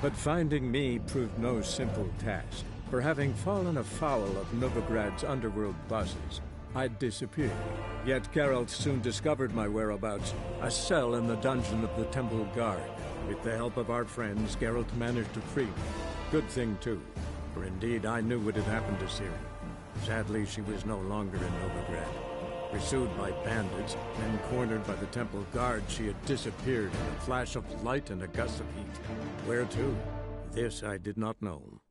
But finding me proved no simple task. For having fallen afoul of Novigrad's underworld bosses, I'd disappeared. Yet Geralt soon discovered my whereabouts, a cell in the dungeon of the Temple Guard. With the help of our friends, Geralt managed to free me. Good thing, too, for indeed I knew what had happened to Ciri. Sadly, she was no longer in Novigrad. Pursued by bandits, then cornered by the Temple Guard, she had disappeared in a flash of light and a gust of heat. Where to? This I did not know.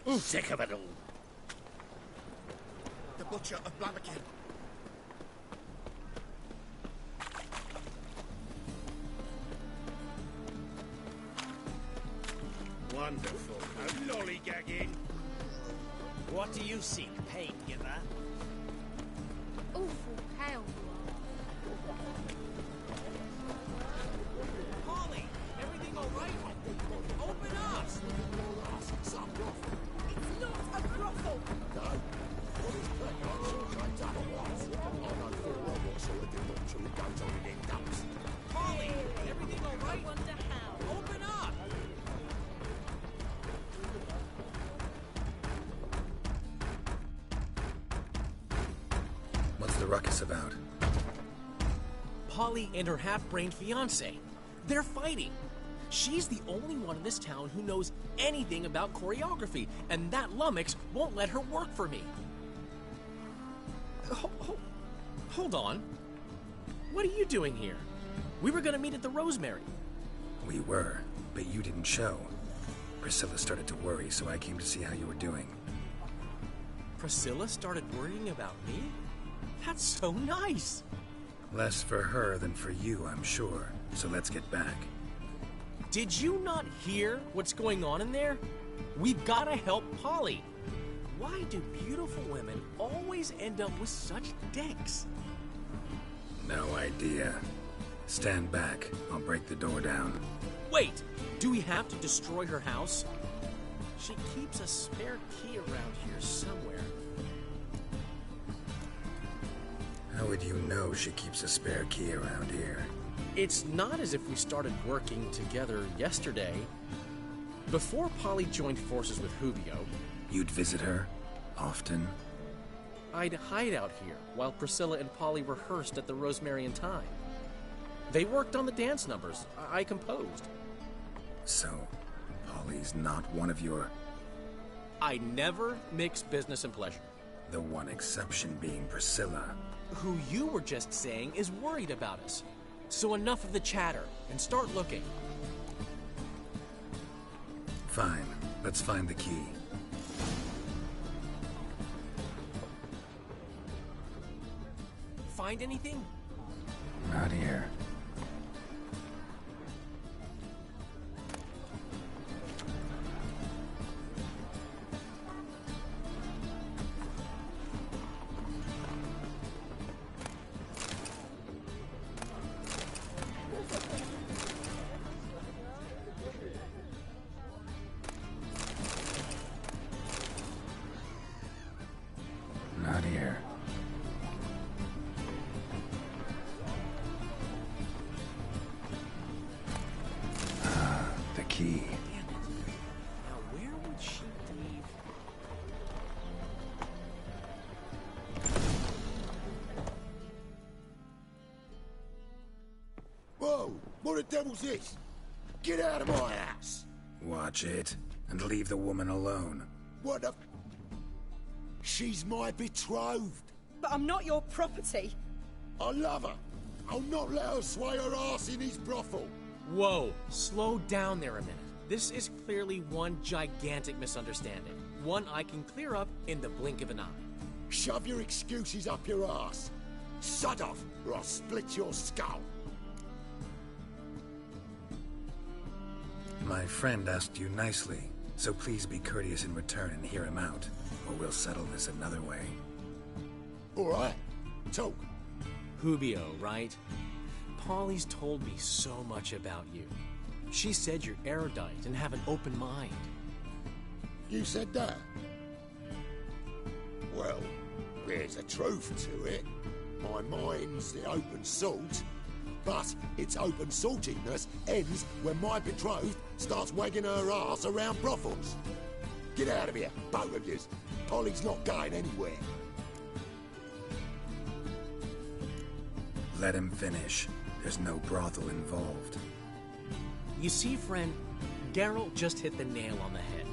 Sick of it all. The Butcher of Blaviken. Wonderful. No lollygagging. What do you seek? Pain, you that? Awful pale you Polly, everything all right? Open up! Some rough. It's not a brothel! No. What is playing on children like that or what? I know full well what sort of debauchery goes on in them dumps. Polly, everything all I right? wonder how. Open up! What's the ruckus about? Polly and her half-brained fiancé. They're fighting. She's the only one in this town who knows anything about choreography, and that lummox won't let her work for me. Hold on. What are you doing here? We were gonna meet at the Rosemary. We were, but you didn't show. Priscilla started to worry, so I came to see how you were doing. Priscilla started worrying about me? That's so nice! Less for her than for you, I'm sure. So let's get back. Did you not hear what's going on in there? We've gotta help Polly. Why do beautiful women always end up with such dicks? No idea. Stand back. I'll break the door down. Wait! Do we have to destroy her house? She keeps a spare key around here somewhere. How would you know she keeps a spare key around here? It's not as if we started working together yesterday. Before Polly joined forces with Hubio, You'd visit her? Often? I'd hide out here while Priscilla and Polly rehearsed at the Rosemary and Thyme. They worked on the dance numbers I composed. So, Polly's not one of your... I never mix business and pleasure. The one exception being Priscilla. Who you were just saying is worried about us. So enough of the chatter, and start looking. Fine. Let's find the key. Find anything? Not here. Not here. The key. Damn it. Now where would she leave? Whoa! What What the devil's this? Get out of my house! Watch it, and leave the woman alone. What the... She's my betrothed. But I'm not your property. I love her. I'll not let her sway her ass in his brothel. Whoa, slow down there a minute. This is clearly one gigantic misunderstanding. One I can clear up in the blink of an eye. Shove your excuses up your ass. Sod off, or I'll split your skull. My friend asked you nicely, so please be courteous in return and hear him out, or we'll settle this another way. All right, talk. Hubio, right? Polly's told me so much about you. She said you're erudite and have an open mind. You said that? Well, there's a truth to it. My mind's the open salt, but its open saltiness ends when my betrothed starts wagging her ass around brothels. Get out of here, both of yous. Polly's not going anywhere. Let him finish. There's no brothel involved. You see, friend, Geralt just hit the nail on the head.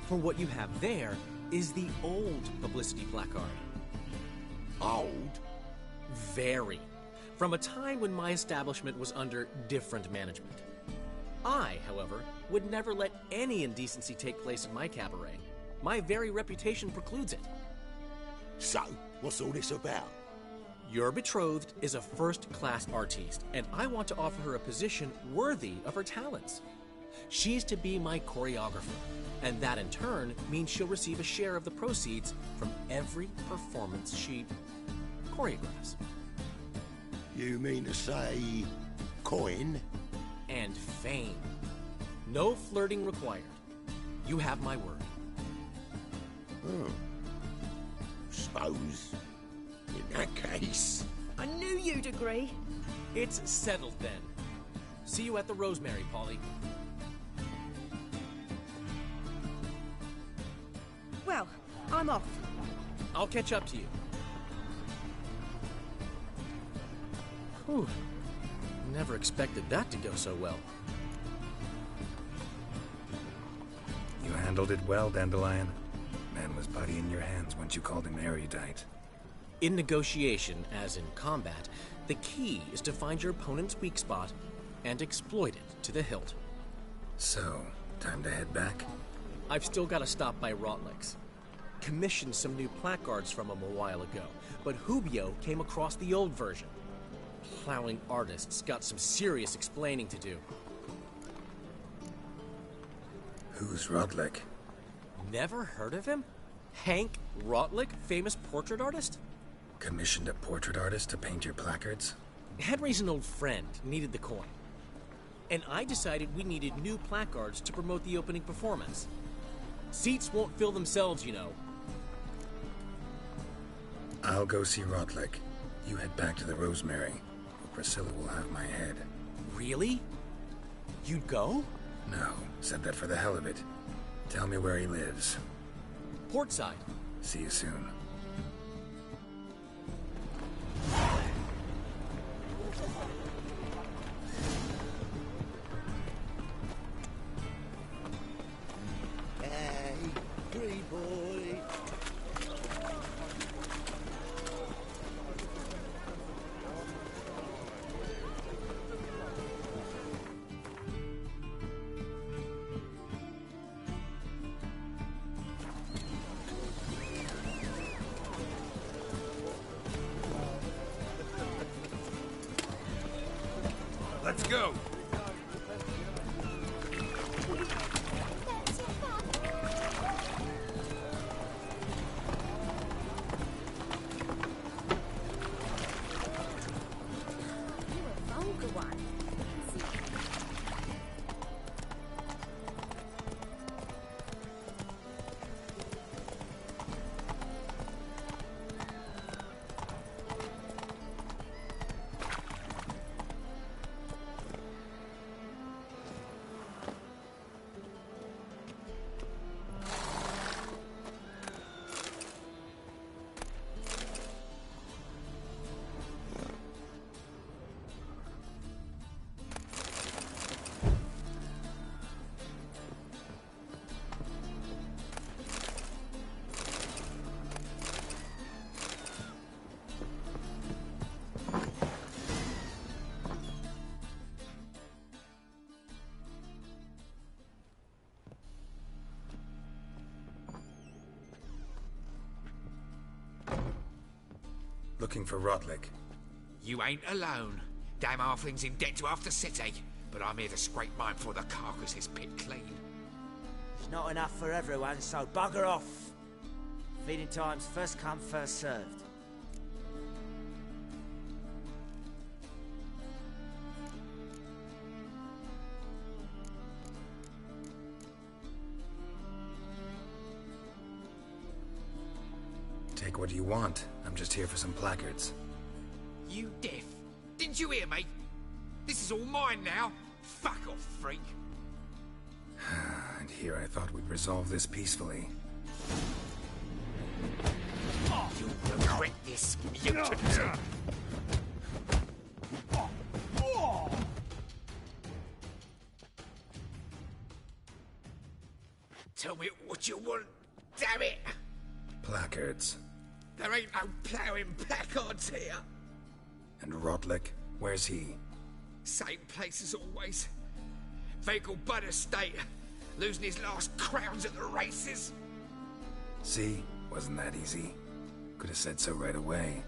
For what you have there is the old publicity placard. Old? Very. From a time when my establishment was under different management. I, however, would never let any indecency take place in my cabaret. My very reputation precludes it. So, what's all this about? Your betrothed is a first-class artiste, and I want to offer her a position worthy of her talents. She's to be my choreographer, and that in turn means she'll receive a share of the proceeds from every performance she choreographs. You mean to say... coin? And fame. No flirting required. You have my word. Suppose... in that case... I knew you'd agree. It's settled then. See you at the Rosemary, Polly. Well, I'm off. I'll catch up to you. Whew. Never expected that to go so well. You handled it well, Dandelion. Man was body in your hands once you called him erudite. In negotiation, as in combat, the key is to find your opponent's weak spot and exploit it to the hilt. So, time to head back? I've still got to stop by Rotlick's. Commissioned some new placards from him a while ago, but Hubio came across the old version. Plowing artists got some serious explaining to do. Who's Rodlick? Never heard of him? Hank Rotlick, famous portrait artist? Commissioned a portrait artist to paint your placards? Henry's an old friend, needed the coin. And I decided we needed new placards to promote the opening performance. Seats won't fill themselves, you know. I'll go see Rodlick. You head back to the Rosemary, or Priscilla will have my head. Really? You'd go? No, said that for the hell of it. Tell me where he lives. Portside. See you soon. Hey, pretty boy. Let's go! Looking for Rodlick. You ain't alone. Damn halfling's in debt to half the city, but I'm here to scrape mine before the carcass is picked clean. It's not enough for everyone, so bugger off. Feeding time's first come, first served. Take what you want. I'm just here for some placards. You deaf? Didn't you hear me? This is all mine now. Fuck off, freak. And here I thought we'd resolve this peacefully. You'll regret this, you can. Tell me what you want, damn it! Placards. There ain't no ploughing placards here. And Rodlick? Where's he? Same place as always. Vehicle Bud Estate. Losing his last crowns at the races. See? Wasn't that easy? Could have said so right away.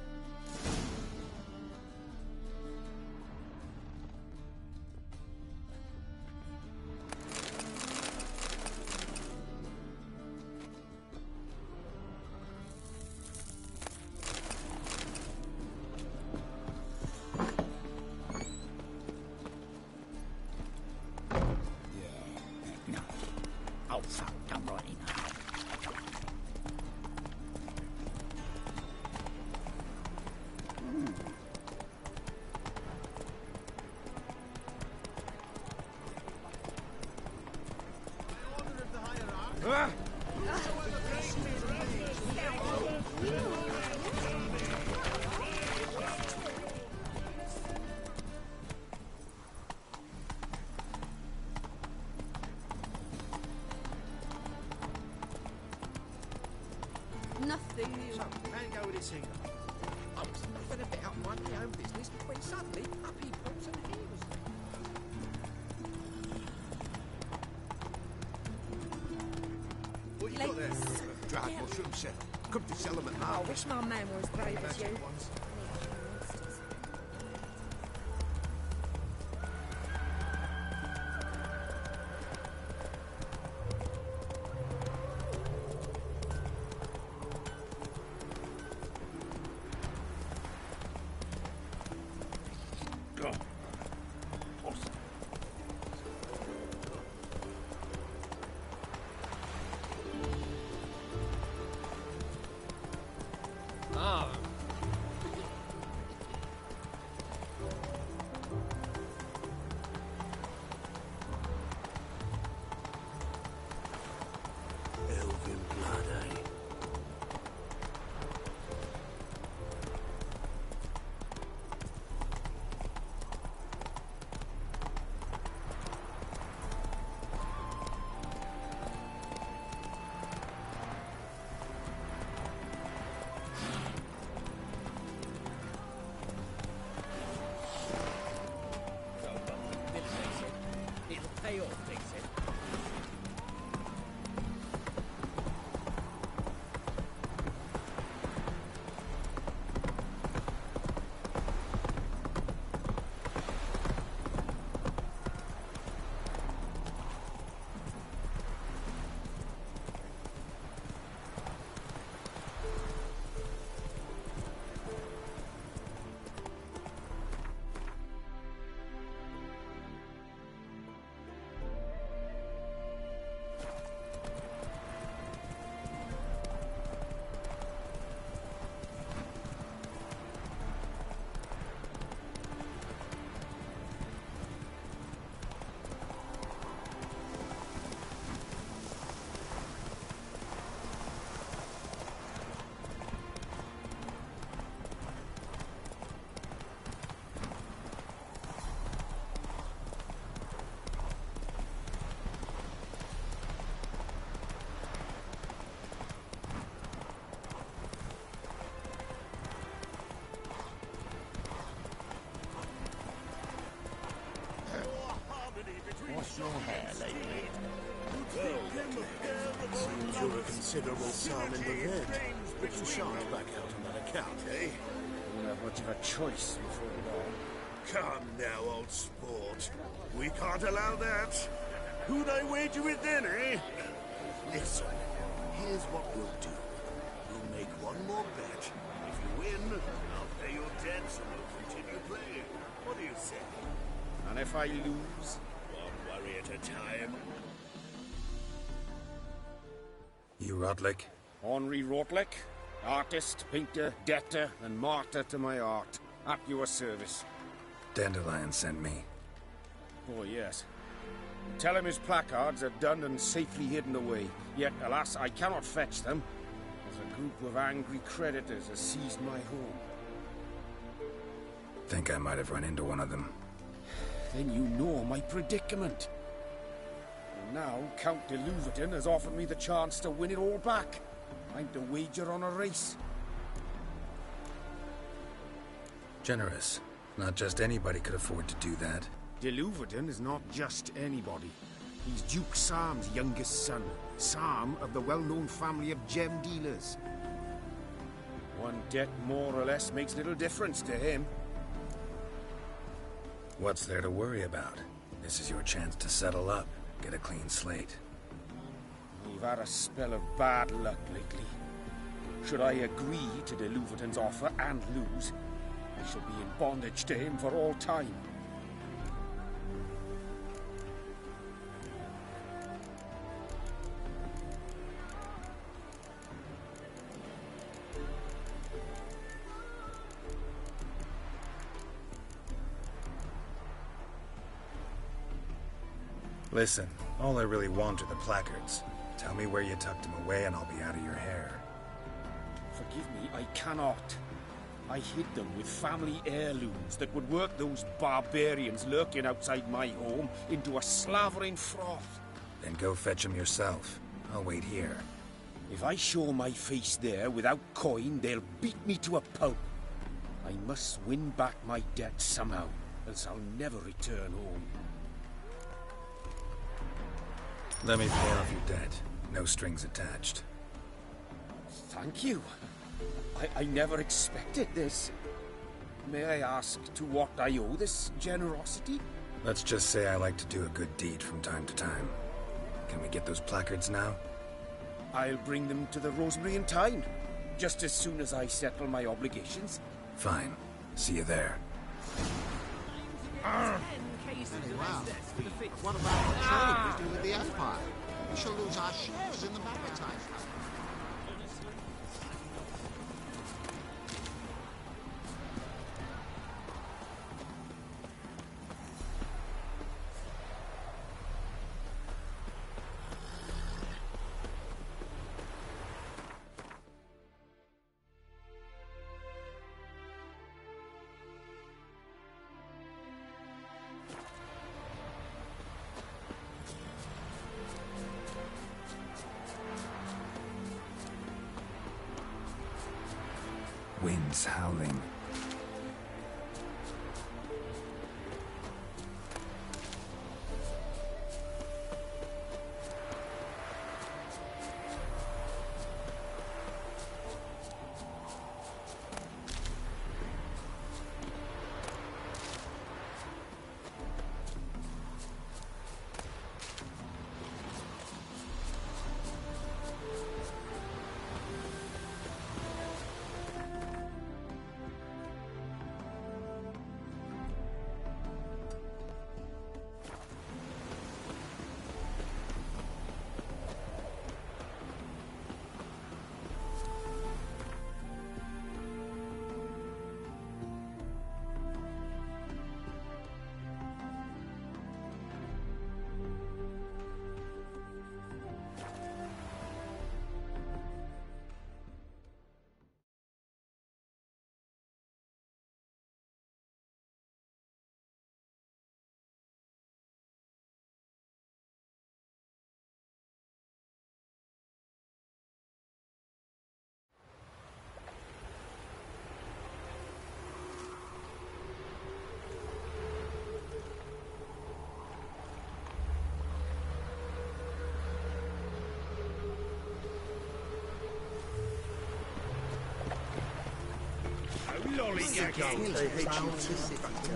Oh, fuck, don't write him. Nothing new. So, how'd it go with this thing? I was nothing about minding my own business when suddenly up he pops and heals me. What you got there? Drag or shoot himself. Come to sell him at I market. wish my man were as brave as you. Elven blood, eh? It'll pay off, they said. What's your hair, lady? Seems you're a considerable sum in the red, but you shan't back out on that account, eh? won't have much of a choice before long. Come now, old sport. We can't allow that. Who'd I wager with then, eh? Listen, here's what we'll do. We'll make one more bet. If you win, I'll pay your debts and we'll continue playing. What do you say? And if I lose? One worry at a time. You Rodlick? Henri Rotlick, artist, painter, debtor, and martyr to my art. At your service. Dandelion sent me. Oh, yes. Tell him his placards are done and safely hidden away. Yet, alas, I cannot fetch them, as a group of angry creditors has seized my home. Think I might have run into one of them. Then you know my predicament. And now, Count de Louverton has offered me the chance to win it all back. I'm to wager on a race. Generous. Not just anybody could afford to do that. De Louverton is not just anybody. He's Duke Sam's youngest son. Sam of the well-known family of gem dealers. One debt more or less makes little difference to him. What's there to worry about? This is your chance to settle up, get a clean slate. We've had a spell of bad luck lately. Should I agree to de Louverton's offer and lose, I shall be in bondage to him for all time. Listen, all I really want are the placards. Tell me where you tucked them away and I'll be out of your hair. Forgive me, I cannot. I hid them with family heirlooms that would work those barbarians lurking outside my home into a slavering froth. Then go fetch them yourself. I'll wait here. If I show my face there without coin, they'll beat me to a pulp. I must win back my debt somehow, else I'll never return home. Let me pay off your debt. No strings attached. Thank you. I never expected this. May I ask to what I owe this generosity? Let's just say I like to do a good deed from time to time. Can we get those placards now? I'll bring them to the Rosemary in time, just as soon as I settle my obligations. Fine. See you there. Wow. What about the trade we do with the Empire? We shall lose our shares in the maritime. Winds howling. Lollygaggle. They hate you too.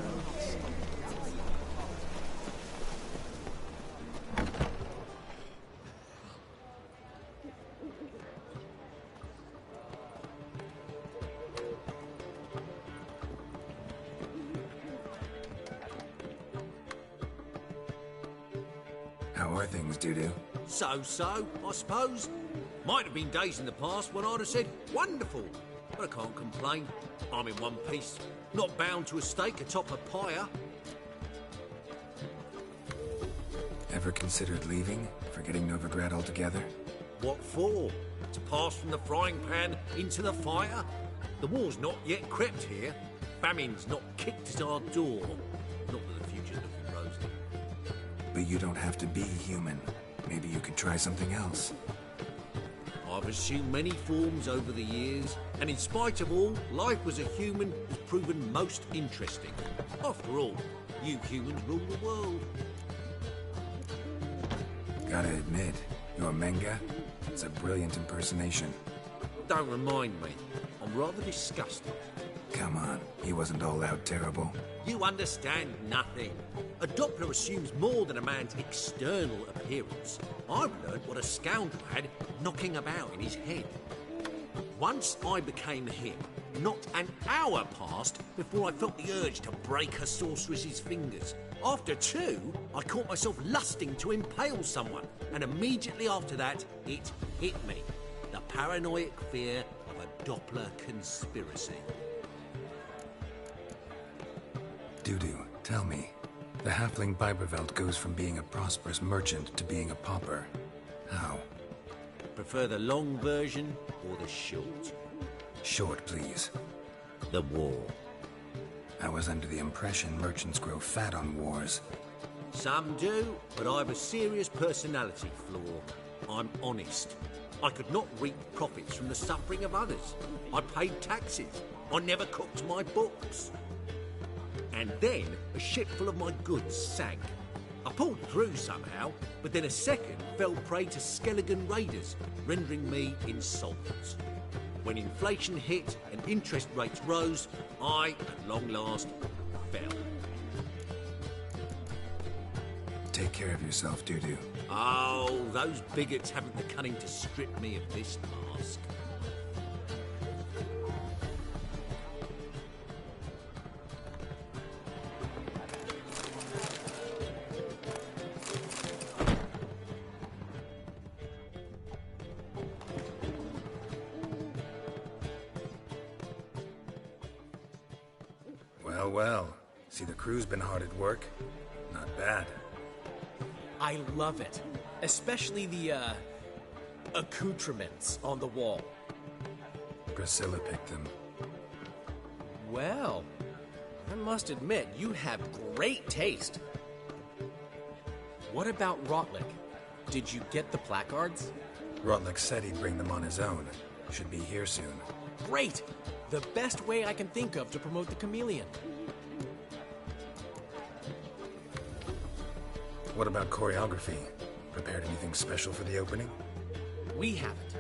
How are things, Doo-Doo? So-so, I suppose. Might have been days in the past when I'd have said, wonderful. But I can't complain. I'm in one piece. Not bound to a stake atop a pyre. Ever considered leaving? Forgetting Novigrad altogether? What for? To pass from the frying pan into the fire? The war's not yet crept here. Famine's not kicked at our door. Not that the future's looking rosy. But you don't have to be human. Maybe you could try something else. I've assumed many forms over the years, and in spite of all, life as a human has proven most interesting. After all, you humans rule the world. Gotta admit, your Menga, it's a brilliant impersonation. Don't remind me. I'm rather disgusted. Come on, he wasn't all out terrible. You understand nothing. A Doppler assumes more than a man's external appearance. I've learned what a scoundrel had knocking about in his head. Once I became him, not an hour passed before I felt the urge to break a sorceress's fingers. After two, I caught myself lusting to impale someone, and immediately after that, it hit me. The paranoid fear of a Doppler conspiracy. Doo-Doo, tell me. The halfling Biberveld goes from being a prosperous merchant to being a pauper. How? Prefer the long version or the short? Short, please. The war. I was under the impression merchants grow fat on wars. Some do, but I have a serious personality flaw. I'm honest. I could not reap profits from the suffering of others. I paid taxes. I never cooked my books. And then a ship full of my goods sank. I pulled through somehow, but then a second fell prey to Skelligan raiders, rendering me insolvent. When inflation hit and interest rates rose, I, at long last, fell. Take care of yourself, Doo-Doo. Oh, those bigots haven't the cunning to strip me of this mask. Well, well. See, the crew's been hard at work. Not bad. I love it. Especially the, accoutrements on the wall. Priscilla picked them. Well, I must admit, you have great taste. What about Rotlick? Did you get the placards? Rotlick said he'd bring them on his own. Should be here soon. Great! The best way I can think of to promote the chameleon. What about choreography? Prepared anything special for the opening? We haven't.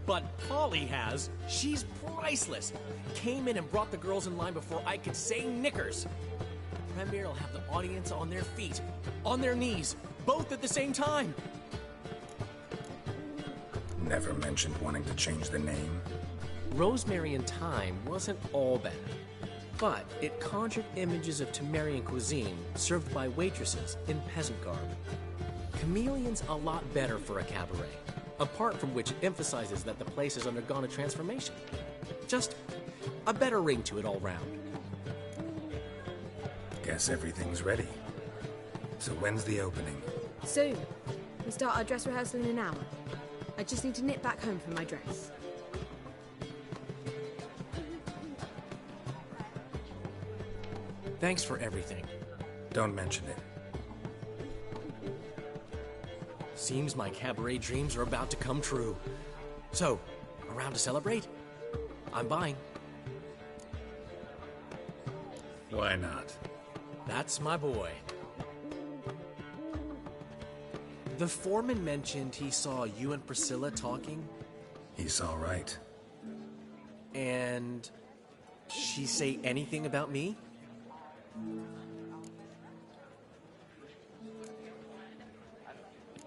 But Polly has. She's priceless. Came in and brought the girls in line before I could say knickers. The premiere will have the audience on their feet, on their knees, both at the same time. Never mentioned wanting to change the name. Rosemary and Thyme wasn't all bad, but it conjured images of Temerian cuisine served by waitresses in peasant garb. Chameleon's a lot better for a cabaret, apart from which it emphasizes that the place has undergone a transformation. Just a better ring to it all round. Guess everything's ready. So when's the opening? Soon. We start our dress rehearsal in an hour. I just need to nip back home for my dress. Thanks for everything. Don't mention it. Seems my cabaret dreams are about to come true. So, around to celebrate? I'm buying. Why not? That's my boy. The foreman mentioned he saw you and Priscilla talking. He's all right. And She say anything about me?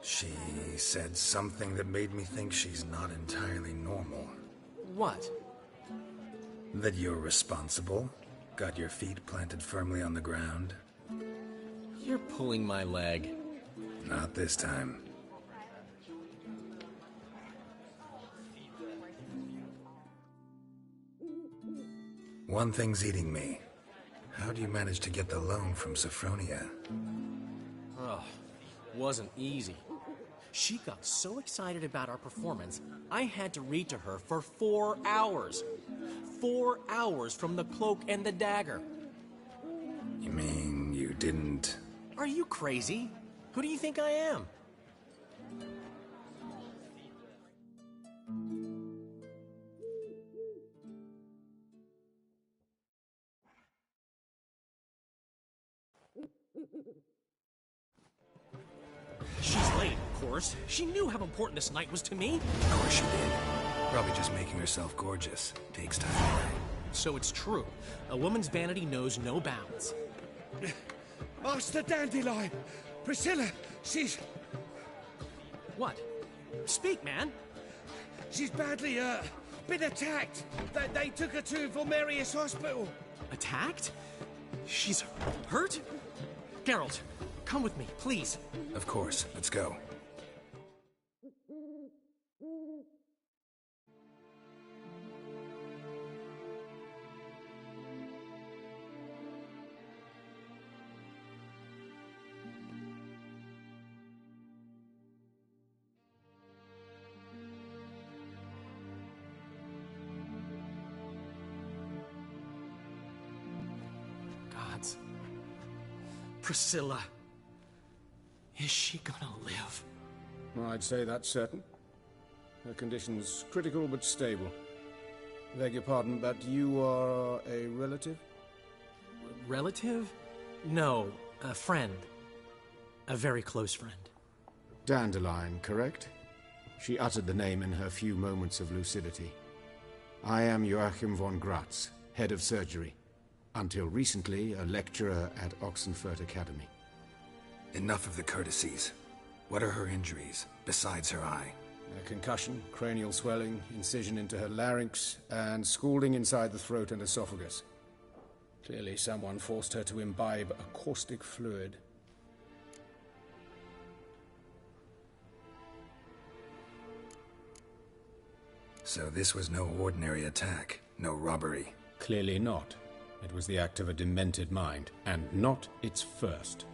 She said something that made me think she's not entirely normal. What? That you're responsible, got your feet planted firmly on the ground. You're pulling my leg. Not this time. One thing's eating me. How do you manage to get the loan from Sophronia? Oh, wasn't easy. She got so excited about our performance, I had to read to her for 4 hours. 4 hours from the Cloak and the Dagger. You mean you didn't... Are you crazy? Who do you think I am? She's late, of course. She knew how important this night was to me. Of course she did. Probably just making herself gorgeous. Takes time. So it's true. A woman's vanity knows no bounds. Master Dandelion! Priscilla, she's... What? Speak, man. She's badly, been attacked. They took her to Vulmerius Hospital. Attacked? She's hurt? Geralt, come with me, please. Of course. Let's go. Gods. Priscilla. Is she gonna live? I'd say that's certain. Her condition's critical but stable. Beg your pardon, but you are a relative? Relative? No, a friend. A very close friend. Dandelion, correct? She uttered the name in her few moments of lucidity. I am Joachim von Gratz, head of surgery. Until recently, a lecturer at Oxenfurt Academy. Enough of the courtesies. What are her injuries, besides her eye? A concussion, cranial swelling, incision into her larynx, and scalding inside the throat and esophagus. Clearly someone forced her to imbibe a caustic fluid. So this was no ordinary attack, no robbery. Clearly not. It was the act of a demented mind, and not its first.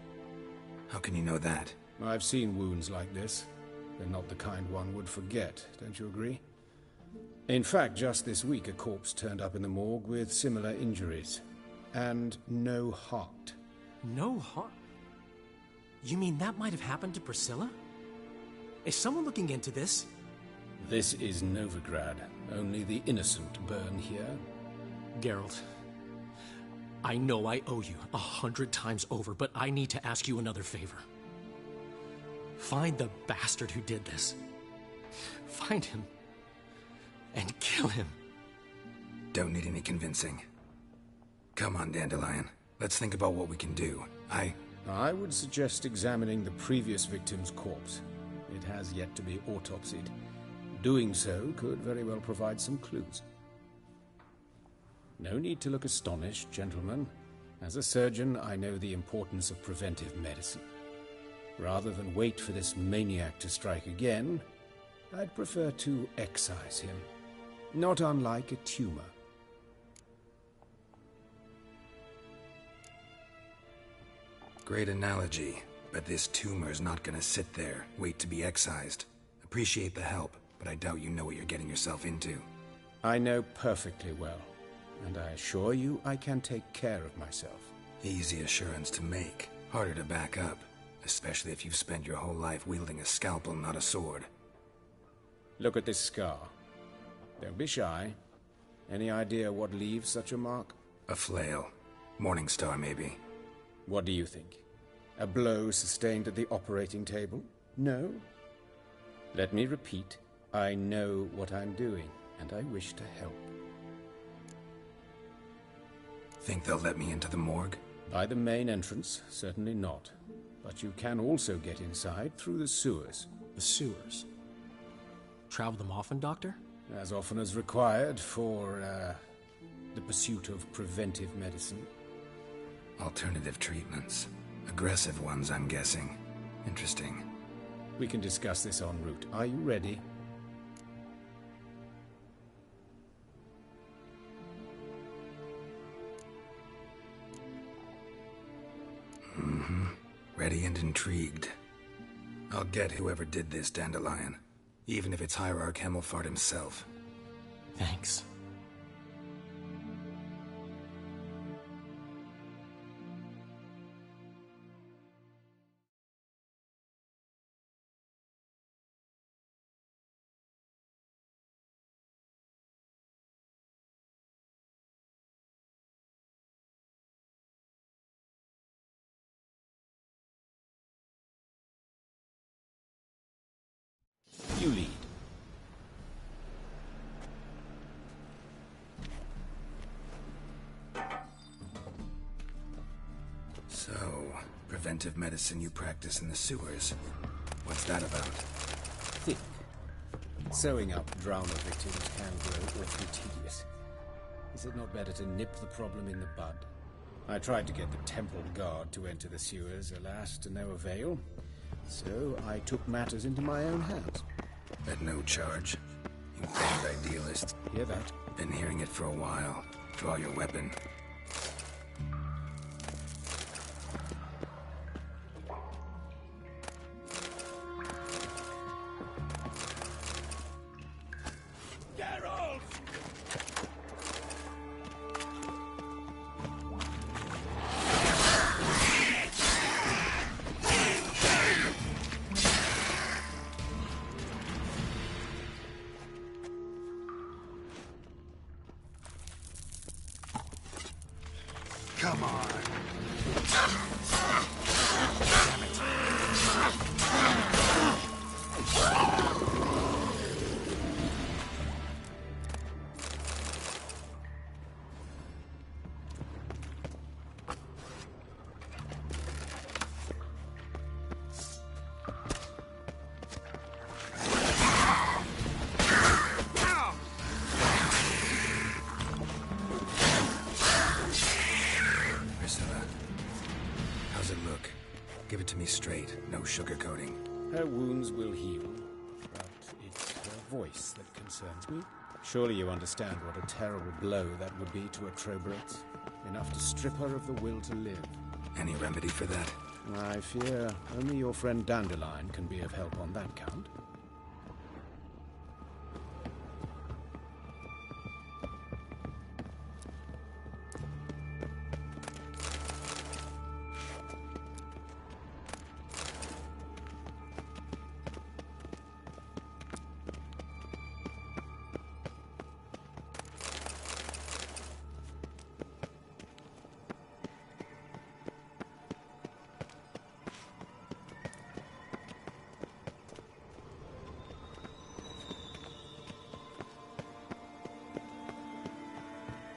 How can you know that? I've seen wounds like this. They're not the kind one would forget, don't you agree? In fact, just this week a corpse turned up in the morgue with similar injuries. And no heart. No heart? You mean that might have happened to Priscilla? Is someone looking into this? This is Novigrad. Only the innocent burn here. Geralt, I know I owe you 100 times over, but I need to ask you another favor. Find the bastard who did this. Find him. And kill him. Don't need any convincing. Come on, Dandelion. Let's think about what we can do. I would suggest examining the previous victim's corpse. It has yet to be autopsied. Doing so could very well provide some clues. No need to look astonished, gentlemen. As a surgeon, I know the importance of preventive medicine. Rather than wait for this maniac to strike again, I'd prefer to excise him. Not unlike a tumor. Great analogy, but this tumor's not gonna sit there, wait to be excised. Appreciate the help, but I doubt you know what you're getting yourself into. I know perfectly well, and I assure you I can take care of myself. Easy assurance to make, harder to back up, especially if you've spent your whole life wielding a scalpel, not a sword. Look at this scar. Don't be shy. Any idea what leaves such a mark? A flail. Morningstar, maybe. What do you think? A blow sustained at the operating table? No? Let me repeat. I know what I'm doing, and I wish to help. Think they'll let me into the morgue? By the main entrance, certainly not. But you can also get inside through the sewers. The sewers? Travel them often, Doctor? As often as required for, the pursuit of preventive medicine. Alternative treatments. Aggressive ones, I'm guessing. Interesting. We can discuss this en route. Are you ready? Mm-hmm. Ready and intrigued. I'll get whoever did this, Dandelion. Even if it's Hierarch Hemmelfart himself. Thanks. You lead. So, preventive medicine you practice in the sewers. What's that about? Think. Sewing up drowner victims can grow awfully tedious. Is it not better to nip the problem in the bud? I tried to get the temple guard to enter the sewers, alas, to no avail. So I took matters into my own hands. At no charge. You damned idealist. Hear that? Been hearing it for a while. Draw your weapon. Come on. Give it to me straight, no sugarcoating. Her wounds will heal, but it's her voice that concerns me. Surely you understand what a terrible blow that would be to a Troberet. Enough to strip her of the will to live. Any remedy for that? I fear only your friend Dandelion can be of help on that count.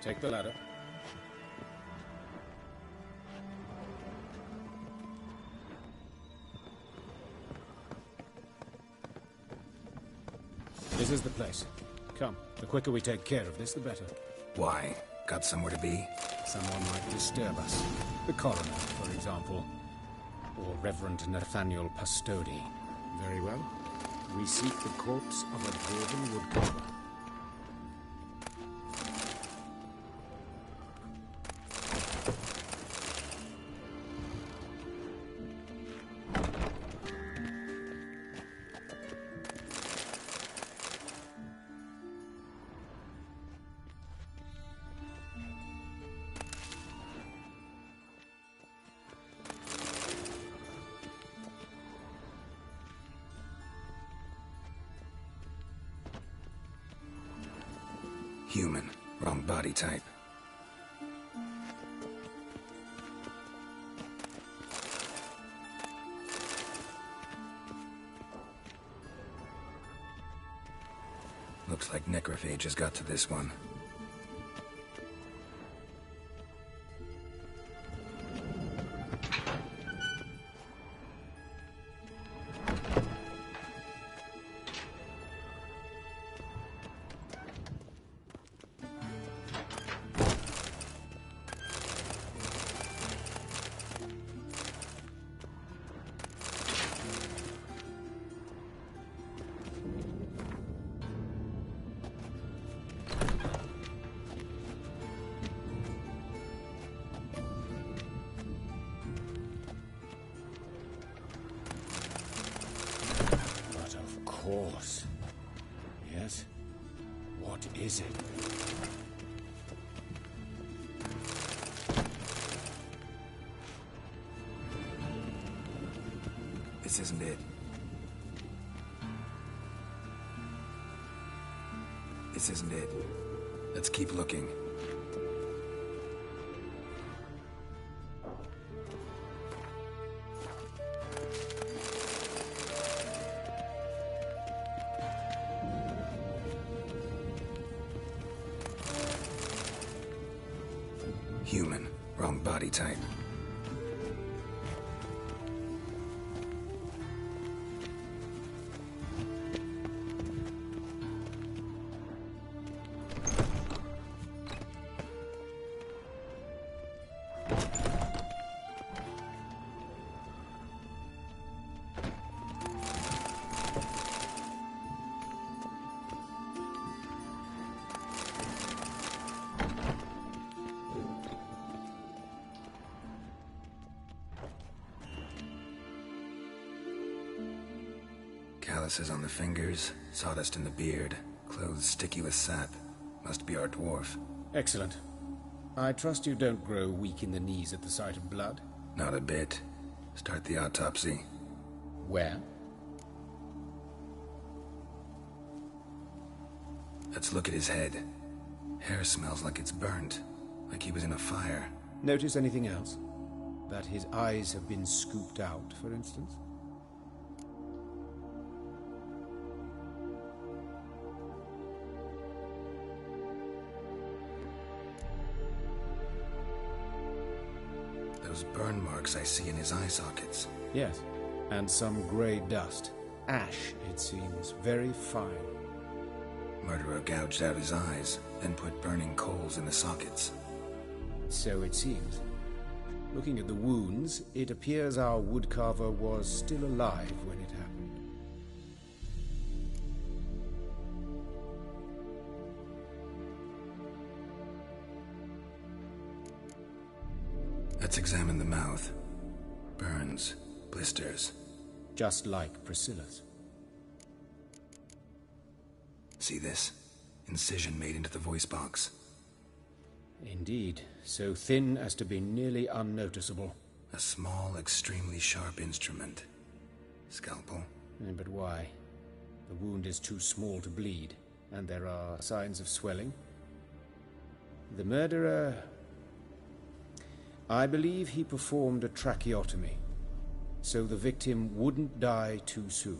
Take the ladder. This is the place. Come, the quicker we take care of this, the better. Why? Got somewhere to be? Someone might disturb us. The coroner, for example. Or Reverend Nathaniel Pastodi. Very well. We seek the corpse of a dwarven woodcarver. Human. Wrong body type. Looks like necrophages got to this one. Yes. What is it? This isn't it. This isn't it. Let's keep looking. Human. Wrong body type. Calluses on the fingers, sawdust in the beard, clothes sticky with sap. Must be our dwarf. Excellent. I trust you don't grow weak in the knees at the sight of blood? Not a bit. Start the autopsy. Where? Let's look at his head. Hair smells like it's burnt, like he was in a fire. Notice anything else? That his eyes have been scooped out, for instance? Those burn marks I see in his eye sockets. Yes, and some grey dust. Ash, it seems. Very fine. Murderer gouged out his eyes, then put burning coals in the sockets. So it seems. Looking at the wounds, it appears our woodcarver was still alive when it happened. Let's examine the mouth. Burns, blisters. Just like Priscilla's. See this? Incision made into the voice box. Indeed, so thin as to be nearly unnoticeable. A small, extremely sharp instrument. Scalpel. But why? The wound is too small to bleed, and there are signs of swelling. The murderer... I believe he performed a tracheotomy, so the victim wouldn't die too soon.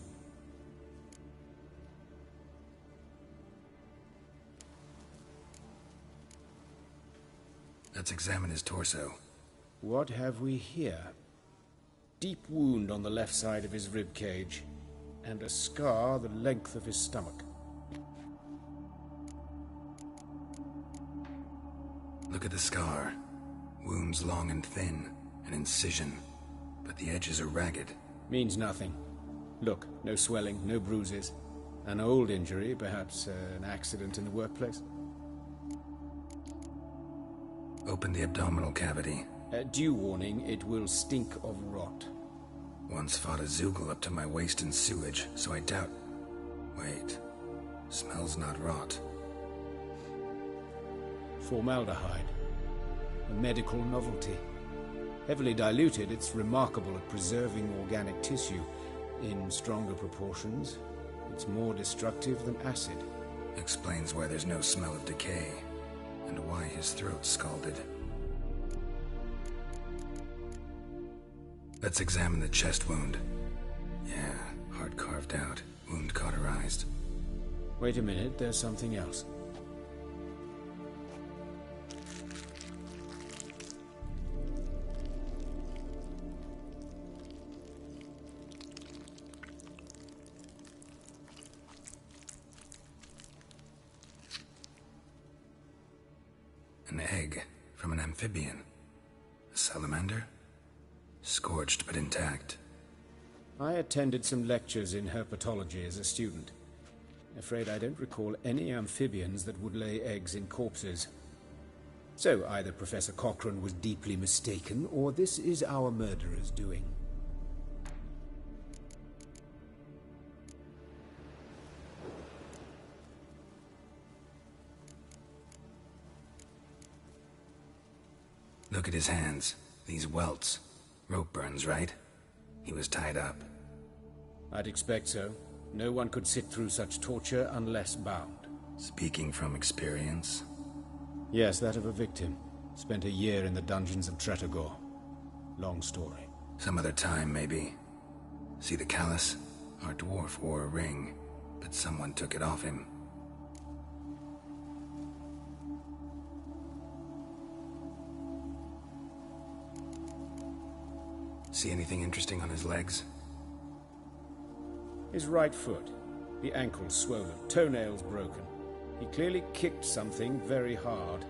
Let's examine his torso. What have we here? Deep wound on the left side of his rib cage, and a scar the length of his stomach. Look at the scar. Wounds long and thin, an incision, but the edges are ragged. Means nothing. Look, no swelling, no bruises. An old injury, perhaps an accident in the workplace. Open the abdominal cavity. Due warning, it will stink of rot. Once fought a Zoogle up to my waist in sewage, so I doubt... Wait. Smells not rot. Formaldehyde. A medical novelty. Heavily diluted, it's remarkable at preserving organic tissue. In stronger proportions, it's more destructive than acid. Explains why there's no smell of decay, and why his throat's scalded. Let's examine the chest wound. Yeah, heart carved out, wound cauterized. Wait a minute, there's something else. An egg from an amphibian. A salamander? Scorched but intact. I attended some lectures in herpetology as a student. Afraid I don't recall any amphibians that would lay eggs in corpses. So either Professor Cochrane was deeply mistaken, or this is our murderer's doing. Look at his hands. These welts. Rope burns, right? He was tied up. I'd expect so. No one could sit through such torture unless bound. Speaking from experience? Yes, that of a victim. Spent a year in the dungeons of Tretogor. Long story. Some other time, maybe. See the callus? Our dwarf wore a ring, but someone took it off him. See anything interesting on his legs? His right foot. The ankle swollen, toenails broken. He clearly kicked something very hard,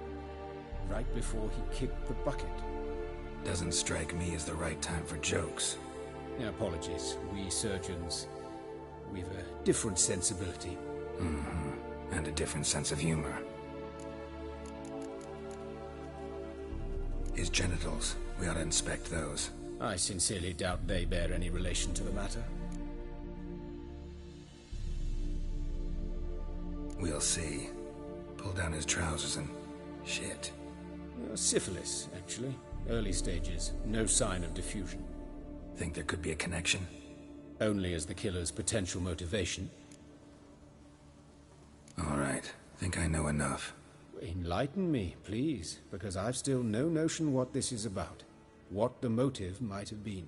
right before he kicked the bucket. Doesn't strike me as the right time for jokes. Apologies. We surgeons, we've a different sensibility. Mm-hmm. And a different sense of humor. His genitals. We ought to inspect those. I sincerely doubt they bear any relation to the matter. We'll see. Pull down his trousers and... shit. Syphilis, actually. Early stages. No sign of diffusion. Think there could be a connection? Only as the killer's potential motivation. All right. Think I know enough. Enlighten me, please, because I've still no notion what this is about. What the motive might have been.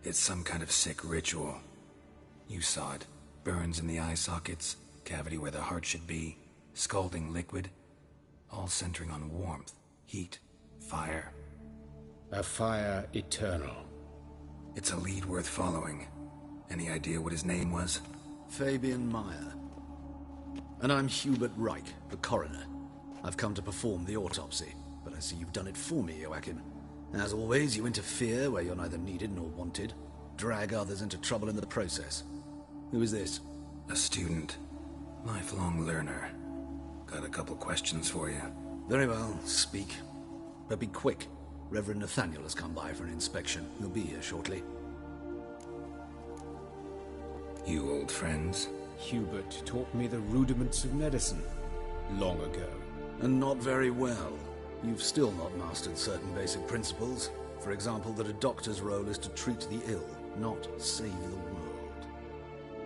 It's some kind of sick ritual. You saw it. Burns in the eye sockets, cavity where the heart should be, scalding liquid, all centering on warmth, heat, fire. A fire eternal. It's a lead worth following. Any idea what his name was? Fabian Meyer. And I'm Hubert Reich, the coroner. I've come to perform the autopsy, but I see you've done it for me, Joachim. As always, you interfere where you're neither needed nor wanted, drag others into trouble in the process. Who is this? A student. Lifelong learner. Got a couple questions for you. Very well, speak. But be quick. Reverend Nathaniel has come by for an inspection. He'll be here shortly. You old friends? Hubert taught me the rudiments of medicine. Long ago. And not very well. You've still not mastered certain basic principles. For example, that a doctor's role is to treat the ill, not save the world.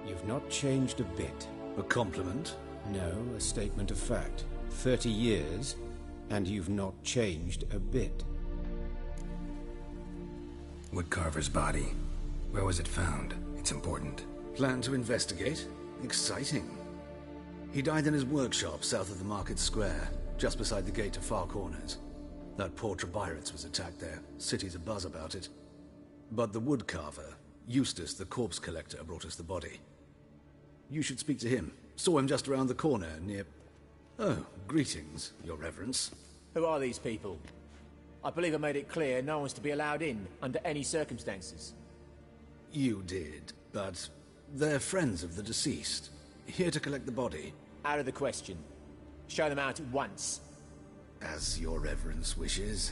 You've not changed a bit. A compliment? No, a statement of fact. 30 years, and you've not changed a bit. Woodcarver's body. Where was it found? It's important. Plan to investigate? Exciting. He died in his workshop south of the market square, just beside the gate to Far Corners. That poor Trebirates was attacked there. City's abuzz about it. But the woodcarver, Eustace the corpse collector, brought us the body. You should speak to him. Saw him just around the corner near... Oh, greetings, Your Reverence. Who are these people? I believe I made it clear no one's to be allowed in, under any circumstances. You did, but they're friends of the deceased. Here to collect the body. Out of the question. Show them out at once. As Your Reverence wishes.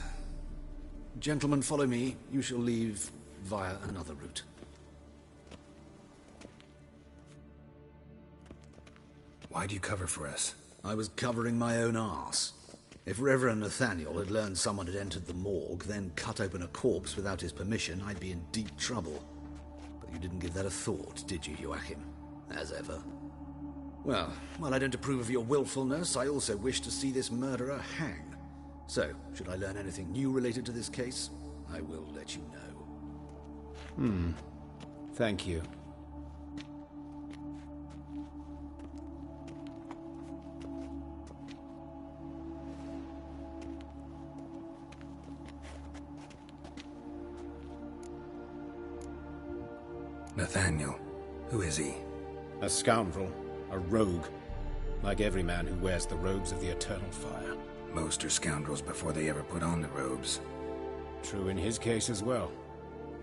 Gentlemen, follow me. You shall leave via another route. Why'd you cover for us? I was covering my own arse. If Reverend Nathaniel had learned someone had entered the morgue, then cut open a corpse without his permission, I'd be in deep trouble. But you didn't give that a thought, did you, Joachim? As ever. Well, while I don't approve of your willfulness, I also wish to see this murderer hang. So, should I learn anything new related to this case, I will let you know. Thank you. Nathaniel. Who is he? A scoundrel. A rogue. Like every man who wears the robes of the eternal fire. Most are scoundrels before they ever put on the robes. True in his case as well.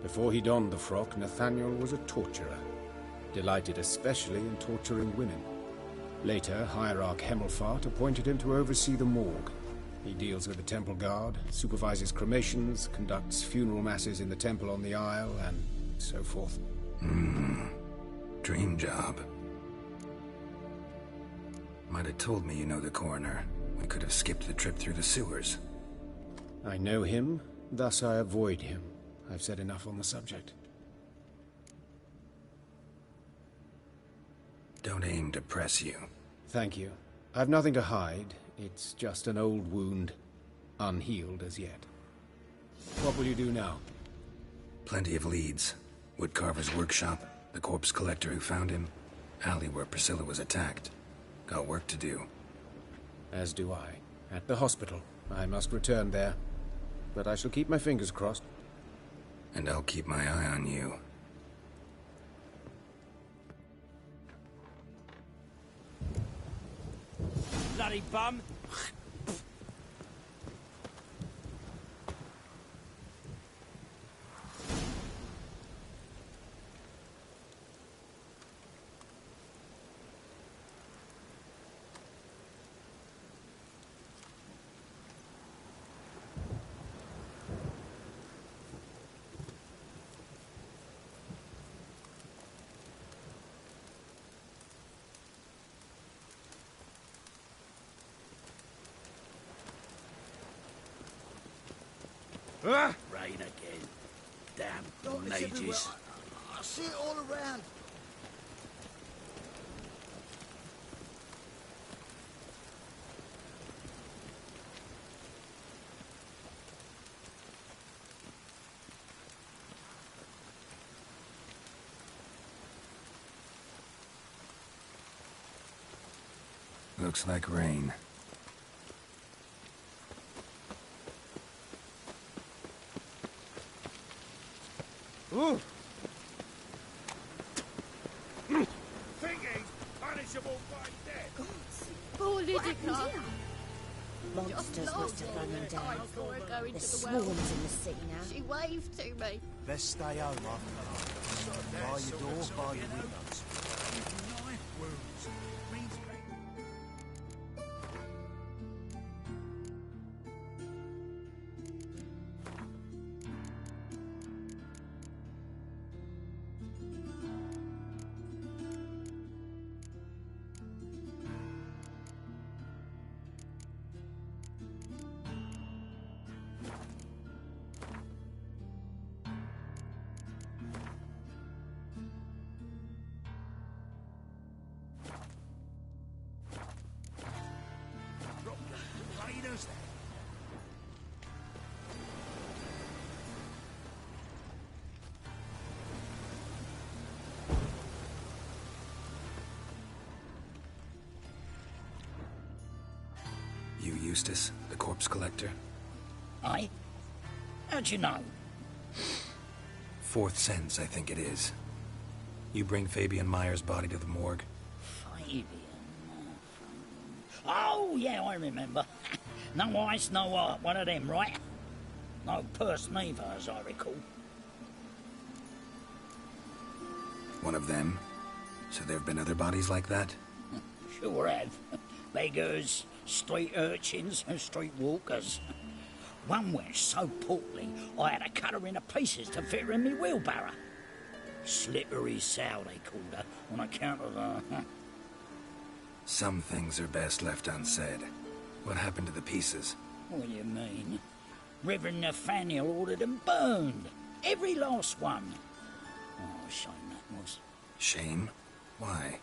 Before he donned the frock, Nathaniel was a torturer. Delighted especially in torturing women. Later, Hierarch Hemmelfart appointed him to oversee the morgue. He deals with the temple guard, supervises cremations, conducts funeral masses in the temple on the Isle, and so forth. Dream job. Might have told me you know the coroner. We could have skipped the trip through the sewers. I know him, thus I avoid him. I've said enough on the subject. Don't aim to press you. Thank you. I've nothing to hide. It's just an old wound, unhealed as yet. What will you do now? Plenty of leads. Woodcarver's workshop, the corpse collector who found him, alley where Priscilla was attacked. Got work to do. As do I. At the hospital. I must return there. But I shall keep my fingers crossed. And I'll keep my eye on you. Bloody bum! Rain again. Damn mages. I see it all around. Looks like rain. Ooh. Thinking punishable by death. Poor Lydica. Monsters must have run them down. There's swarms in the city now. She waved to me. Best stay home after that. Bar your door, bar your windows. Knife wounds. Means You Eustace, the corpse collector? Aye? How'd you know? Fourth sense, I think it is. You bring Fabian Meyer's body to the morgue? Fabian... Oh, yeah, I remember. No eyes, no heart, one of them, right? No purse neither, as I recall. One of them? So there have been other bodies like that? Sure have. Beggars, street urchins, and street walkers. One went so portly, I had to cut her into pieces to fit her in me wheelbarrow. Slippery sow, they called her, on account of her. Some things are best left unsaid. What happened to the pieces? What do you mean? Reverend Nathaniel ordered them burned. Every last one. Oh, shame that was. Shame? Why?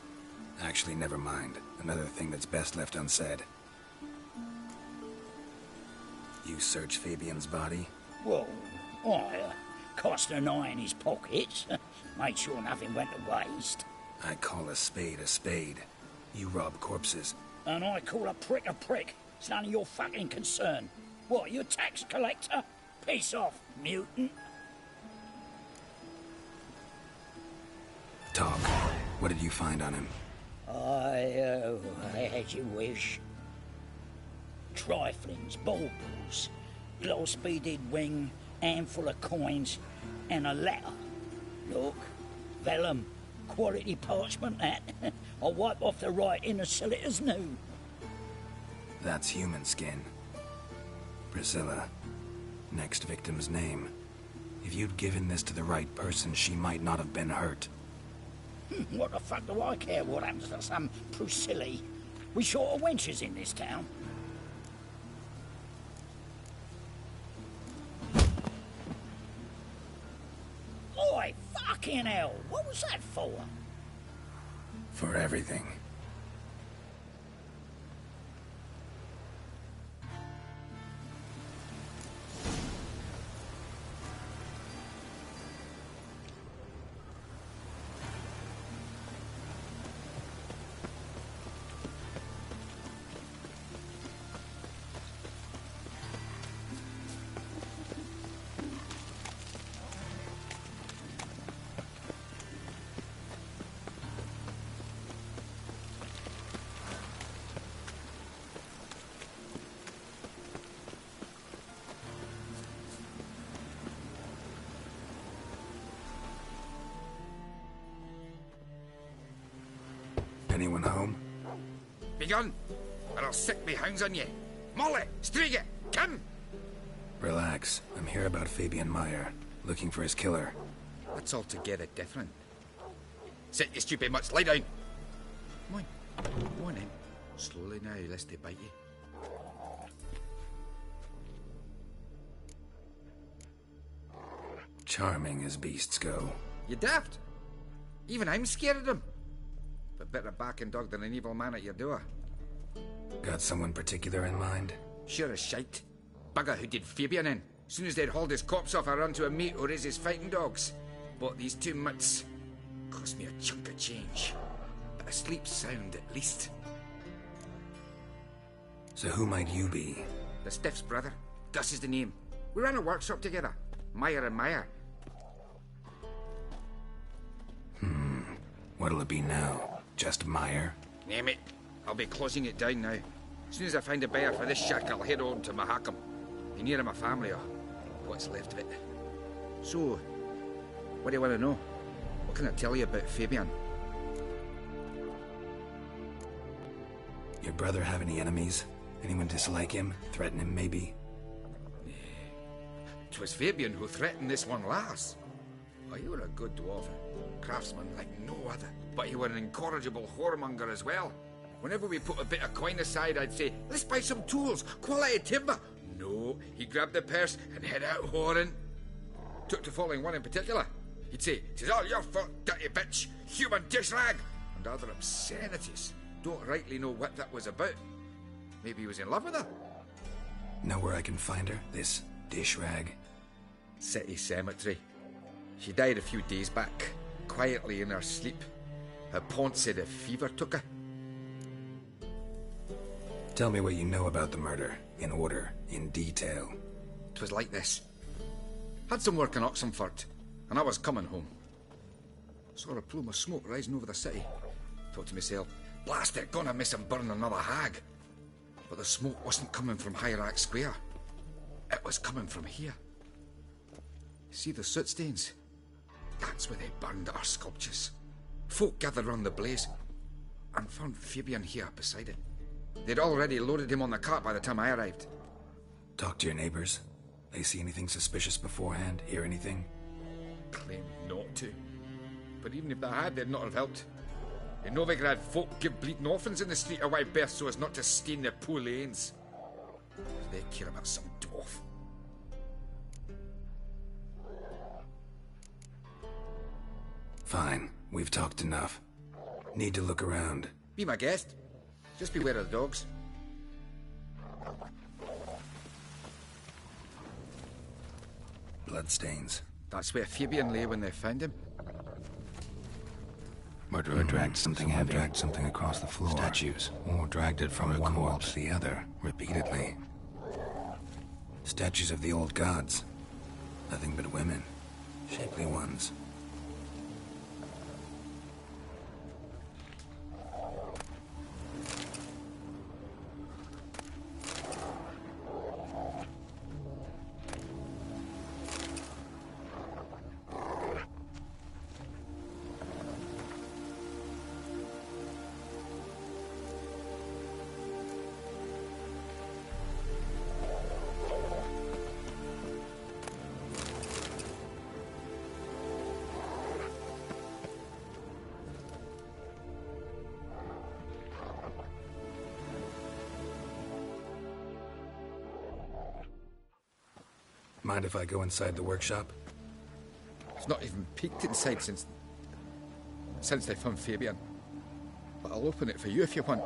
Actually, never mind. Another thing that's best left unsaid. You searched Fabian's body? Well, I cast an eye in his pockets. Made sure nothing went to waste. I call a spade a spade. You rob corpses. And I call a prick a prick. It's none of your fucking concern. What, you a tax collector? Piss off, mutant. Talk. What did you find on him? I had your wish. Triflings, baubles, gloss-beaded wing, handful of coins, and a letter. Look, vellum, Quality parchment, that. I'll wipe off the writing and sell it as new. That's human skin. Priscilla. Next victim's name. If you'd given this to the right person, she might not have been hurt. What the fuck do I care what happens to some Priscilla? We short of wenches in this town. Oi, fucking hell! What was that for? For everything. Anyone home? Begone, or I'll set me hounds on you. Molly, Striga, come! Relax. I'm here about Fabian Meyer, looking for his killer. That's altogether different. Sit, you stupid mutts, lie down. Come on in. Slowly now, lest they bite you. Charming as beasts go. You daft? Even I'm scared of them. But better barking dog than an evil man at your door. Got someone particular in mind? Sure as shite. Bugger who did Fabian in. Soon as they'd hauled his corpse off, I run to a mate who raises fighting dogs. Bought these 2 mutts. Cost me a chunk of change. But I sleep sound at least. So who might you be? The Stiff's brother. Gus is the name. We ran a workshop together. Meyer and Meyer. What'll it be now? Just Meyer? Name it. I'll be closing it down now. As soon as I find a buyer for this shack, I'll head on to Mahakam. Be near my family, or what's left of it. So, what do you want to know? What can I tell you about Fabian? Your brother have any enemies? Anyone dislike him? Threaten him, maybe? 'Twas Fabian who threatened this one last. Oh, you were a good dwarf. Craftsman like no other. But you were an incorrigible whoremonger as well. Whenever we put a bit of coin aside, I'd say, let's buy some tools, quality timber. No, he grabbed the purse and head out whoring. Took to following one in particular. He'd say, "'Tis all your fault, dirty bitch, human dish rag," and other obscenities. Don't rightly know what that was about. Maybe he was in love with her? Know where I can find her, this dish rag? City cemetery. She died a few days back, quietly in her sleep. Her pont said a fever took her. Tell me what you know about the murder, in order, in detail. 'Twas like this. Had some work in Oxenford, and I was coming home. Saw a plume of smoke rising over the city. Thought to myself, blast it, gonna miss and burn another hag. But the smoke wasn't coming from Hierarch Square. It was coming from here. See the soot stains? That's where they burned our sculptures. Folk gathered round the blaze, and found Fabian here beside it. They'd already loaded him on the cart by the time I arrived. Talk to your neighbors. They see anything suspicious beforehand? Hear anything? Claim not to. But even if they had, they'd not have helped. In Novigrad, folk give bleeding orphans in the street a wide berth so as not to stain their poor lanes. They care about some dwarf. Fine. We've talked enough. Need to look around. Be my guest. Just beware of the dogs. Bloodstains. That's where Fabian lay when they found him. Murderer dragged something heavy. Dragged something across the floor. Statues. Or dragged it from one wall to the other, repeatedly. Statues of the old gods. Nothing but women. Shapely ones. Mind if I go inside the workshop? It's not even peeked inside since they found Fabian. But I'll open it for you if you want.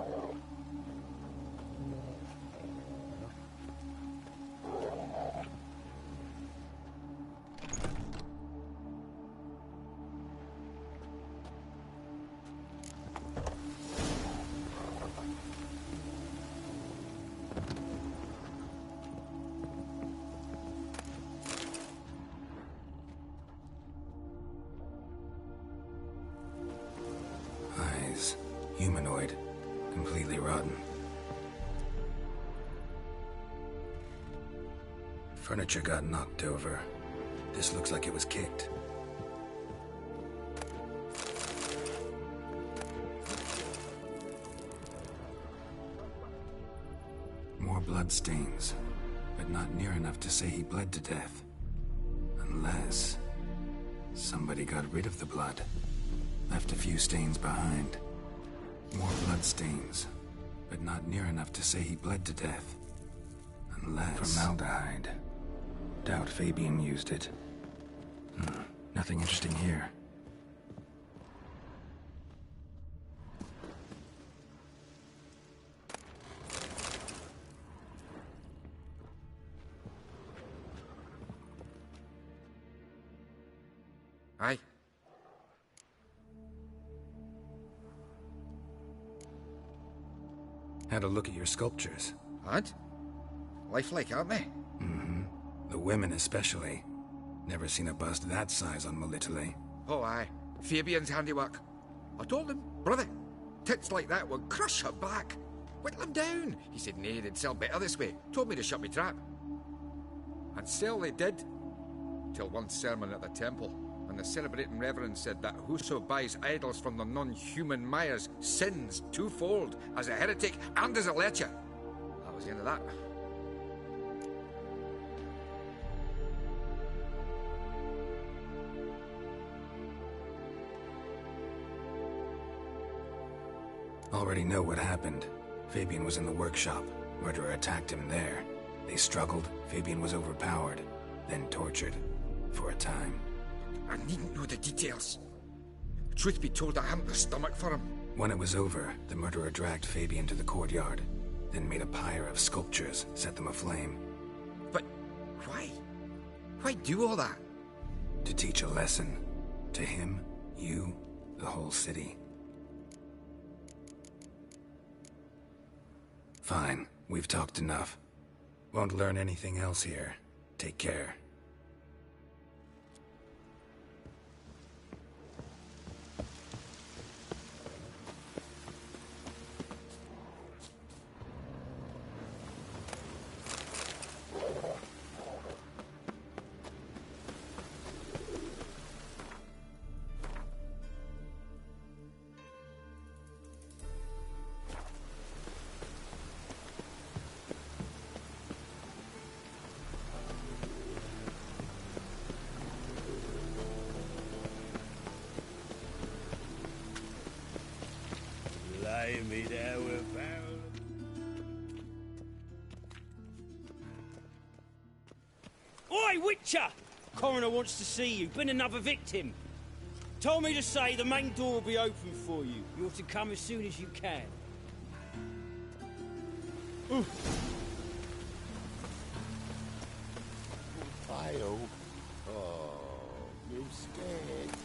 Humanoid. Completely rotten. Furniture got knocked over. This looks like it was kicked. More blood stains, but not near enough to say he bled to death. Unless somebody got rid of the blood, left a few stains behind. More blood stains, but not near enough to say he bled to death. Unless... Formaldehyde. Doubt Fabian used it. Nothing interesting here. Aye. Had a look at your sculptures. What? Lifelike, aren't they? Mm-hmm. The women especially. Never seen a bust that size on Melitele. Oh, aye. Fabian's handiwork. I told him, brother, tits like that would crush her back. Whittle him down. He said, nay, they'd sell better this way. Told me to shut me trap. And sell they did. Till one sermon at the temple. And the celebrating reverend said that whoso buys idols from the non-human Myers sins twofold, as a heretic and as a lecher. That was the end of that. Already know what happened. Fabian was in the workshop. Murderer attacked him there. They struggled. Fabian was overpowered, then tortured. For a time. I needn't know the details. Truth be told, I haven't the stomach for him. When it was over, the murderer dragged Fabian to the courtyard, then made a pyre of sculptures, set them aflame. But why? Why do all that? To teach a lesson. To him, you, the whole city. Fine, we've talked enough. Won't learn anything else here. Take care. Me there with barrel. Oi, Witcher! Coroner wants to see you. Been another victim. Told me to say the main door will be open for you. You ought to come as soon as you can. File. Oh, you scared.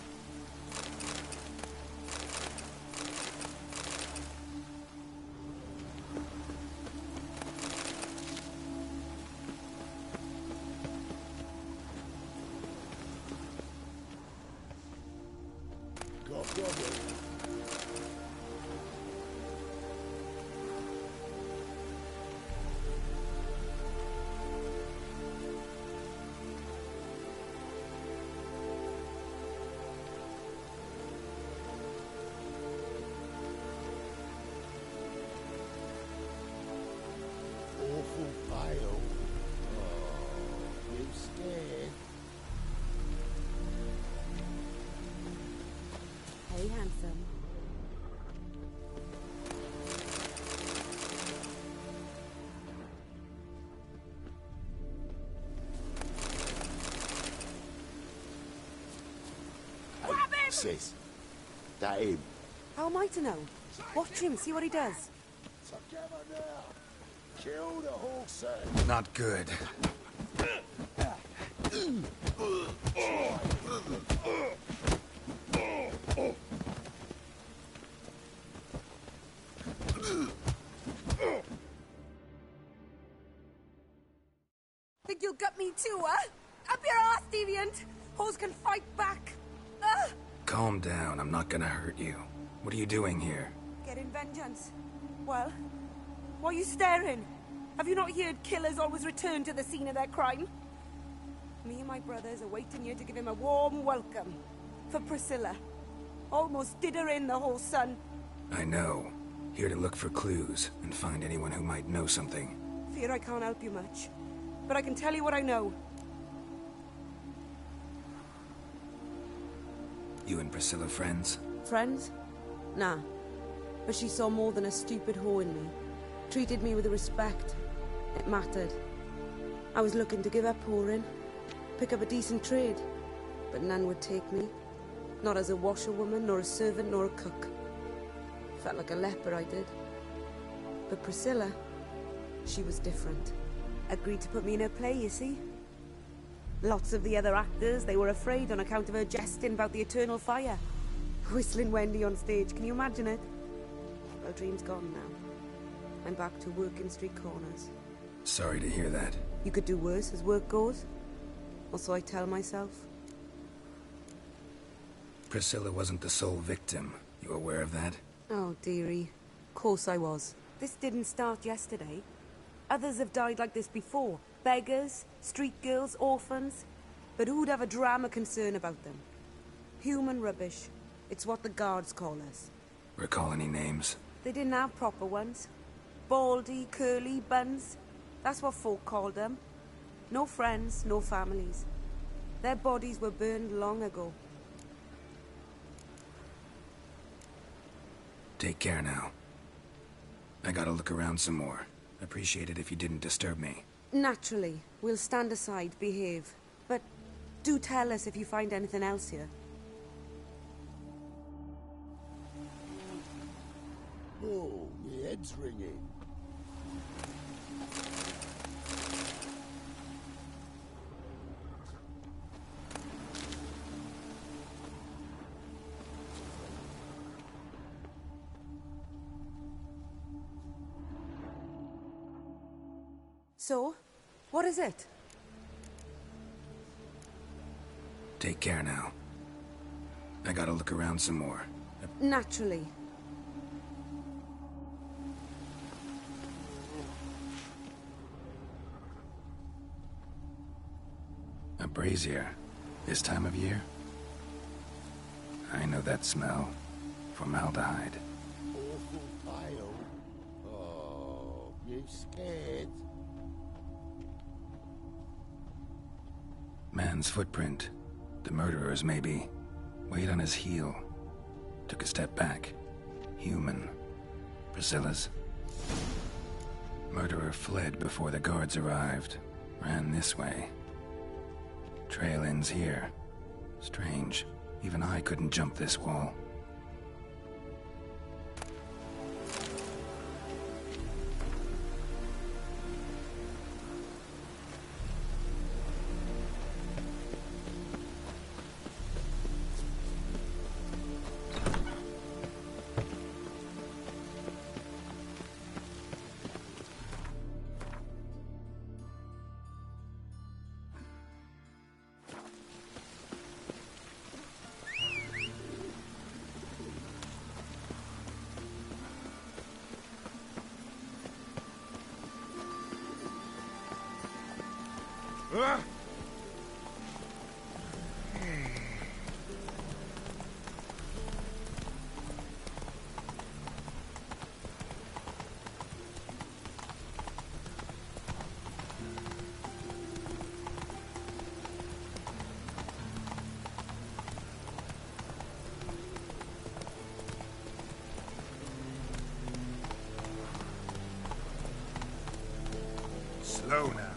Awful pile. Oh, you scared. Hey, handsome. sis? That him? How am I to know? Watch him, see what he does. Together now. Kill the horse. Not good. Think you'll gut me too, huh? Up your ass, deviant! Hoes can fight back! Calm down, I'm not gonna hurt you. What are you doing here? Getting vengeance. Well, why are you staring? Have you not heard killers always return to the scene of their crime? Me and my brothers are waiting here to give him a warm welcome. For Priscilla. Almost did her in, the whole son. I know. Here to look for clues and find anyone who might know something. Fear I can't help you much. But I can tell you what I know. You and Priscilla friends? Friends? Nah. But she saw more than a stupid whore in me. Treated me with respect. It mattered. I was looking to give up whoring. Pick up a decent trade. But none would take me. Not as a washerwoman, nor a servant, nor a cook. Felt like a leper, I did. But Priscilla, she was different. Agreed to put me in her play, you see? Lots of the other actors, they were afraid on account of her jesting about the eternal fire. Whistling Wendy on stage, can you imagine it? Well, dream's gone now. I'm back to working street corners. Sorry to hear that. You could do worse as work goes. Or so I tell myself. Priscilla wasn't the sole victim. You aware of that? Oh, dearie. Of course I was. This didn't start yesterday. Others have died like this before. Beggars, street girls, orphans. But who'd have a drama concern about them? Human rubbish. It's what the guards call us. Recall any names? They didn't have proper ones. Baldy, curly, buns. That's what folk called them. No friends, no families. Their bodies were burned long ago. Take care now. I gotta look around some more. Appreciate it if you didn't disturb me. Naturally. We'll stand aside, behave. But do tell us if you find anything else here. Oh, my head's ringing. So, what is it? Take care now. I gotta look around some more. Naturally. A brazier. This time of year? I know that smell. Formaldehyde. Awful pale. Oh, you scared? Man's footprint. The murderer's, maybe. Weighed on his heel. Took a step back. Human. Priscilla's. Murderer fled before the guards arrived. Ran this way. Trail ends here. Strange. Even I couldn't jump this wall. Slow now.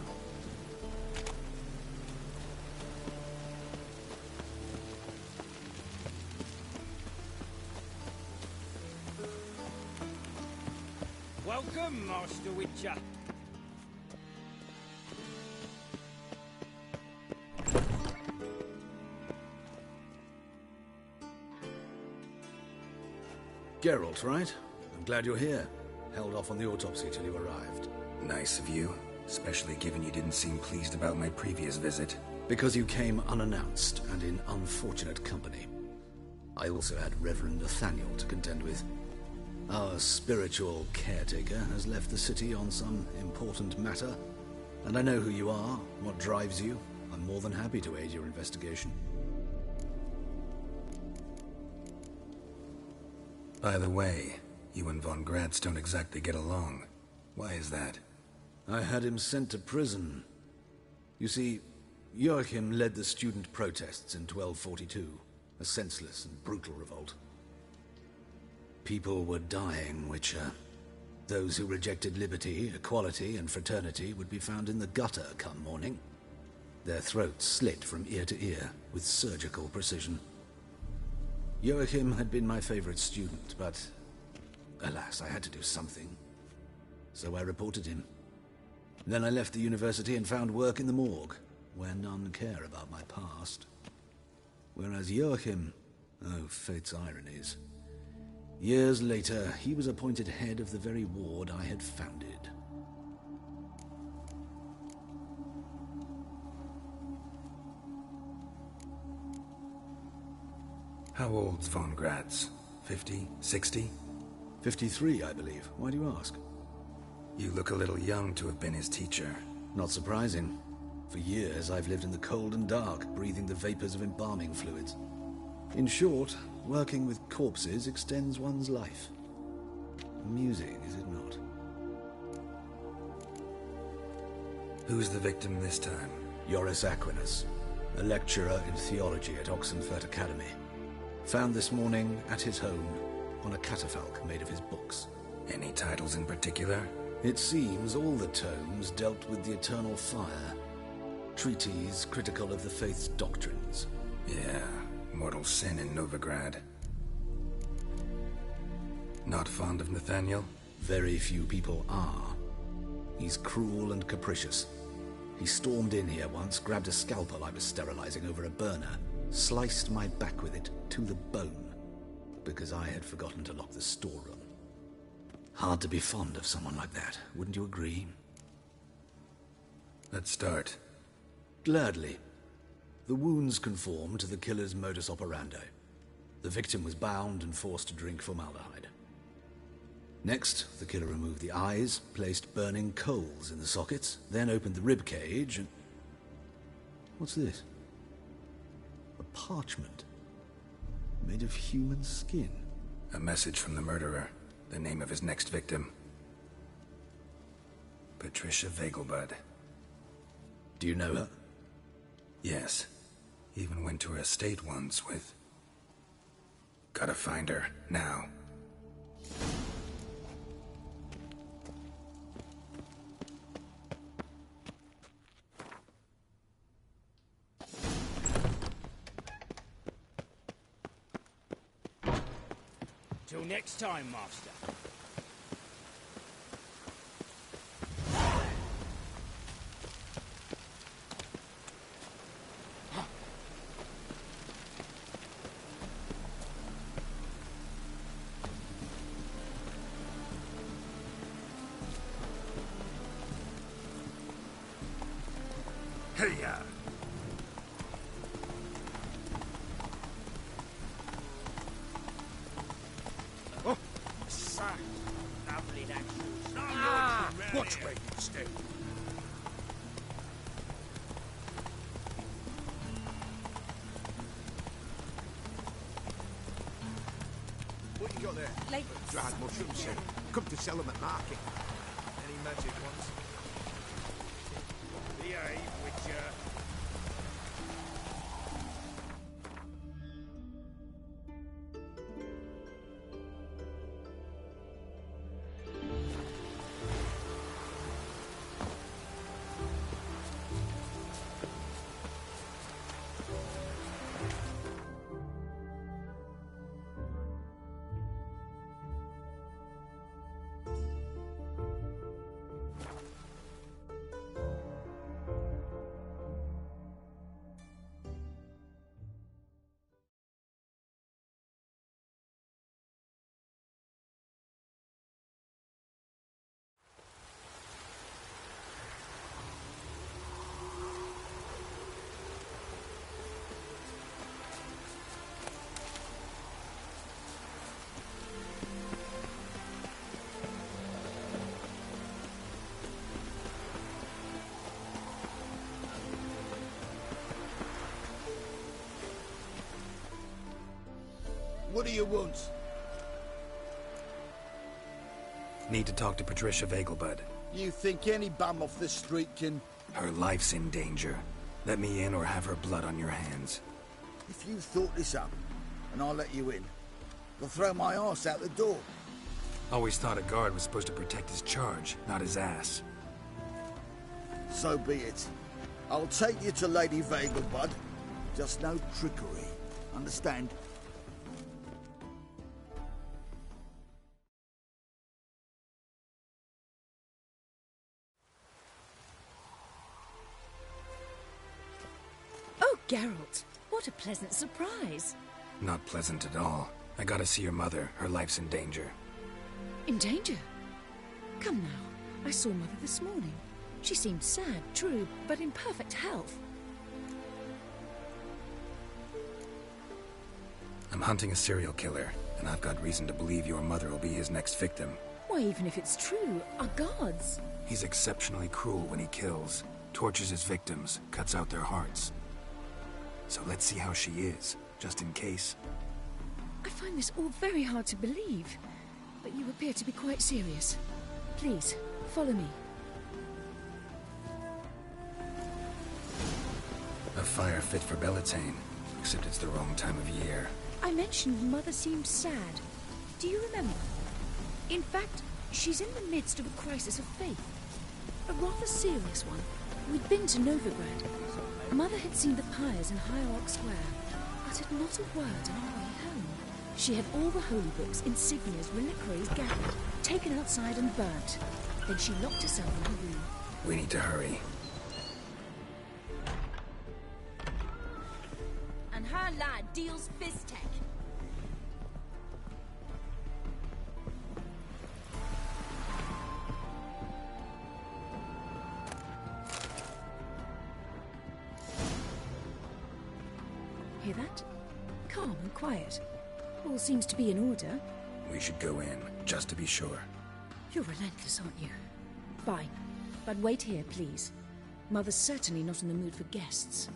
Welcome, Master Witcher. Geralt, right? I'm glad you're here. Held off on the autopsy till you arrived. Nice of you, especially given you didn't seem pleased about my previous visit. Because you came unannounced and in unfortunate company. I also had Reverend Nathaniel to contend with. Our spiritual caretaker has left the city on some important matter, and I know who you are, what drives you. I'm more than happy to aid your investigation. By the way, you and Von Gratz don't exactly get along. Why is that? I had him sent to prison. You see, Joachim led the student protests in 1242, a senseless and brutal revolt. People were dying, Witcher. Those who rejected liberty, equality, and fraternity would be found in the gutter come morning. Their throats slit from ear to ear with surgical precision. Joachim had been my favorite student, but alas, I had to do something. So I reported him. Then I left the university and found work in the morgue, where none care about my past. Whereas Joachim, oh, fate's ironies. Years later, he was appointed head of the very ward I had founded. How old's Von Gratz? 50? 60? 53, I believe. Why do you ask? You look a little young to have been his teacher. Not surprising. For years, I've lived in the cold and dark, breathing the vapors of embalming fluids. In short, working with corpses extends one's life. Amusing, is it not? Who's the victim this time? Joris Aquinas, a lecturer in theology at Oxenfurt Academy. Found this morning at his home on a catafalque made of his books. Any titles in particular? It seems all the tomes dealt with the eternal fire. Treatises critical of the faith's doctrines. Yeah, mortal sin in Novigrad. Not fond of Nathaniel? Very few people are. He's cruel and capricious. He stormed in here once, grabbed a scalpel I was sterilizing over a burner, sliced my back with it to the bone, because I had forgotten to lock the storeroom. Hard to be fond of someone like that, wouldn't you agree? Let's start. Gladly. The wounds conform to the killer's modus operandi. The victim was bound and forced to drink formaldehyde. Next, the killer removed the eyes, placed burning coals in the sockets, then opened the rib cage and... What's this? A parchment. Made of human skin. A message from the murderer. The name of his next victim. Patricia Vegelbud. Do you know her? Yes. Even went to her estate once with... Gotta find her, now. Till next time, Master. Hey-ya! Lovely, that shoes. Watch where you stay. What you got there? Like Dried mushroom set. Come to sell them at market. Any magic ones? Behave, Witcher. What do you want? Need to talk to Patricia Vegelbud. You think any bum off the street can... Her life's in danger. Let me in or have her blood on your hands. If you thought this up, and I'll let you in, I'll throw my arse out the door. Always thought a guard was supposed to protect his charge, not his ass. So be it. I'll take you to Lady Vegelbud. Just no trickery. Understand? Oh, Geralt, what a pleasant surprise. Not pleasant at all. I gotta see your mother. Her life's in danger. In danger? Come now, I saw Mother this morning. She seemed sad, true, but in perfect health. I'm hunting a serial killer, and I've got reason to believe your mother will be his next victim. Why, even if it's true, our gods. He's exceptionally cruel when he kills, tortures his victims, cuts out their hearts. So let's see how she is, just in case. I find this all very hard to believe, but you appear to be quite serious. Please, follow me. A fire fit for Bellatane, except it's the wrong time of year. I mentioned Mother seemed sad. Do you remember? In fact, she's in the midst of a crisis of faith. A rather serious one. We'd been to Novigrad. Mother had seen the pyres in Hierarch Square, uttered not a word on our way home. She had all the holy books, insignias, reliquaries gathered, taken outside and burnt. Then she locked herself in her room. We need to hurry. And her lad deals fist tech. Hear that? Calm and quiet. All seems to be in order. We should go in, just to be sure. You're relentless, aren't you? Fine. But wait here, please. Mother's certainly not in the mood for guests.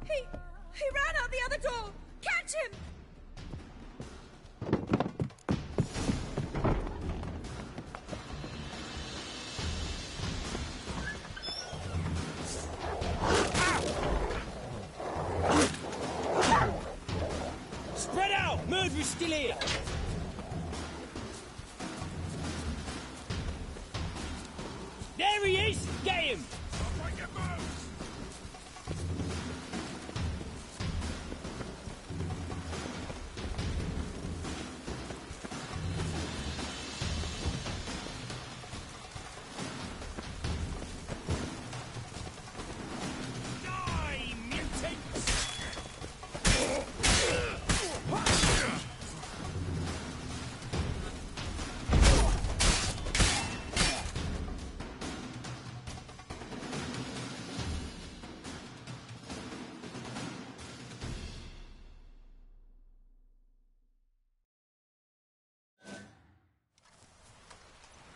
He ran out the other door! Catch him! Spread out! Murderer's still here! There he is! Get him!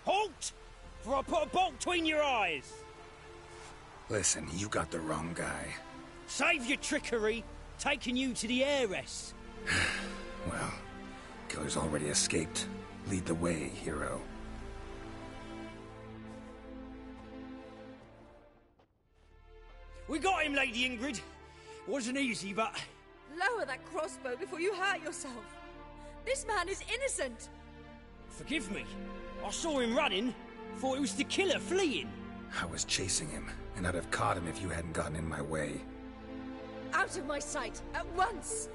Halt! For I put a bolt between your eyes! Listen, you got the wrong guy. Save your trickery, taking you to the heiress. Well, killer's already escaped. Lead the way, hero. We got him, Lady Ingrid. Wasn't easy, but... Lower that crossbow before you hurt yourself. This man is innocent. Forgive me. I saw him running. Thought it was the killer fleeing. I was chasing him, and I'd have caught him if you hadn't gotten in my way. Out of my sight, at once!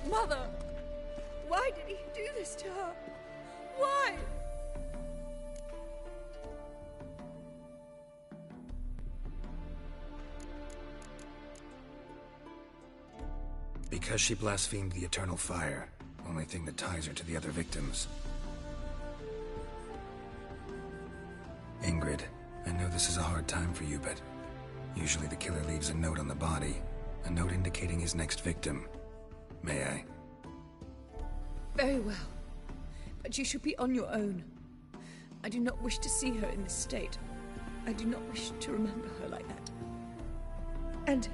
Mother! Why did he do this to her? Why? Because she blasphemed the eternal fire. Only thing that ties her to the other victims. Ingrid, I know this is a hard time for you, but usually the killer leaves a note on the body. A note indicating his next victim. May I? Very well. But you should be on your own. I do not wish to see her in this state. I do not wish to remember her like that. And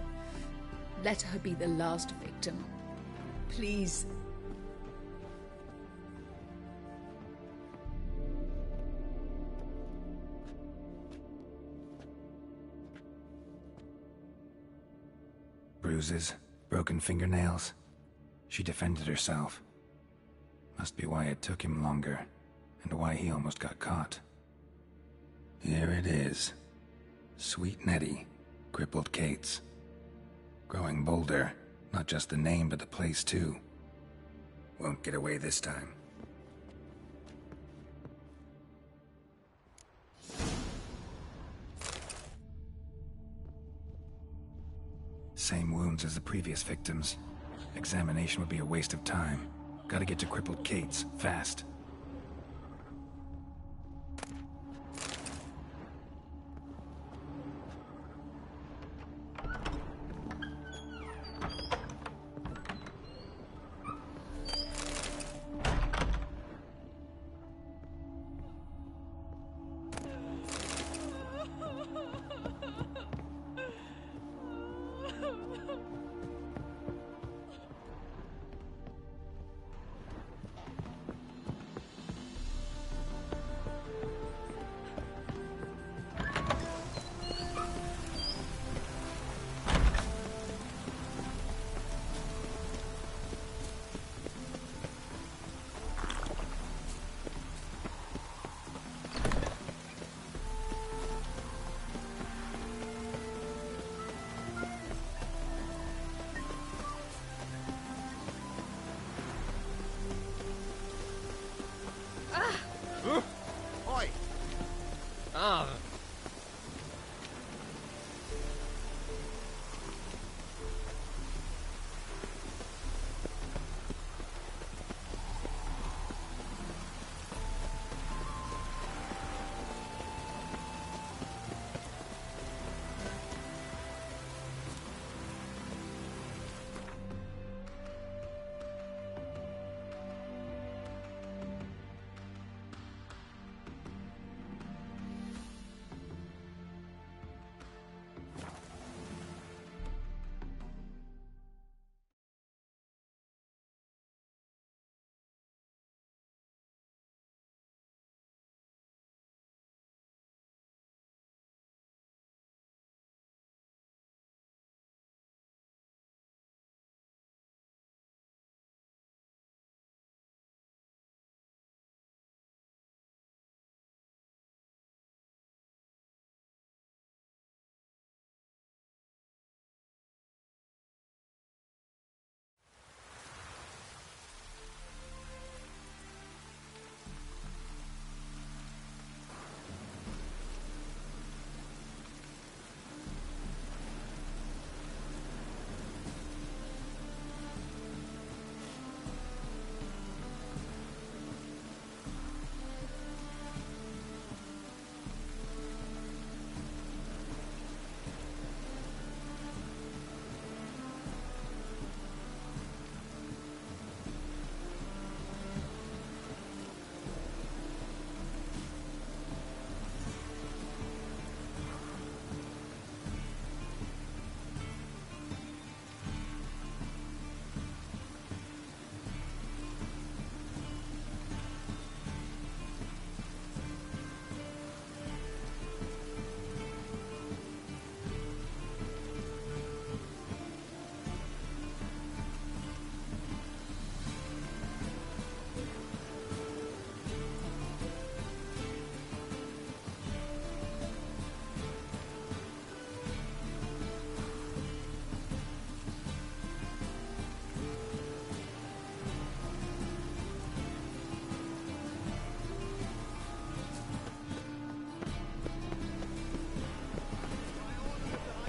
let her be the last victim. Please. Bruises, broken fingernails. She defended herself. Must be why it took him longer, and why he almost got caught. Here it is. Sweet Nettie, crippled Kate's. Growing bolder, not just the name but the place too. Won't get away this time. Same wounds as the previous victims. Examination would be a waste of time. Gotta get to crippled Kate's, fast. Oi! Ah.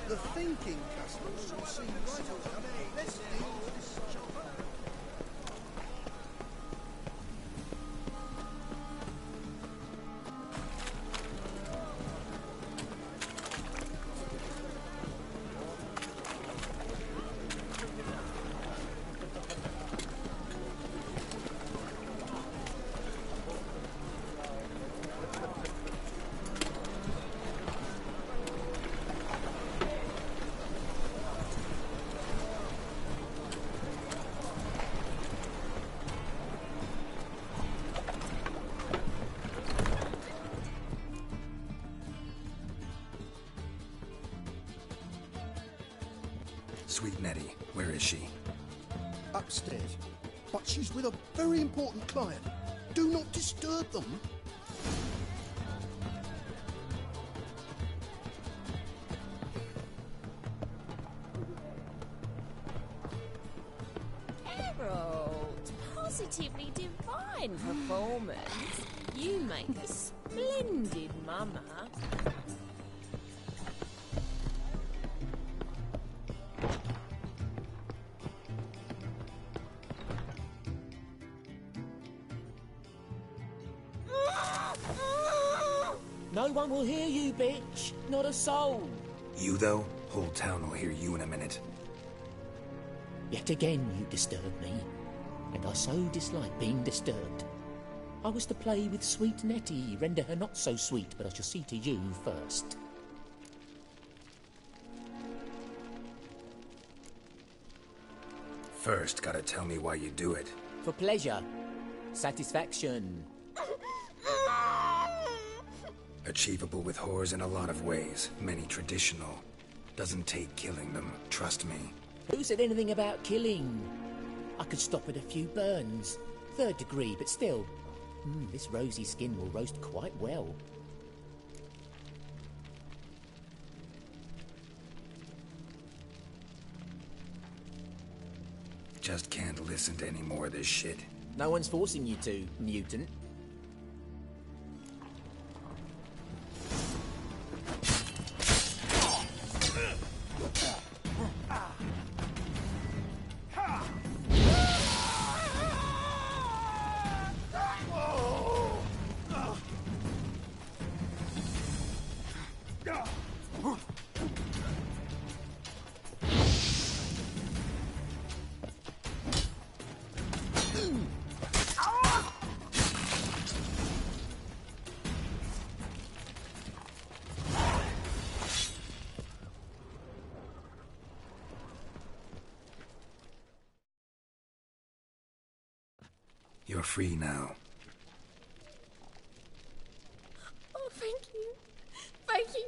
The thinking customers will see right away. Let's deal with this chopper. Sweet Nettie, where is she? Upstairs. But she's with a very important client. Do not disturb them. Harold, positively divine performance. You make a splendid mama. No one will hear you, bitch. Not a soul. You, though? Whole town will hear you in a minute. Yet again you disturb me, and I so dislike being disturbed. I was to play with sweet Nettie, render her not so sweet, but I shall see to you first. First, gotta tell me why you do it. For pleasure. Satisfaction. Achievable with whores in a lot of ways, many traditional. Doesn't take killing them, trust me. Who said anything about killing? I could stop at a few burns. 3rd degree, but still. This rosy skin will roast quite well. Just can't listen to any more of this shit. No one's forcing you to, mutant. You're free now. Oh, thank you. Thank you.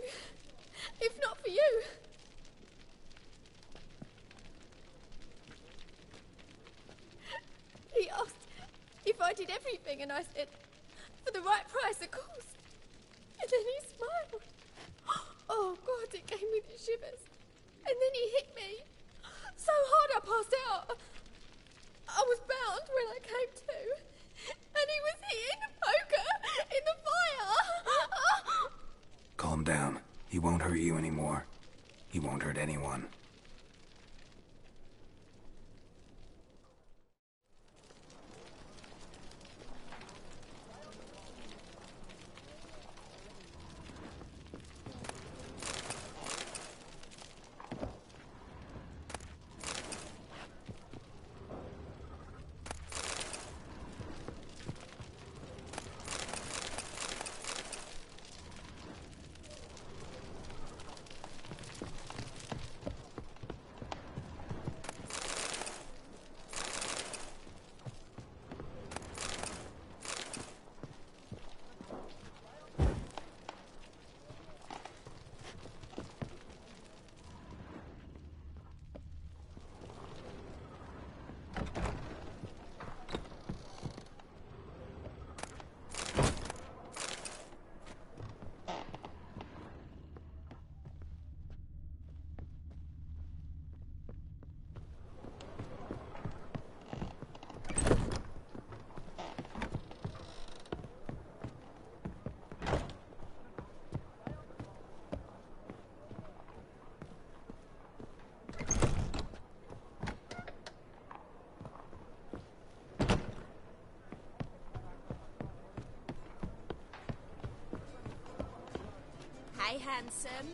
If not for you. He asked if I did everything, and I said, for the right price, of course. And then he smiled. Oh, God, it gave me the shivers. And then he hit me. So hard I passed out. I was bound when I came to. And he was hitting the poker in the fire. Calm down. He won't hurt you anymore. He won't hurt anyone. Hey, handsome.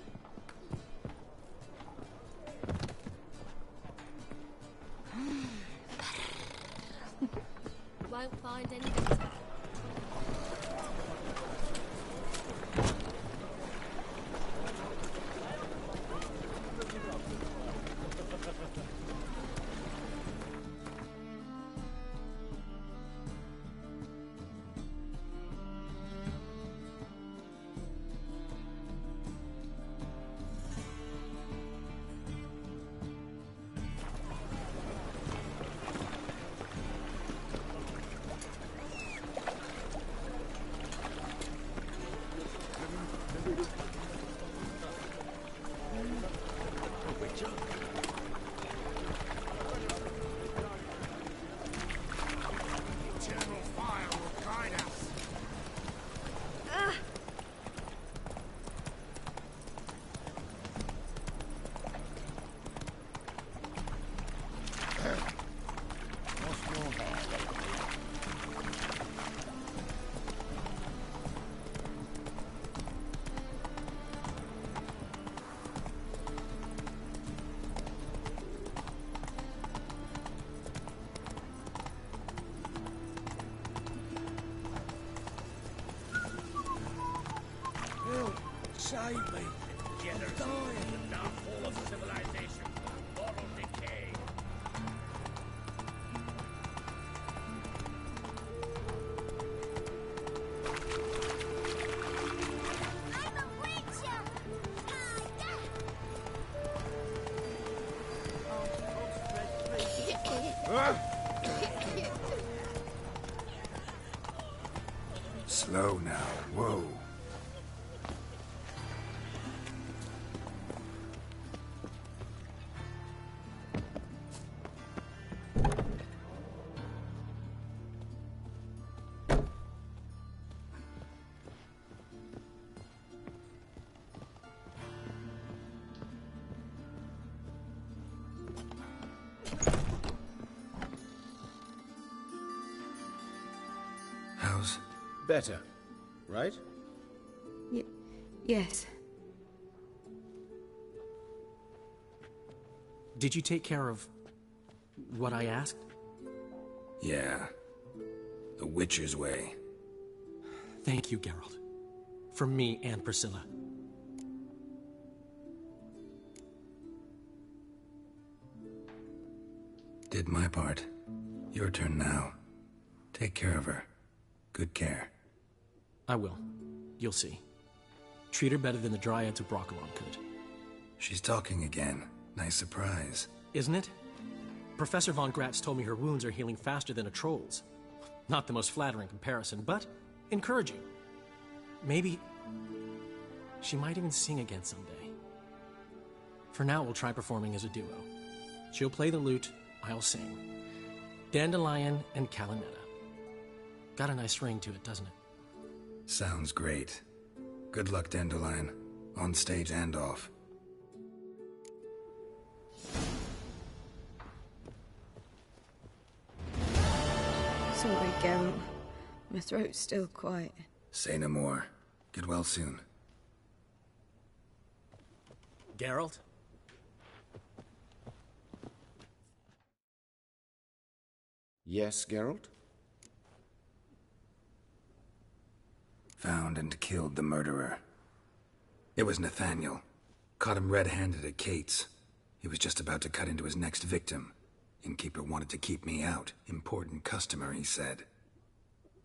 Won't find any better. save me. Together, the downfall of civilization, moral decay. Slow now. Whoa. How's... Better, right? Yes. Did you take care of what I asked? Yeah. The Witcher's way. Thank you, Geralt. From me and Priscilla. Did my part. Your turn now. Take care of her. Good care. I will. You'll see. Treat her better than the Dryads of Broccolon could. She's talking again. Nice surprise. Isn't it? Professor von Gratz told me her wounds are healing faster than a troll's. Not the most flattering comparison, but encouraging. Maybe she might even sing again someday. For now, we'll try performing as a duo. She'll play the lute, I'll sing. Dandelion and Calinetta. Got a nice ring to it, doesn't it? Sounds great. Good luck, Dandelion. On stage and off. Sorry, Geralt. My throat's still quiet. Say no more. Get well soon. Geralt? Yes, Geralt? Found and killed the murderer. It was Nathaniel. Caught him red-handed at Kate's. He was just about to cut into his next victim. Innkeeper wanted to keep me out. Important customer, he said.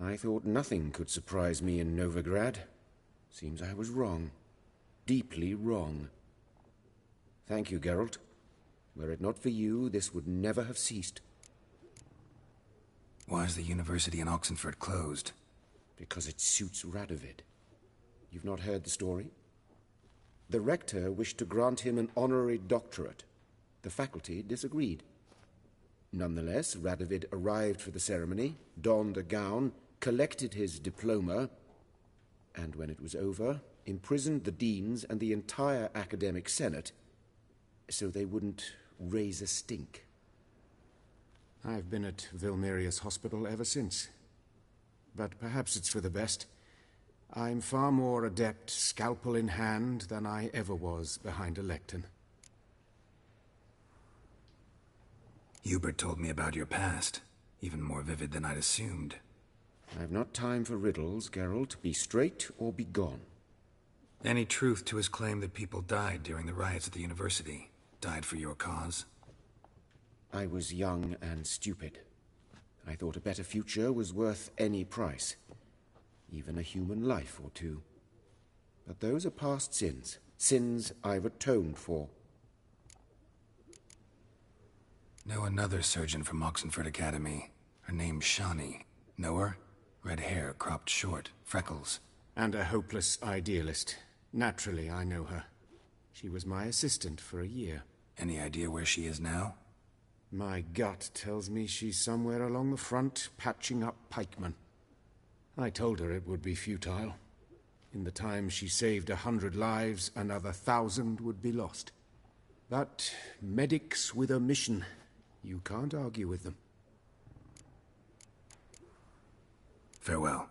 I thought nothing could surprise me in Novigrad. Seems I was wrong. Deeply wrong. Thank you, Geralt. Were it not for you, this would never have ceased. Why is the university in Oxenford closed? Because it suits Radovid. You've not heard the story? The rector wished to grant him an honorary doctorate. The faculty disagreed. Nonetheless, Radovid arrived for the ceremony, donned a gown, collected his diploma, and when it was over, imprisoned the deans and the entire academic senate so they wouldn't raise a stink. I've been at Vilmerius Hospital ever since. But perhaps it's for the best. I'm far more adept, scalpel in hand, than I ever was behind a lectern. Hubert told me about your past. Even more vivid than I'd assumed. I've not time for riddles, Geralt. Be straight or be gone. Any truth to his claim that people died during the riots at the university? Died for your cause? I was young and stupid. I thought a better future was worth any price. Even a human life or two. But those are past sins. Sins I've atoned for. Know another surgeon from Oxenford Academy. Her name's Shawnee. Know her? Red hair, cropped short, freckles. And a hopeless idealist. Naturally, I know her. She was my assistant for a year. Any idea where she is now? My gut tells me she's somewhere along the front, patching up pikemen. I told her it would be futile. In the time she saved 100 lives, another 1,000 would be lost. But medics with a mission, you can't argue with them. Farewell.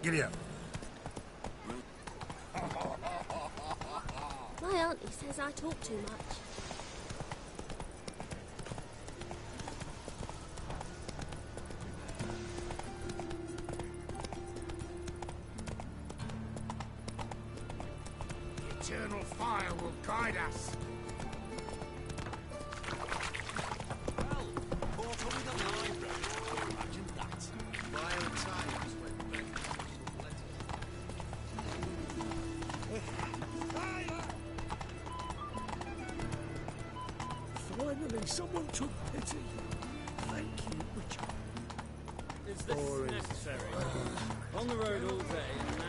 Giddy up. My auntie says I talk too much. The eternal fire will guide us. Well, caught up with the library. Imagine that. Wild times when men Finally, someone took pity. Thank you, Richard. Is this necessary? On the road all day, and now...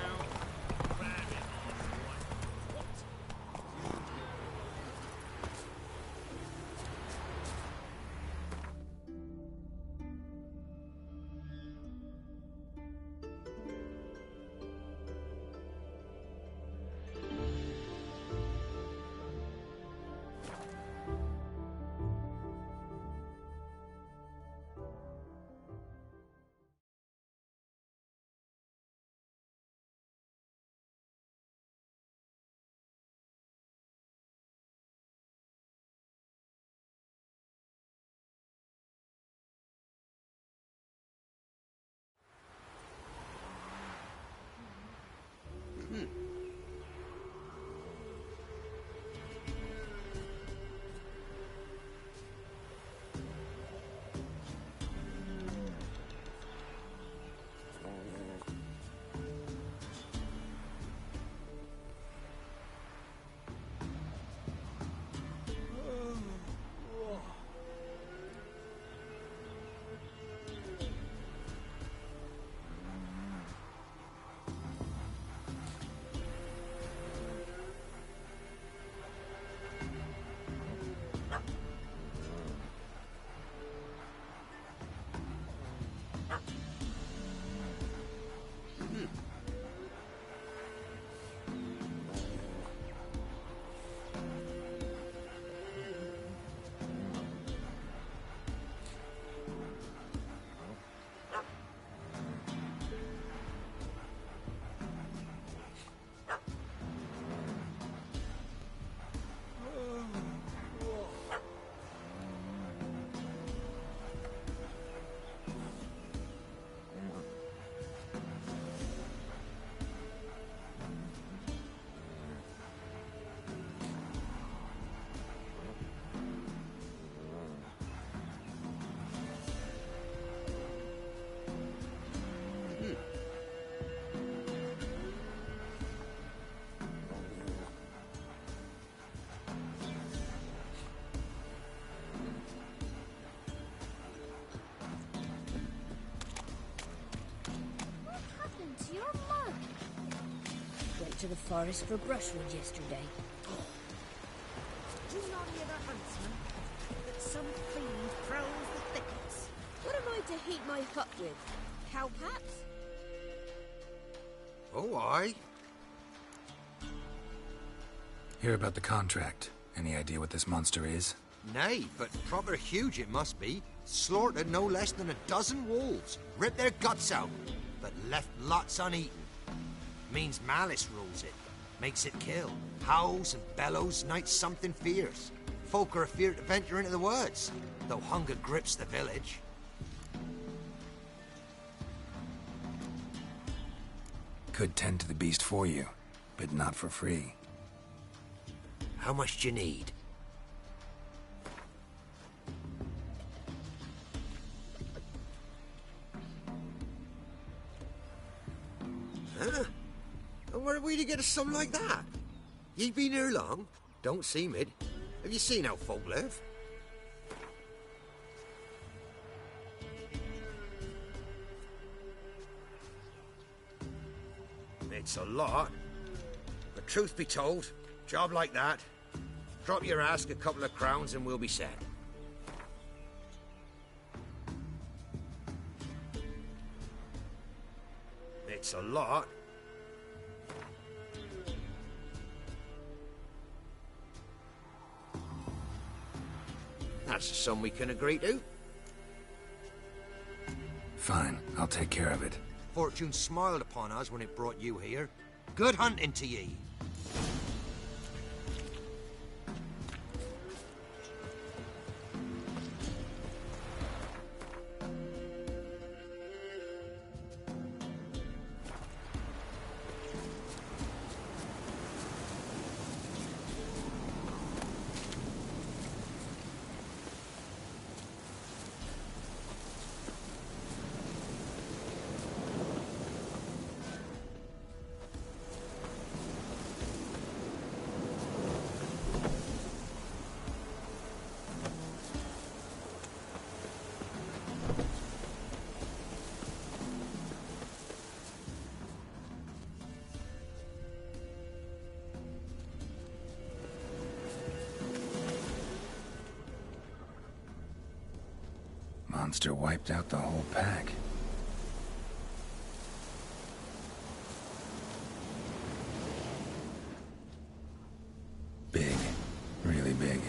To the forest for brushwood yesterday. Do not hear the huntsman, that some fiend prowls the thickets. What am I to heat my hut with? Cowpats? Oh, aye. Hear about the contract. Any idea what this monster is? Nay, but proper huge it must be. Slaughtered no less than a dozen wolves. Ripped their guts out, but left lots uneaten. Means malice rules it. Makes it kill. Howls and bellows, nights something fierce. Folk are afeard to venture into the woods, though hunger grips the village. Could tend to the beast for you, but not for free. How much do you need? Huh? And where are we to get a sum like that? Ye been here long? Don't seem it. Have you seen how folk live? It's a lot. But truth be told, job like that, drop your ask a couple of crowns and we'll be set. It's a lot. That's a sum we can agree to. Fine, I'll take care of it. Fortune smiled upon us when it brought you here. Good hunting to ye. Monster wiped out the whole pack. Big. Really big.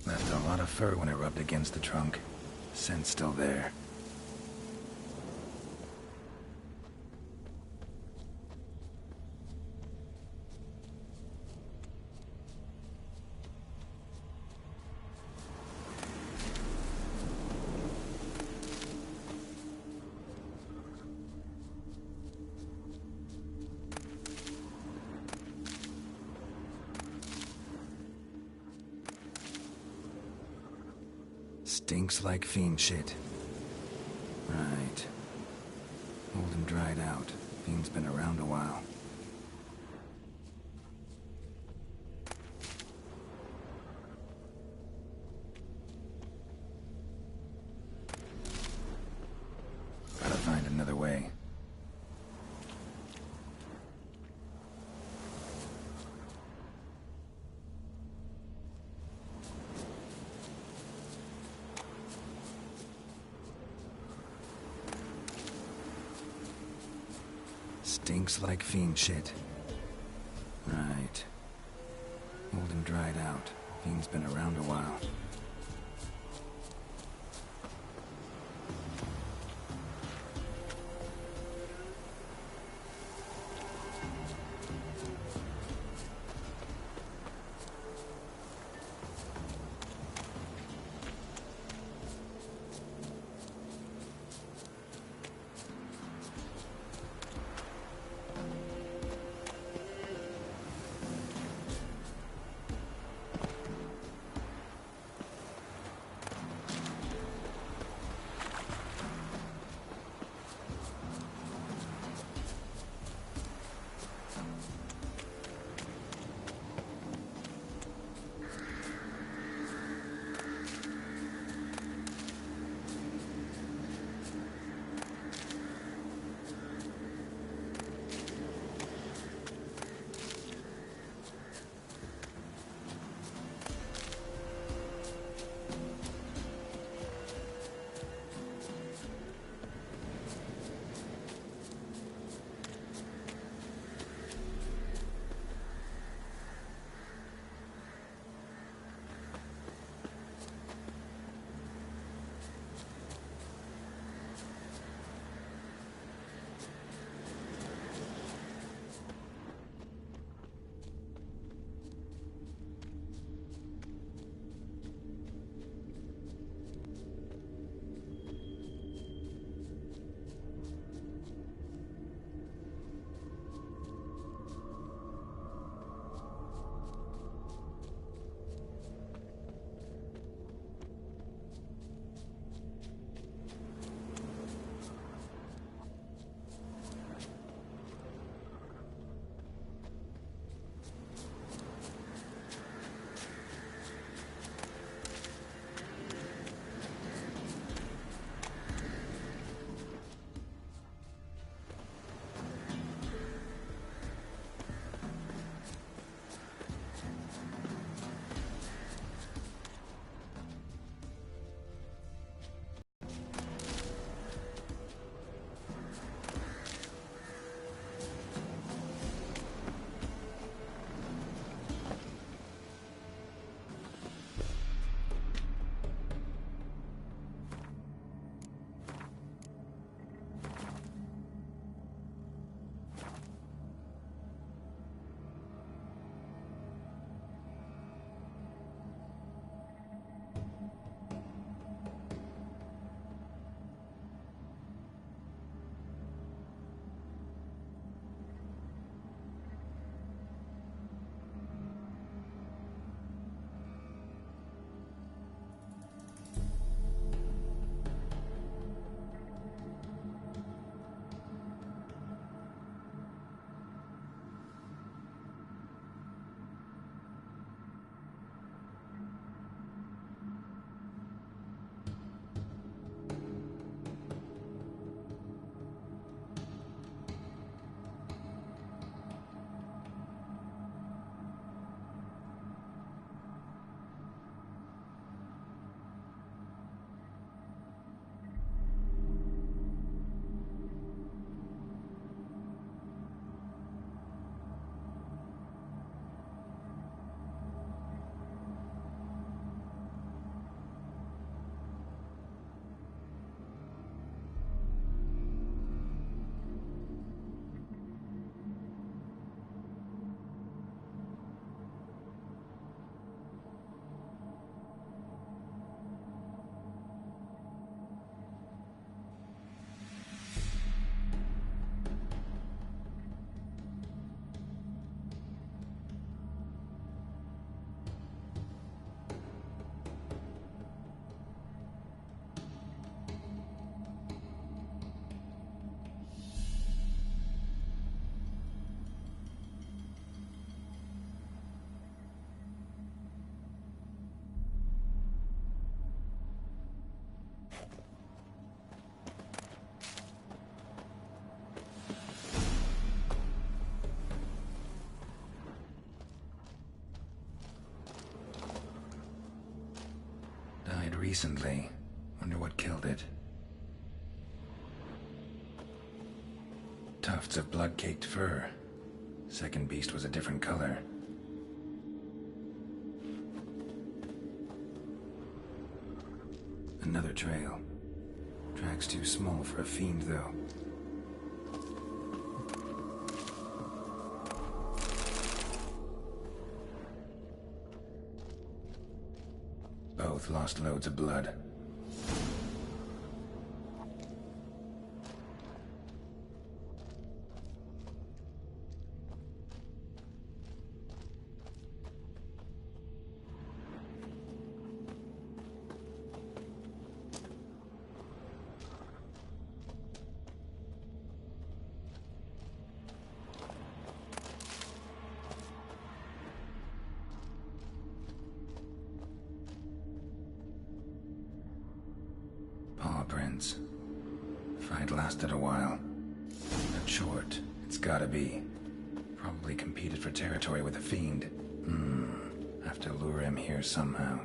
Left a lot of fur when it rubbed against the trunk. Scent's still there. Stinks like fiend shit. Right. Old and dried out. Fiend's been around a while. Gotta find another way. Stinks like fiend shit. Right. Old and dried out. Fiend's been around a while. recently. Wonder what killed it. Tufts of blood-caked fur. Second beast was a different color. Another trail. Track's too small for a fiend, though. Both lost loads of blood. Paw prints. Fight lasted a while. But short, it's gotta be. Probably competed for territory with a fiend. Have to lure him here somehow.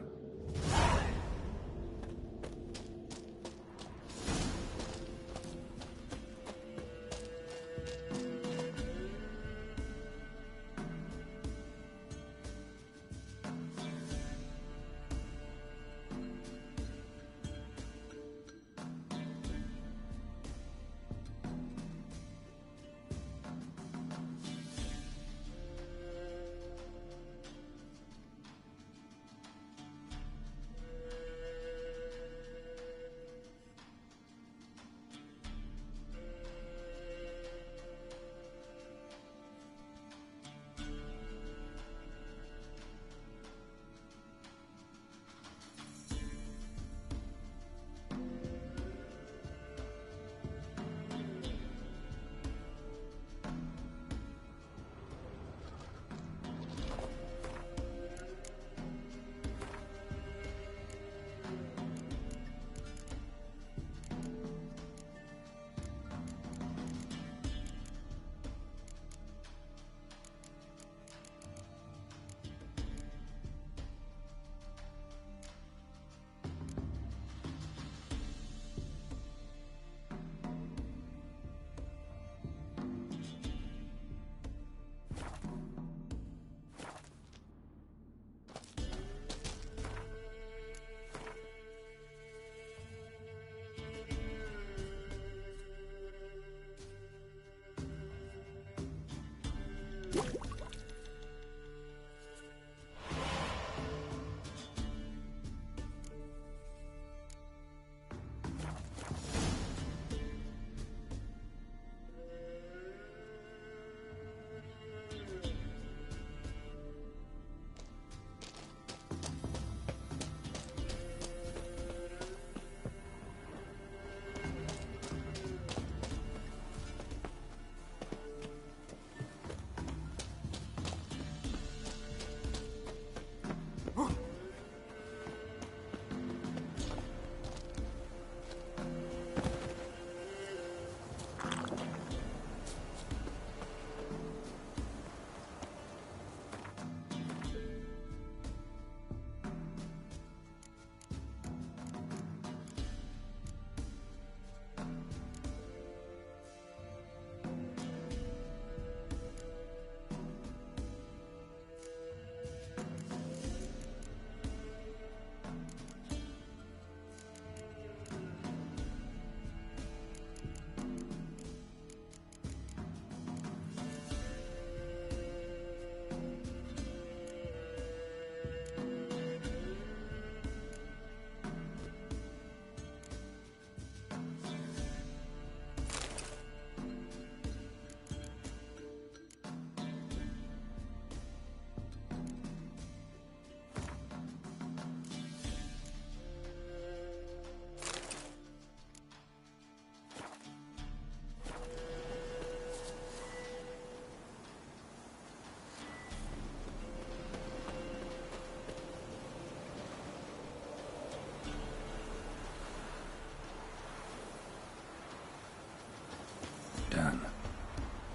Done.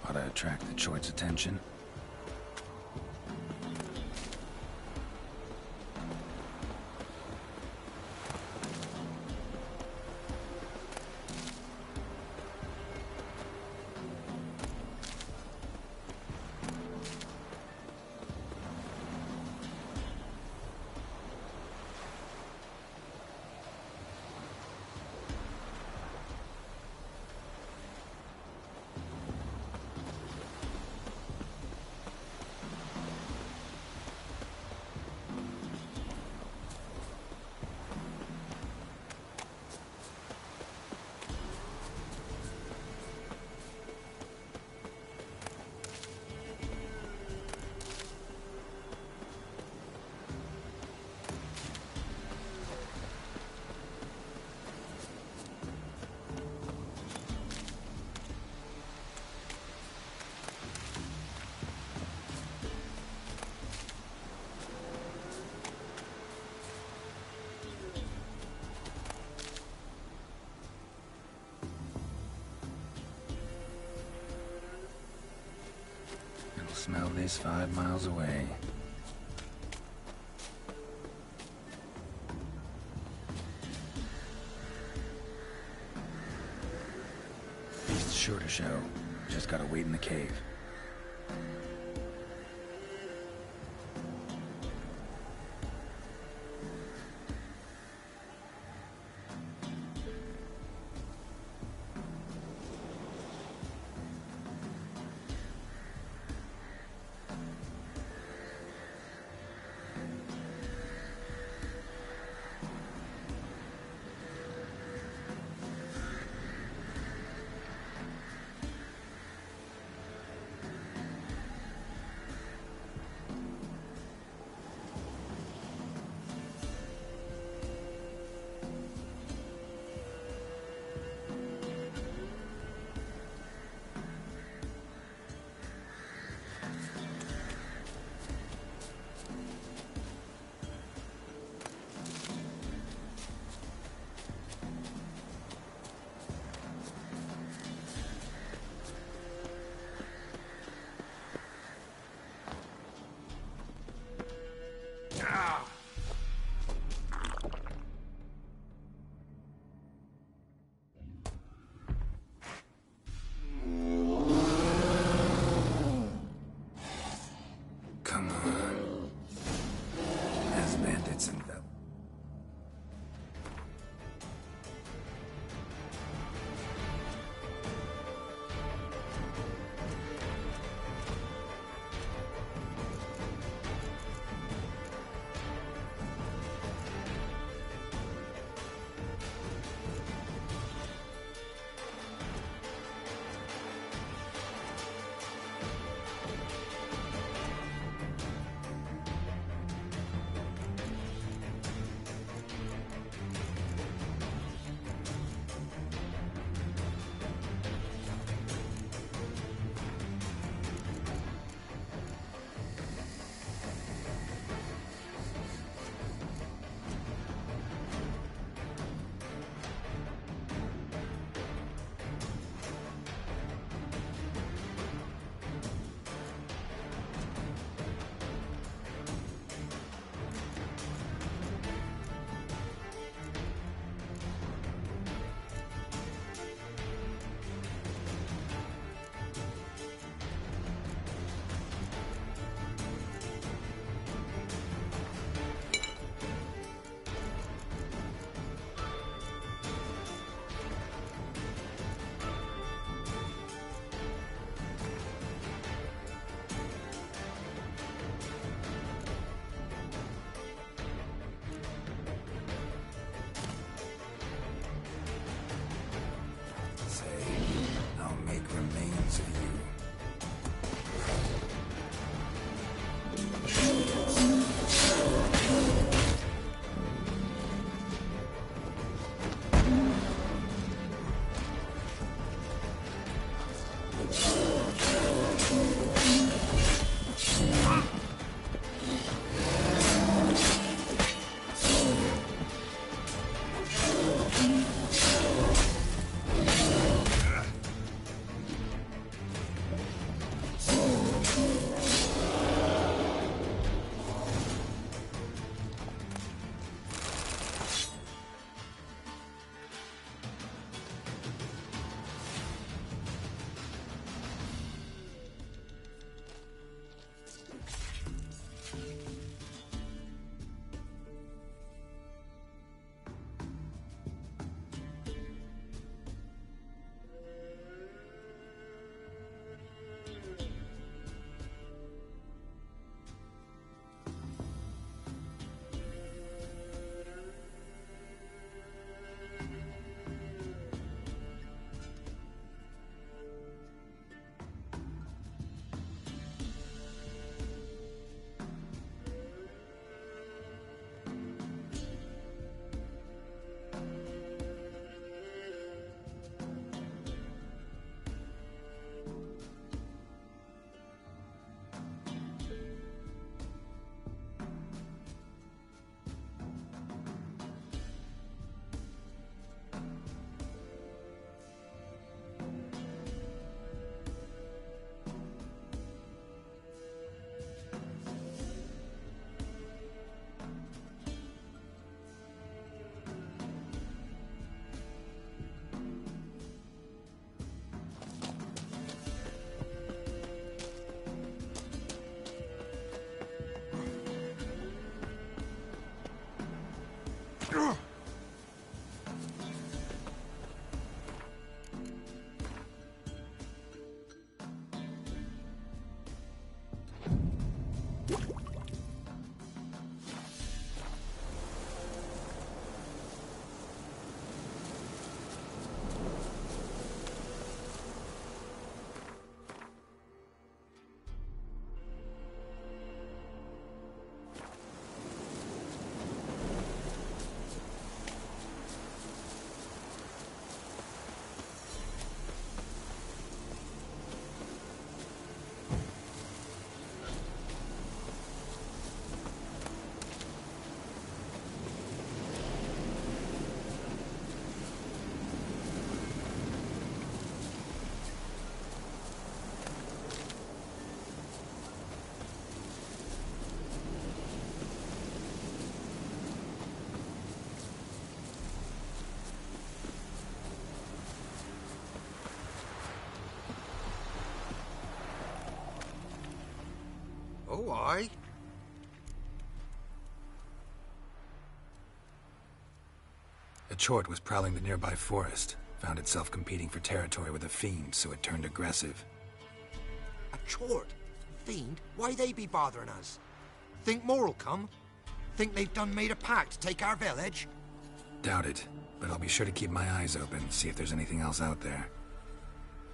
Ought to attract the Choid's attention. smell this 5 miles away. Beast's sure to show. Just gotta wait in the cave. Oh, aye. A chort was prowling the nearby forest, found itself competing for territory with a fiend, so it turned aggressive. A chort? Fiend? Why they be bothering us? Think more'll come? Think they've done made a pact to take our village? Doubt it, but I'll be sure to keep my eyes open, see if there's anything else out there.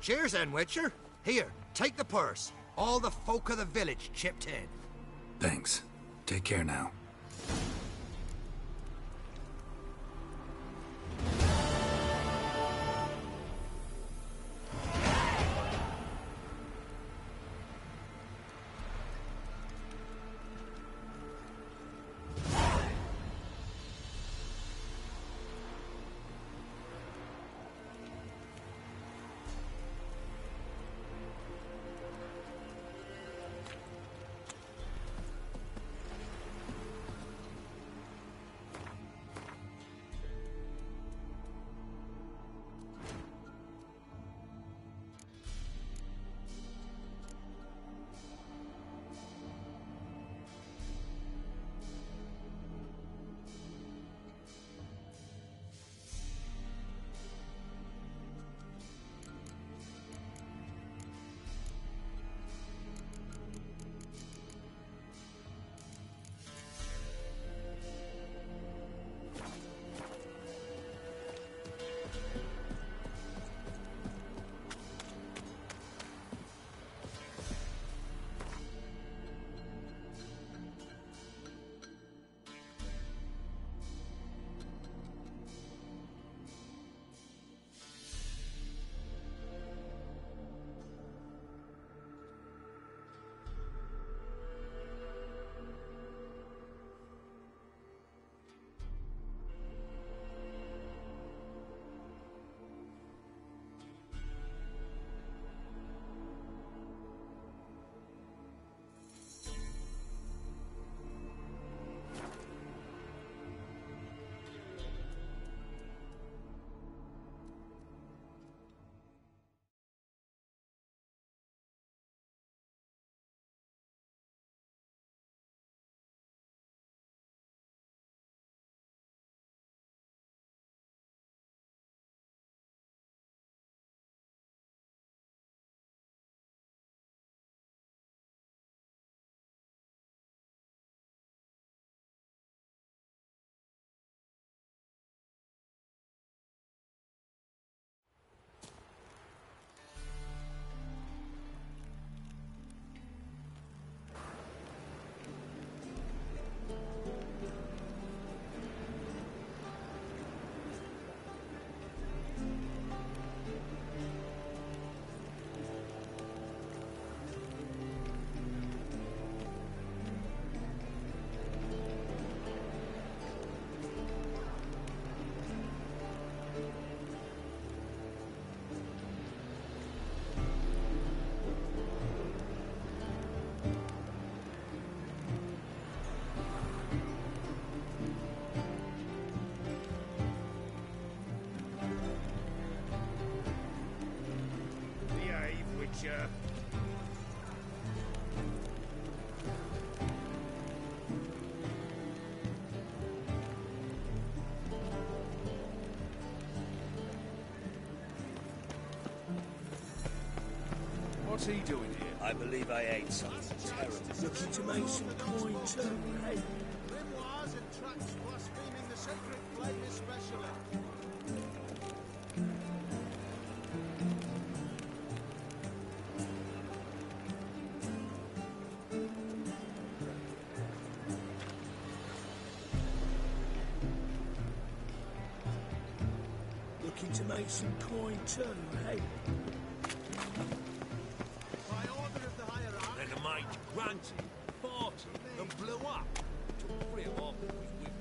Cheers then, Witcher. Here, take the purse. All the folk of the village chipped in. Thanks. Take care now. Witcher. What's he doing here? I believe I ate something terrible. Looking to make some coin too, hey? Memoirs and tracts blaspheming the sacred flame especially. Looking to make some coin too, hey? Then a mate granted, fought and blew up. Took 3 of our boys with him.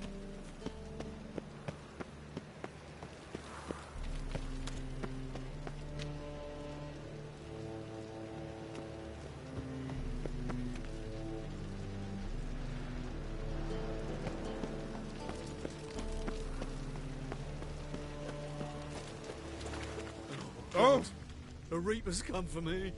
Oh! The Reaper's come for me.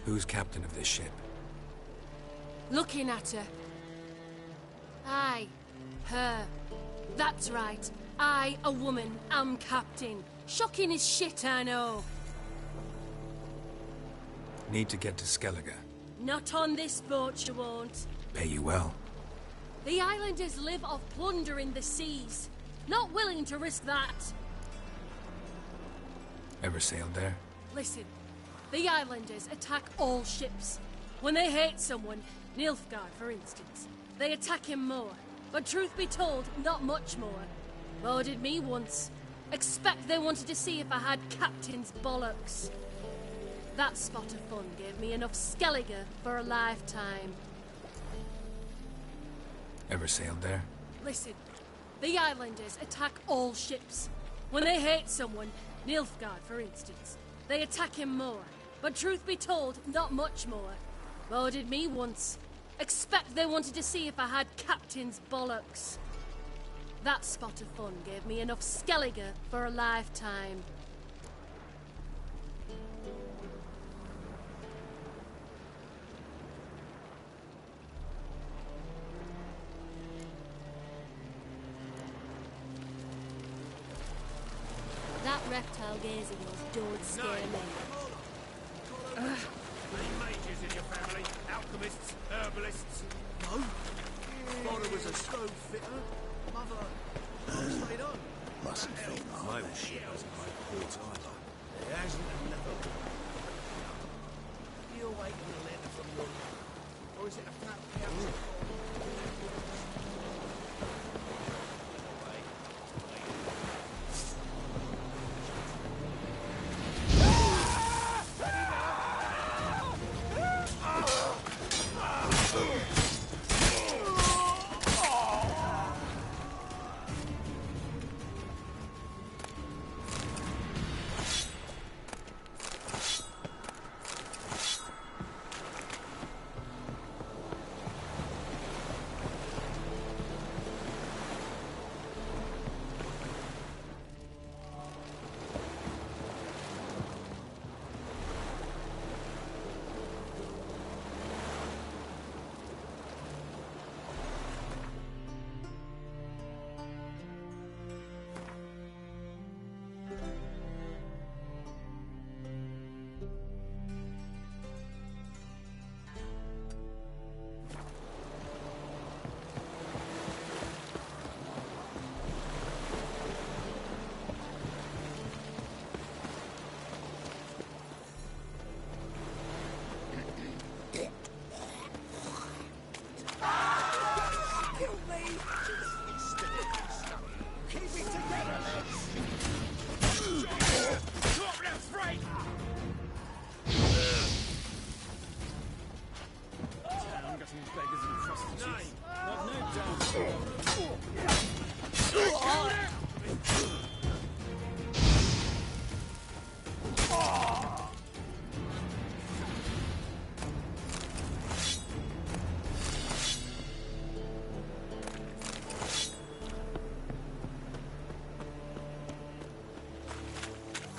Who's captain of this ship? Looking at her. Aye, her. That's right. I, a woman, am captain. Shocking as shit, I know. Need to get to Skellige. Not on this boat, you won't. Pay you well. The islanders live off plunder in the seas. Not willing to risk that. Ever sailed there? Listen, the islanders attack all ships. When they hate someone, Nilfgaard for instance, they attack him more. But truth be told, not much more. Boarded me once. Expect they wanted to see if I had captain's bollocks. That spot of fun gave me enough Skellige for a lifetime. Ever sailed there? Listen, the islanders attack all ships. When they hate someone, Nilfgaard for instance, they attack him more. But truth be told, not much more. Boarded me once. Expect they wanted to see if I had captain's bollocks. That spot of fun gave me enough Skellige for a lifetime. That reptile gaze of yours don't scare me. Any mages in your family? Alchemists? Herbalists? No. Father was a stove fitter. Mother stayed home. Mustn't think My shit hasn't made port either. There hasn't another. You waiting a letter from me? Or is it a fat couch?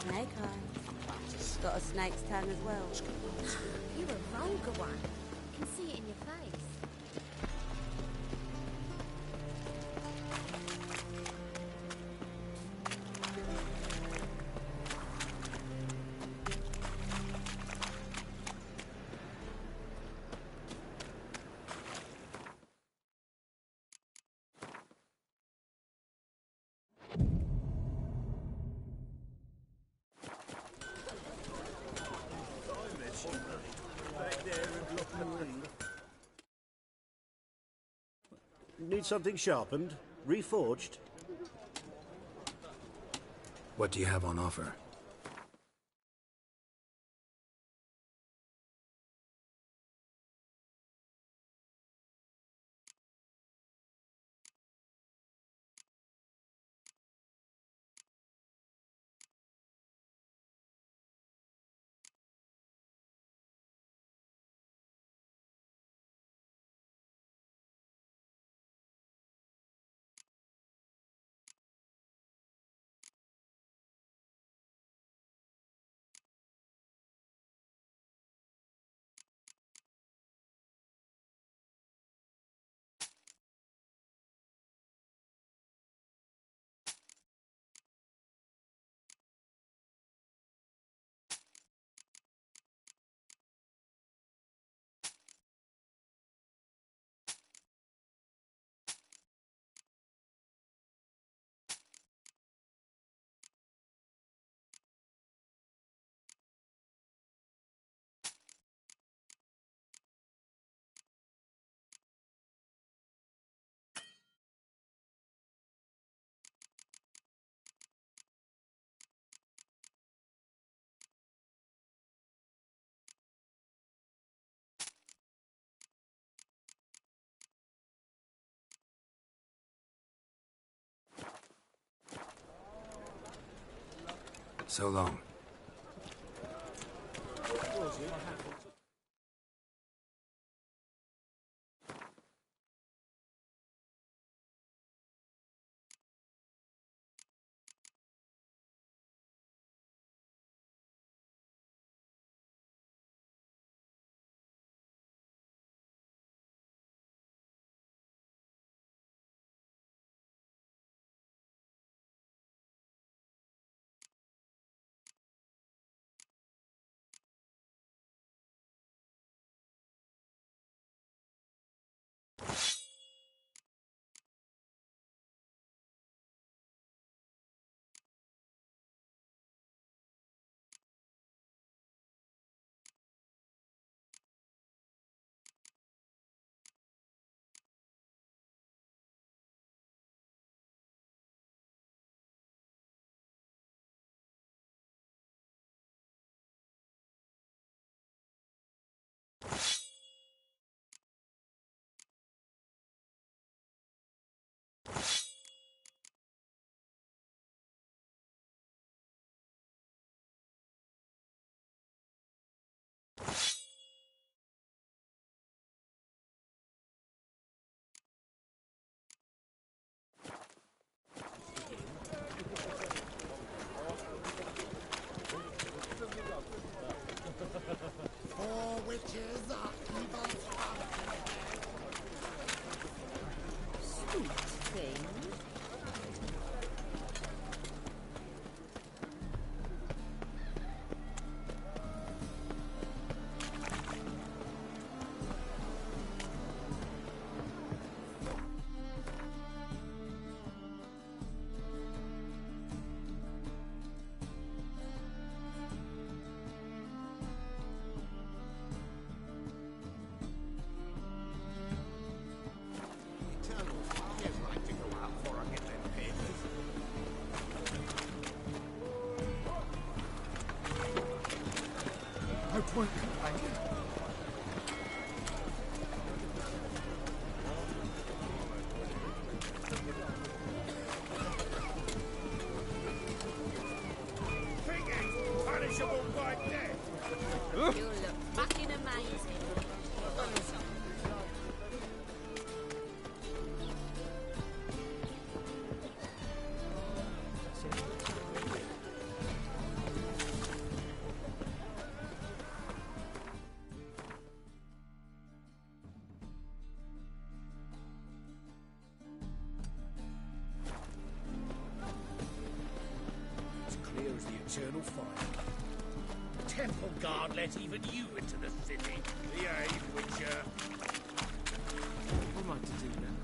Snake eye. Got a snake's tongue as well. You're a vulgar one. I can see it in your face. Need something sharpened? Reforged? What do you have on offer? So long. Witches are evil. Sweet thing. No point complaining. Punishable by death. You look fucking amazing. Clear as the eternal fire. Temple guard let even you into the city. Behave, Witcher. We'd like to do that.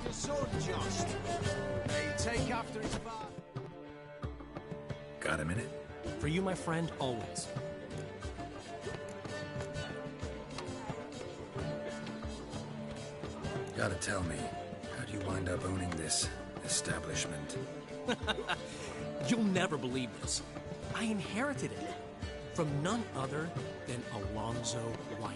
Your sword, Josh. May take after his father. Got a minute? For you, my friend, always. Gotta tell me, how'd you wind up owning this establishment? You'll never believe this. I inherited it from none other than Alonzo Wiley,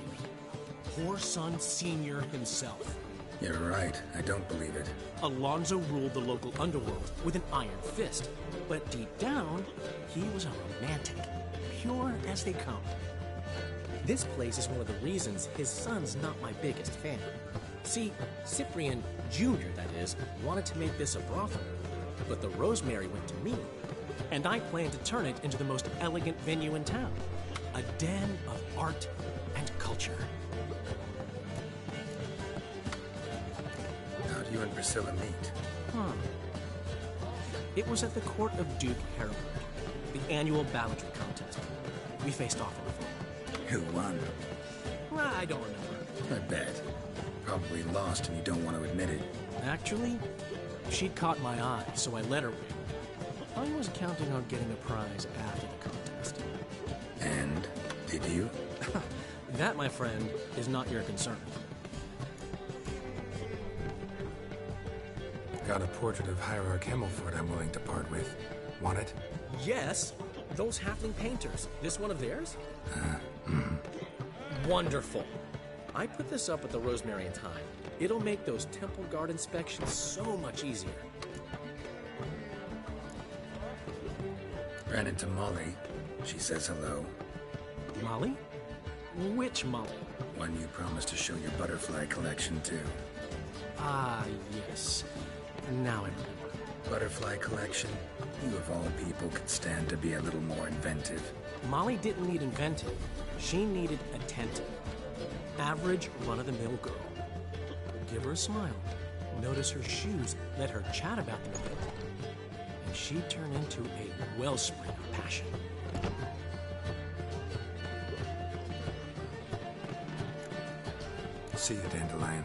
Whoreson Sr. himself. You're right, I don't believe it. Alonzo ruled the local underworld with an iron fist, but deep down, he was a romantic, pure as they come. This place is one of the reasons his son's not my biggest fan. See, Cyprian Jr., that is, wanted to make this a brothel, but the Rosemary went to me, and I plan to turn it into the most elegant venue in town, a den of art and culture. How'd you and Priscilla meet? It was at the court of Duke Harold, the annual balladry contest. We faced off on the phone. Who won? I don't remember. I bet. Probably lost and you don't want to admit it. Actually, she'd caught my eye, so I let her win. I was counting on getting a prize after the contest. And did you? That, my friend, is not your concern. Got a portrait of Hierarch Himmelford I'm willing to part with. Want it? Yes. Those halfling painters. This one of theirs? Wonderful. I put this up at the Rosemary and Thyme. It'll make those temple guard inspections so much easier. Ran into Molly. She says hello. Molly? Which Molly? One you promised to show your butterfly collection to. Ah, yes. Now I remember. Butterfly collection? You of all people could stand to be a little more inventive. Molly didn't need inventive. She needed attentive. Average, run-of-the-mill girl. Give her a smile. Notice her shoes. Let her chat about them a bit. And she'd turn into a wellspring of passion. See you, Dandelion.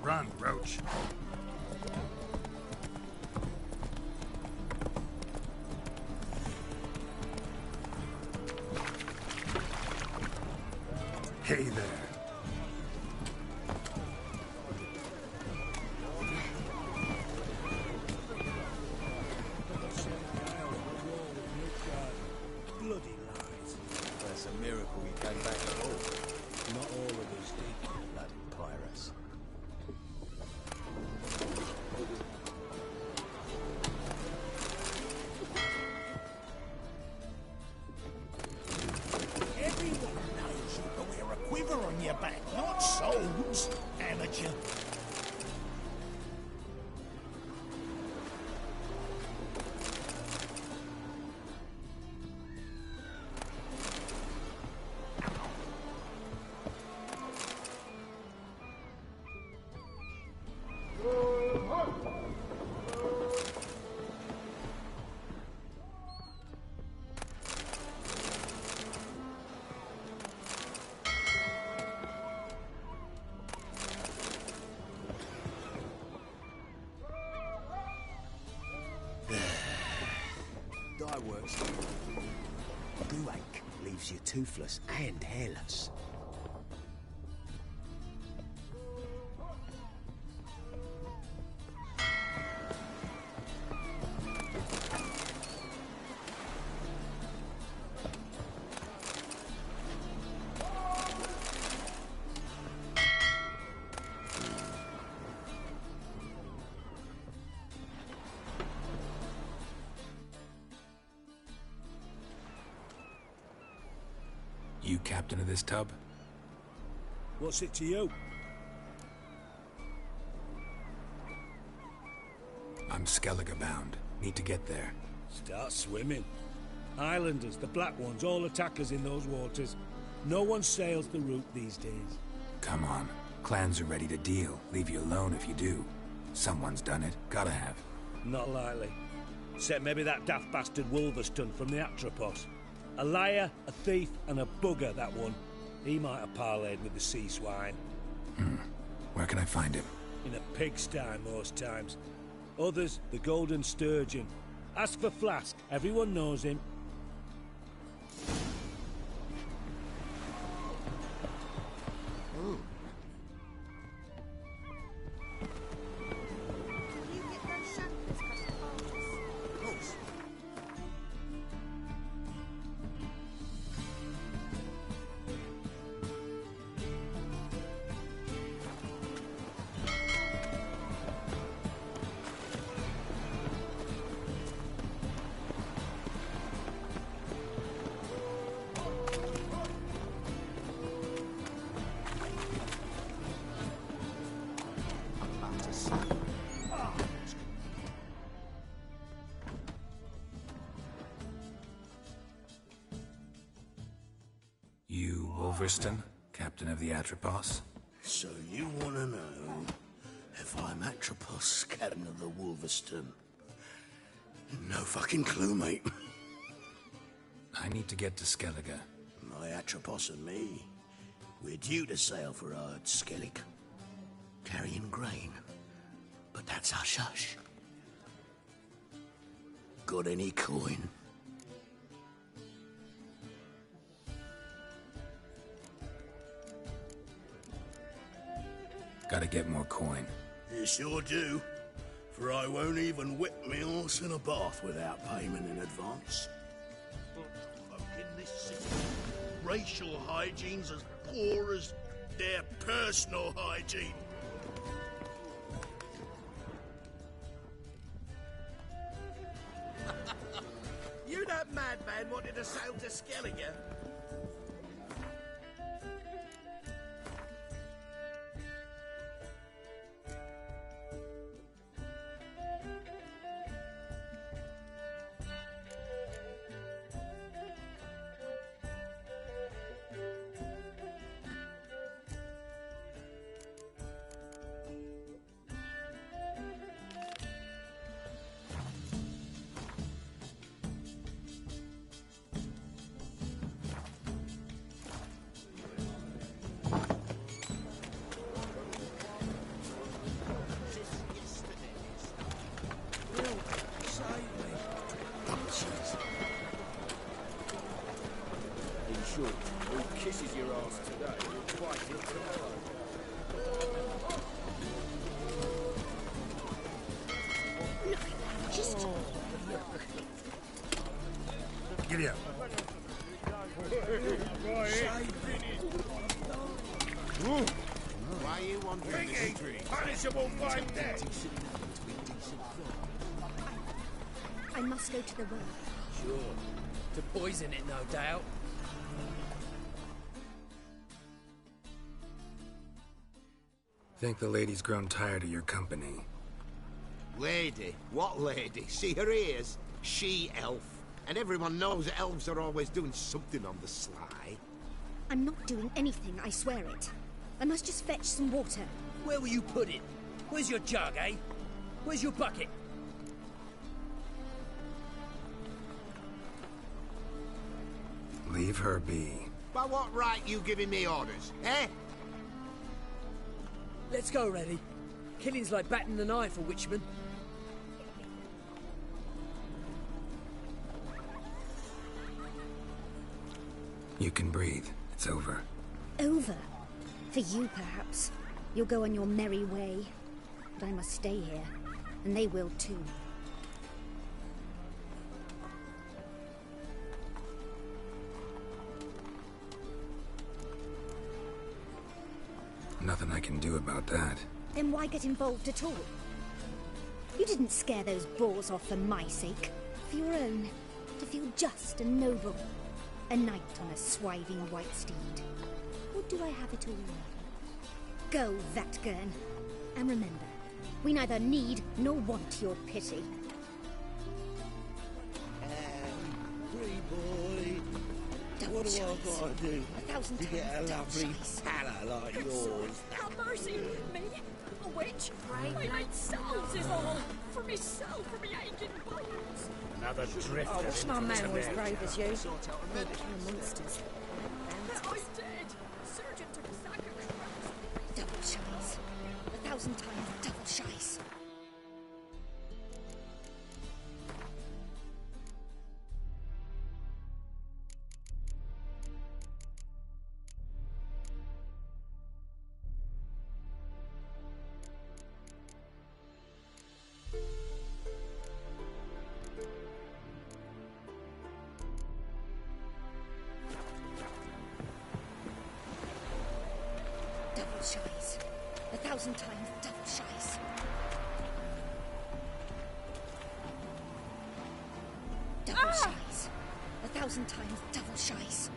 Run, Roach. Hey there. Bloody lies. That's a miracle he came back at all. Not all of us did, bloody pirates. Everyone knows you can wear a quiver on your back, not swords, amateur. Dye works. Goank leaves you toothless and hairless. You captain of this tub? What's it to you? I'm Skellige bound. Need to get there. Start swimming. Islanders, the black ones, all attackers in those waters. No one sails the route these days. Come on. Clans are ready to deal. Leave you alone if you do. Someone's done it. Gotta have. Not likely. Except maybe that daft bastard Wolverston from the Atropos. A liar, a thief, and a bugger, that one. He might have parlayed with the sea swine. Where can I find him? In a pigsty most times. Others, the Golden Sturgeon. Ask for Flask. Everyone knows him. Wolverston, captain of the Atropos. So you want to know if I'm Atropos, captain of the Wolverston? No fucking clue, mate. I need to get to Skellige. My Atropos and me, we're due to sail for Ard Skellig, carrying grain. But that's hush-hush. Got any coin? Gotta get more coin. You sure do. For I won't even whip me horse in a bath without payment in advance. Folk in this city, racial hygiene's as poor as their personal hygiene. You that madman wanted to sail to Skellige? Who kisses your ass today will fight it tomorrow. Look at that, just... Giddy up. Why are you wandering the street? Punishable by death. I must go to the well. Sure. To poison it, no doubt. Think the lady's grown tired of your company. Lady? What lady? See her ears? She-elf. And everyone knows that elves are always doing something on the sly. I'm not doing anything, I swear it. I must just fetch some water. Where will you put it? Where's your jug, eh? Where's your bucket? Leave her be. By what right you giving me orders, eh? Let's go, Reddy. Killing's like batting an eye for witchmen. You can breathe. It's over. Over? For you, perhaps. You'll go on your merry way. But I must stay here. And they will too. Nothing I can do about that. Then why get involved at all? You didn't scare those boars off for my sake. For your own. To feel just and noble. A knight on a swiving white steed. Or do I have it all? Go, Vatgern. And remember, we neither need nor want your pity. Pretty boy. Double What do I chance. gotta do 1,000 to get a times lovely double chance. palla like yours? Have mercy! Me? A witch? I made souls is all! For myself, for me aching bones! Another drifter. I wish my man was brave as you. They kill monsters. I did! Surgeon took a sack of traps. Double chance. 1,000 times double chance. Double chance. 1,000 times double chance. Double chance. 1,000 times double chance.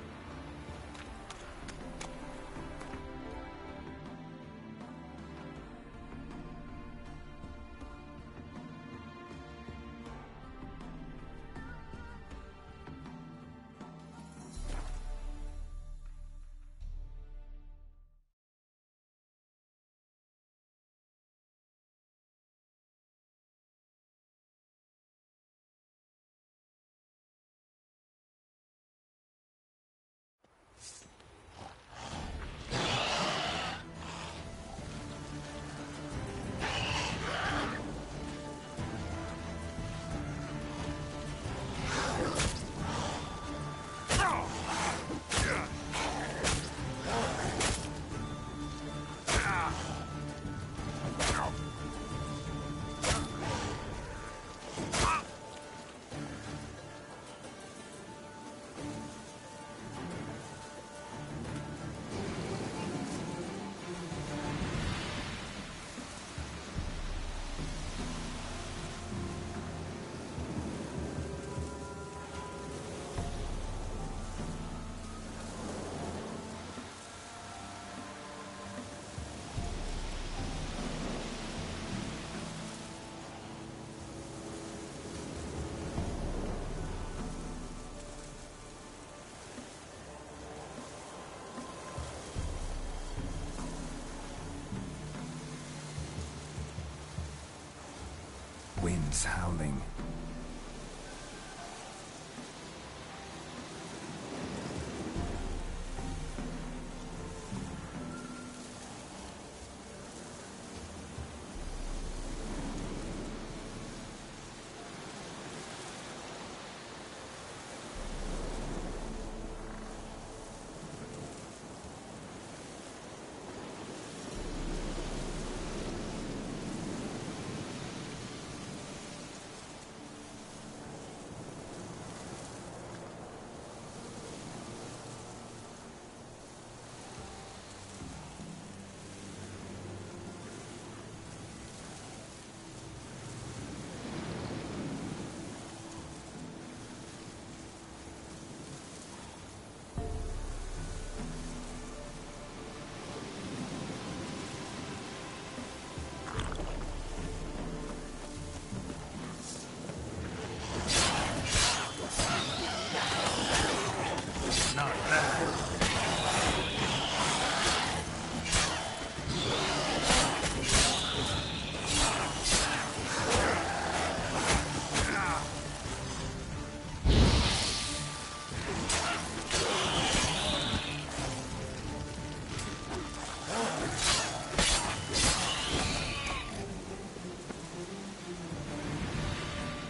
Wind's howling.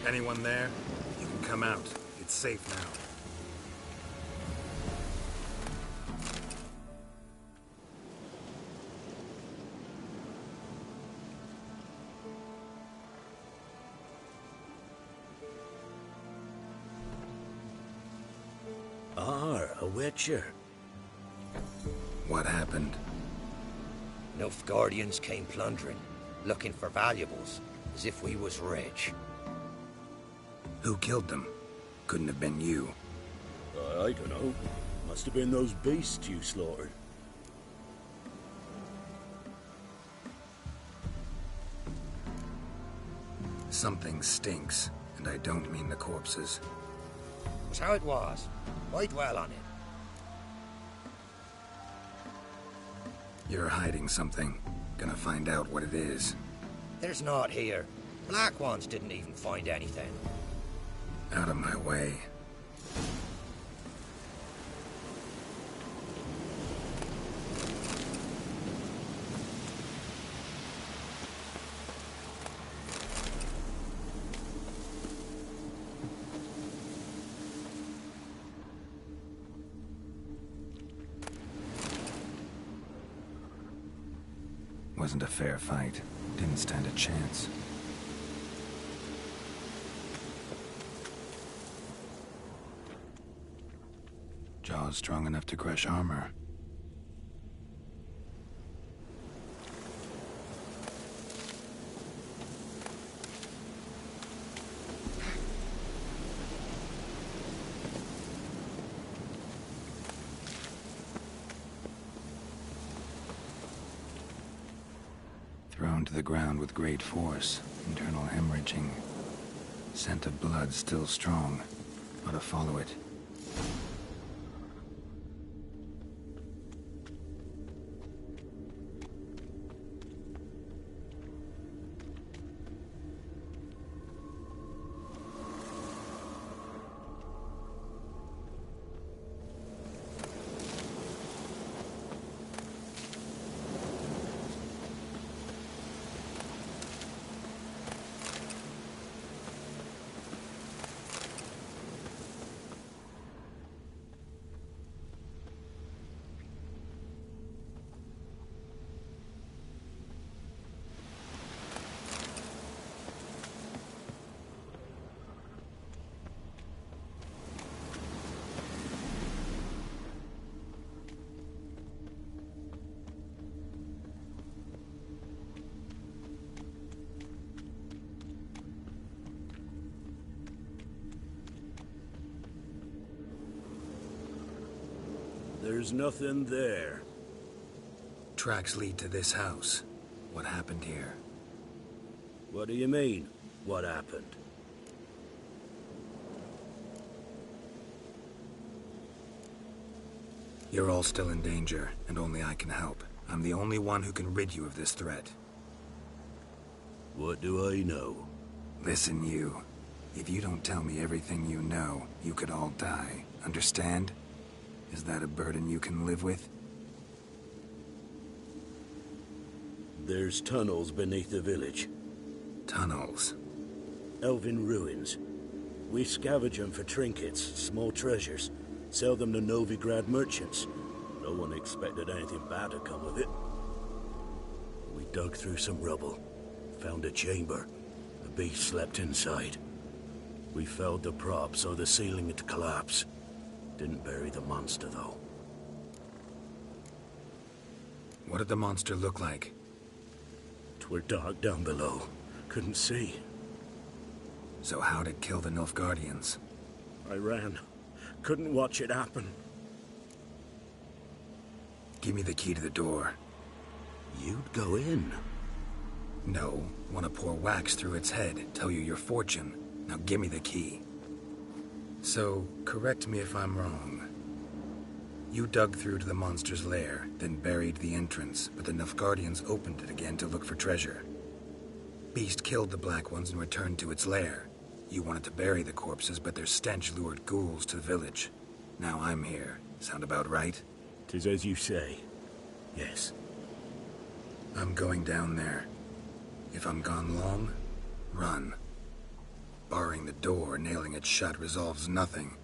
Anyone there? You can come out. It's safe now. A witcher. What happened? Nilfgaardians came plundering, looking for valuables, as if we was rich. Who killed them? Couldn't have been you. I don't know. Must have been those beasts you slaughtered. Something stinks, and I don't mean the corpses. Was how it was. Why dwell on it? You're hiding something. Gonna find out what it is. There's naught here. Black ones didn't even find anything. Out of my way. Wasn't a fair fight. Didn't stand a chance. Jaws strong enough to crush armor. Thrown to the ground with great force, internal hemorrhaging. Scent of blood still strong. Ought to follow it. There's nothing there. Tracks lead to this house. What happened here? What do you mean, what happened? You're all still in danger, and only I can help. I'm the only one who can rid you of this threat. What do I know? Listen, you. If you don't tell me everything you know, you could all die. Understand? Is that a burden you can live with? There's tunnels beneath the village. Tunnels? Elven ruins. We scavenge them for trinkets, small treasures. Sell them to Novigrad merchants. No one expected anything bad to come of it. We dug through some rubble. Found a chamber. The beast slept inside. We felled the prop so the ceiling had collapsed. Didn't bury the monster, though. What did the monster look like? 'Twere dark down below. Couldn't see. So how'd it kill the Nilfgaardians? I ran. Couldn't watch it happen. Give me the key to the door. You'd go in? No. Want to pour wax through its head, tell you your fortune. Now give me the key. So, correct me if I'm wrong. You dug through to the monster's lair, then buried the entrance, but the Nilfgaardians opened it again to look for treasure. Beast killed the Black Ones and returned to its lair. You wanted to bury the corpses, but their stench lured ghouls to the village. Now I'm here. Sound about right? 'Tis as you say. Yes. I'm going down there. If I'm gone long, run. Barring the door, nailing it shut resolves nothing.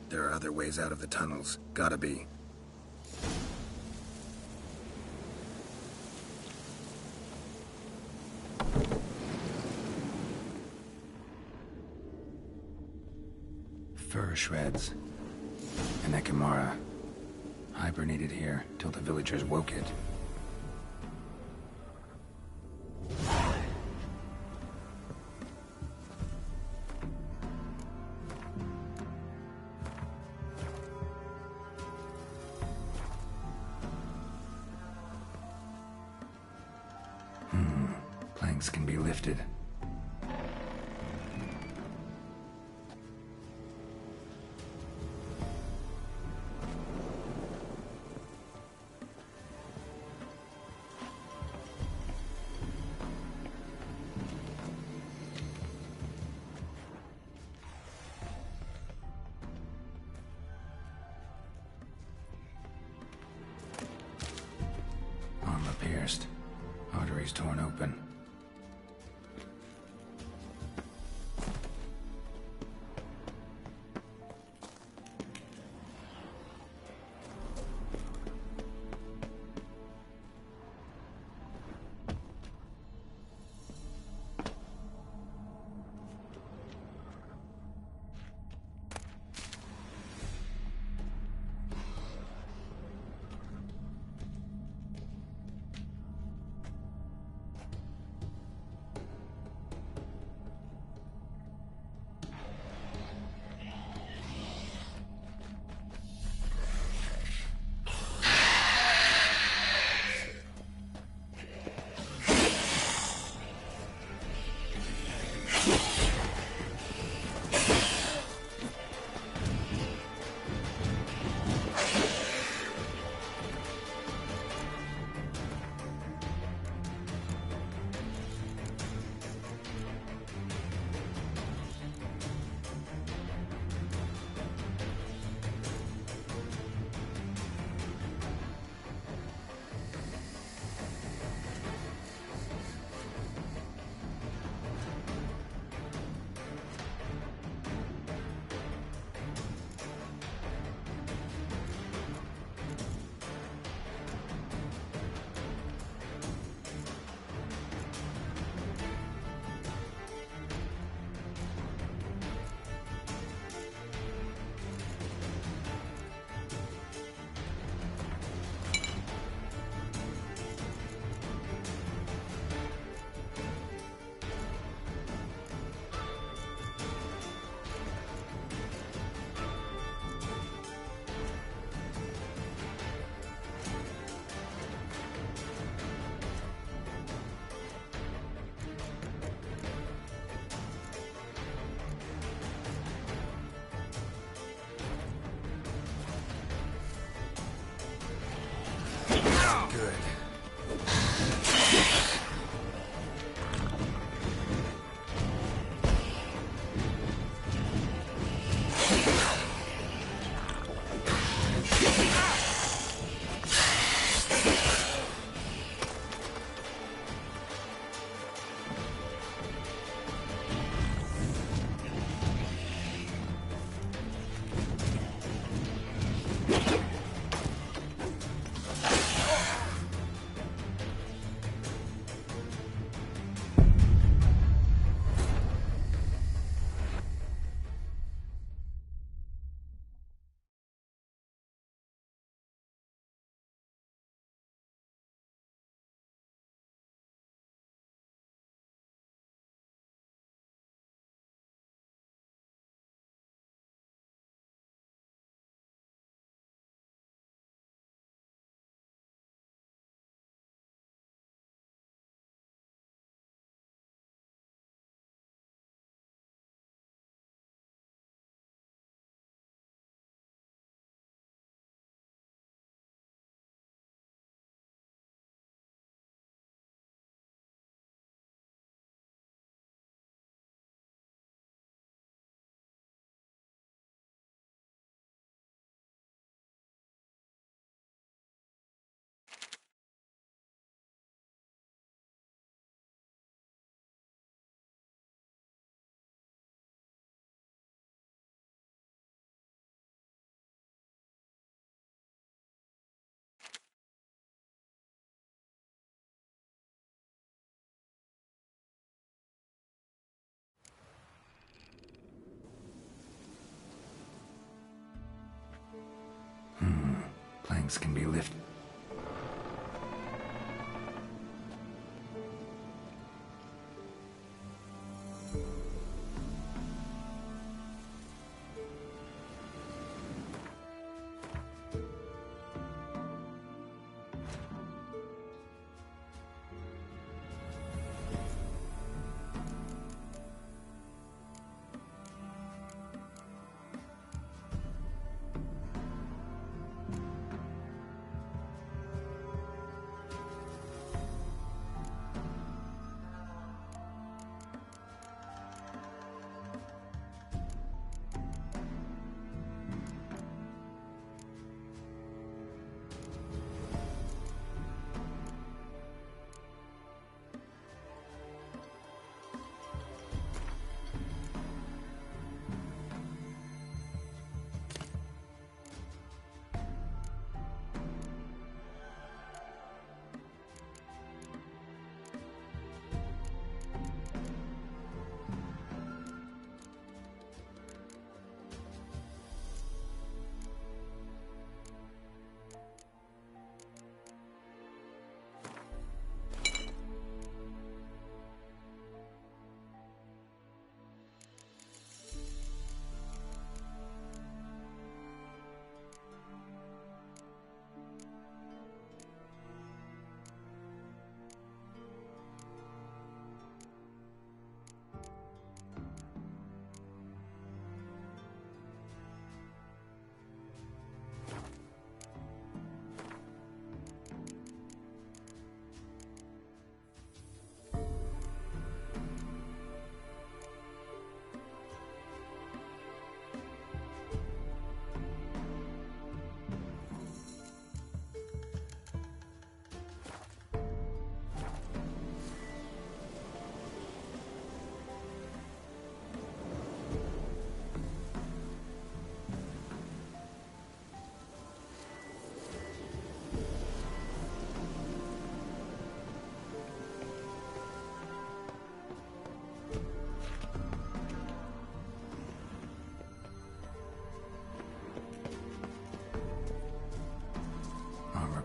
There are other ways out of the tunnels. Gotta be. Fur shreds. An Ekimara. Hibernated here till the villagers woke it. Planks can be lifted. Armor pierced. Arteries torn open. Good. things can be lifted.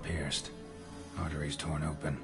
Pierced. Arteries torn open.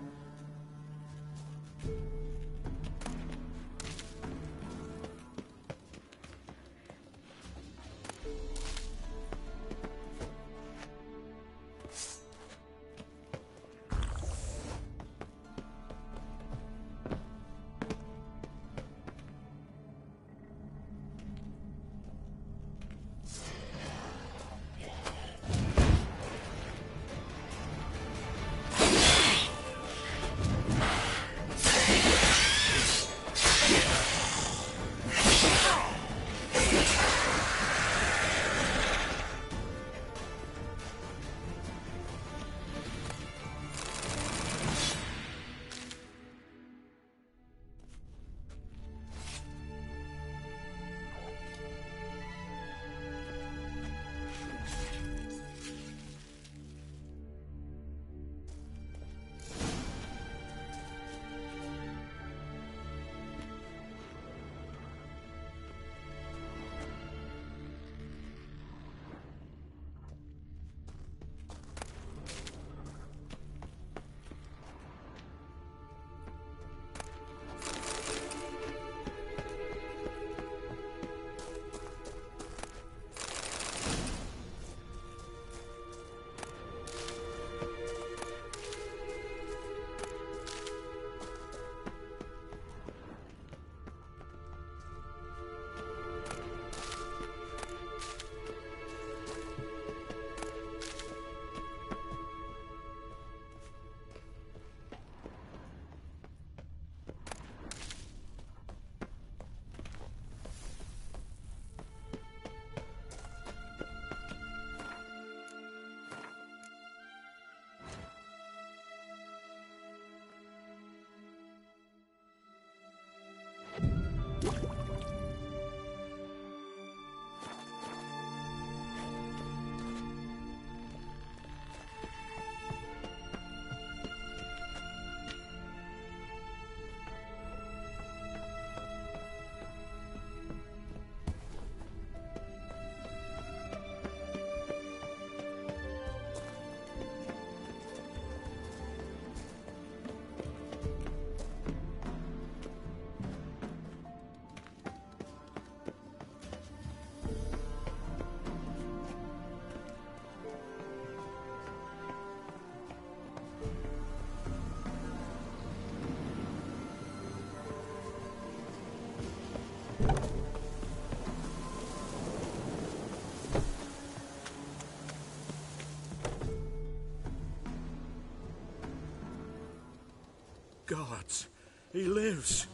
Gods, he lives.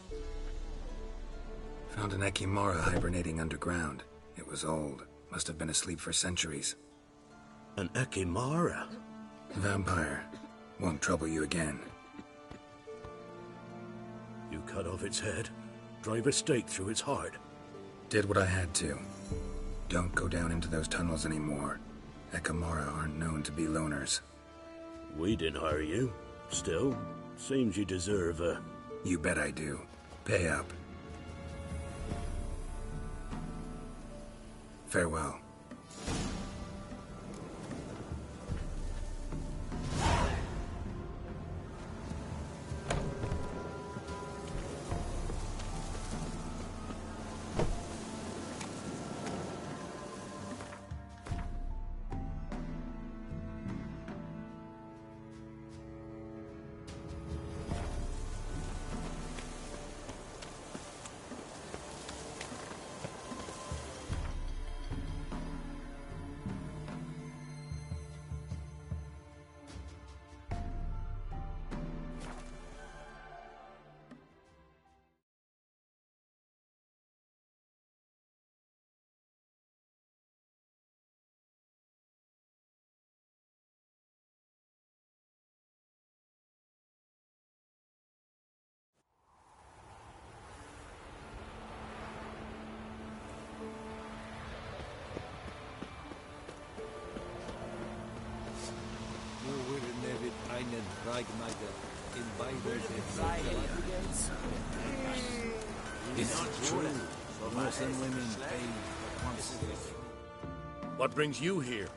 Found an Ekimara hibernating underground. It was old. Must have been asleep for centuries. An Ekimara? Vampire. Won't trouble you again. You cut off its head, drive a stake through its heart. Did what I had to. Don't go down into those tunnels anymore. Ekimara aren't known to be loners. We didn't hire you. Still, seems you deserve a... You bet I do. Pay up. Farewell. It's true. What brings you here?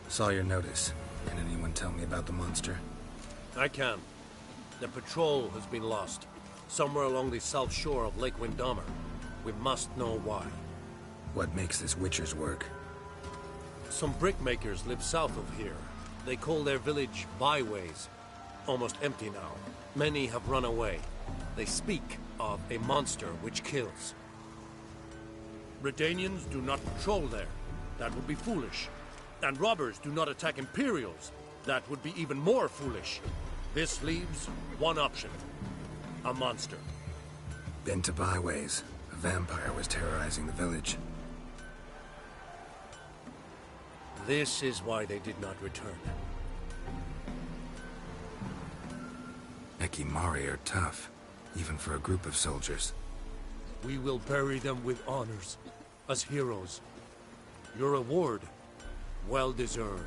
Saw your notice. Can anyone tell me about the monster? I can. The patrol has been lost. Somewhere along the south shore of Lake Windammer. We must know why. What makes this Witcher's work? Some brickmakers live south of here. They call their village byways. Almost empty now. Many have run away. They speak of a monster which kills. Redanians do not patrol there. That would be foolish. And robbers do not attack Imperials. That would be even more foolish. This leaves one option. A monster. Been to byways. A vampire was terrorizing the village. This is why they did not return. Ekimari are tough, even for a group of soldiers. We will bury them with honors, as heroes. Your reward, well deserved.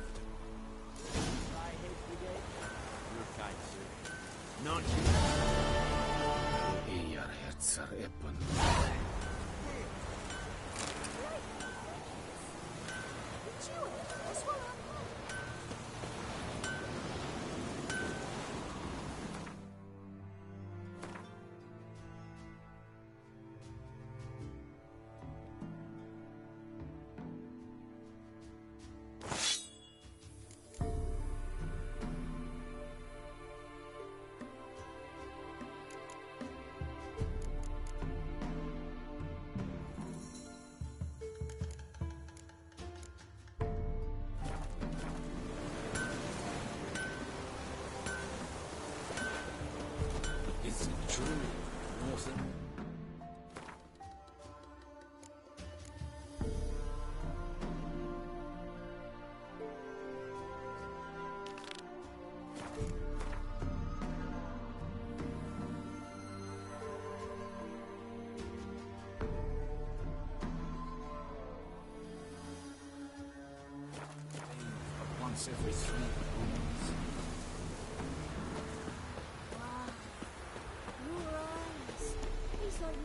Not once every 3 months. Wow. Your eyes. He's like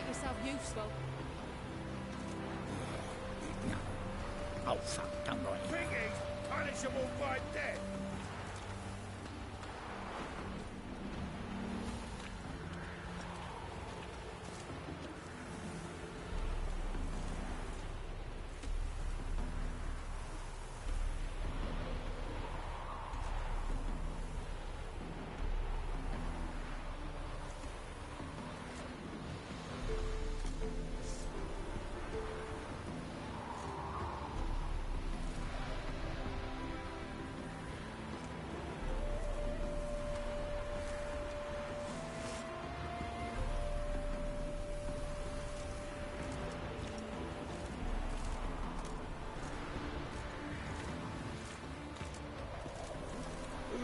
make yourself useful. Oh, fuck, don't write it. Piggies, punishable by death.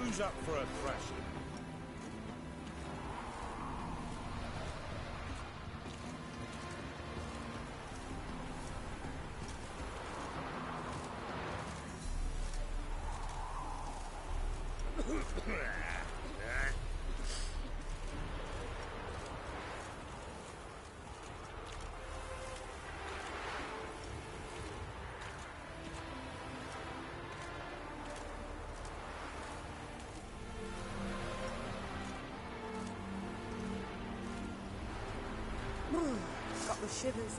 Who's up for a thrashing? Got the shivers.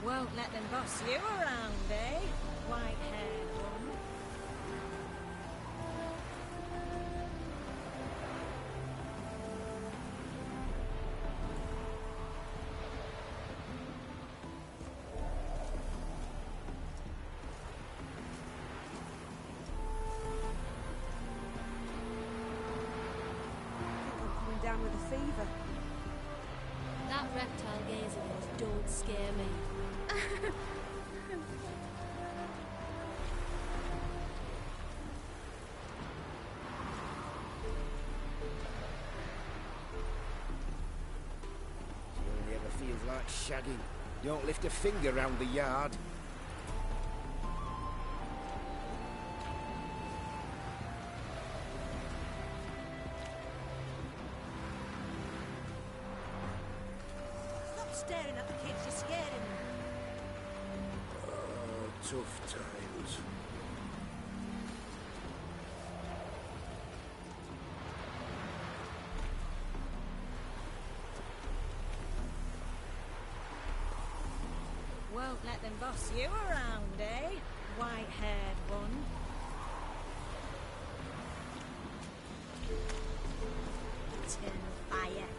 Won't let them boss you around, eh? White-haired one. I'm coming down with a fever. That reptile gaze of yours don't scare me. She only ever feels like shagging. Don't lift a finger round the yard. Stop staring at the kids, you're scaring them. Oh, tough times. Won't let them boss you around, eh? White-haired one. Eternal fire.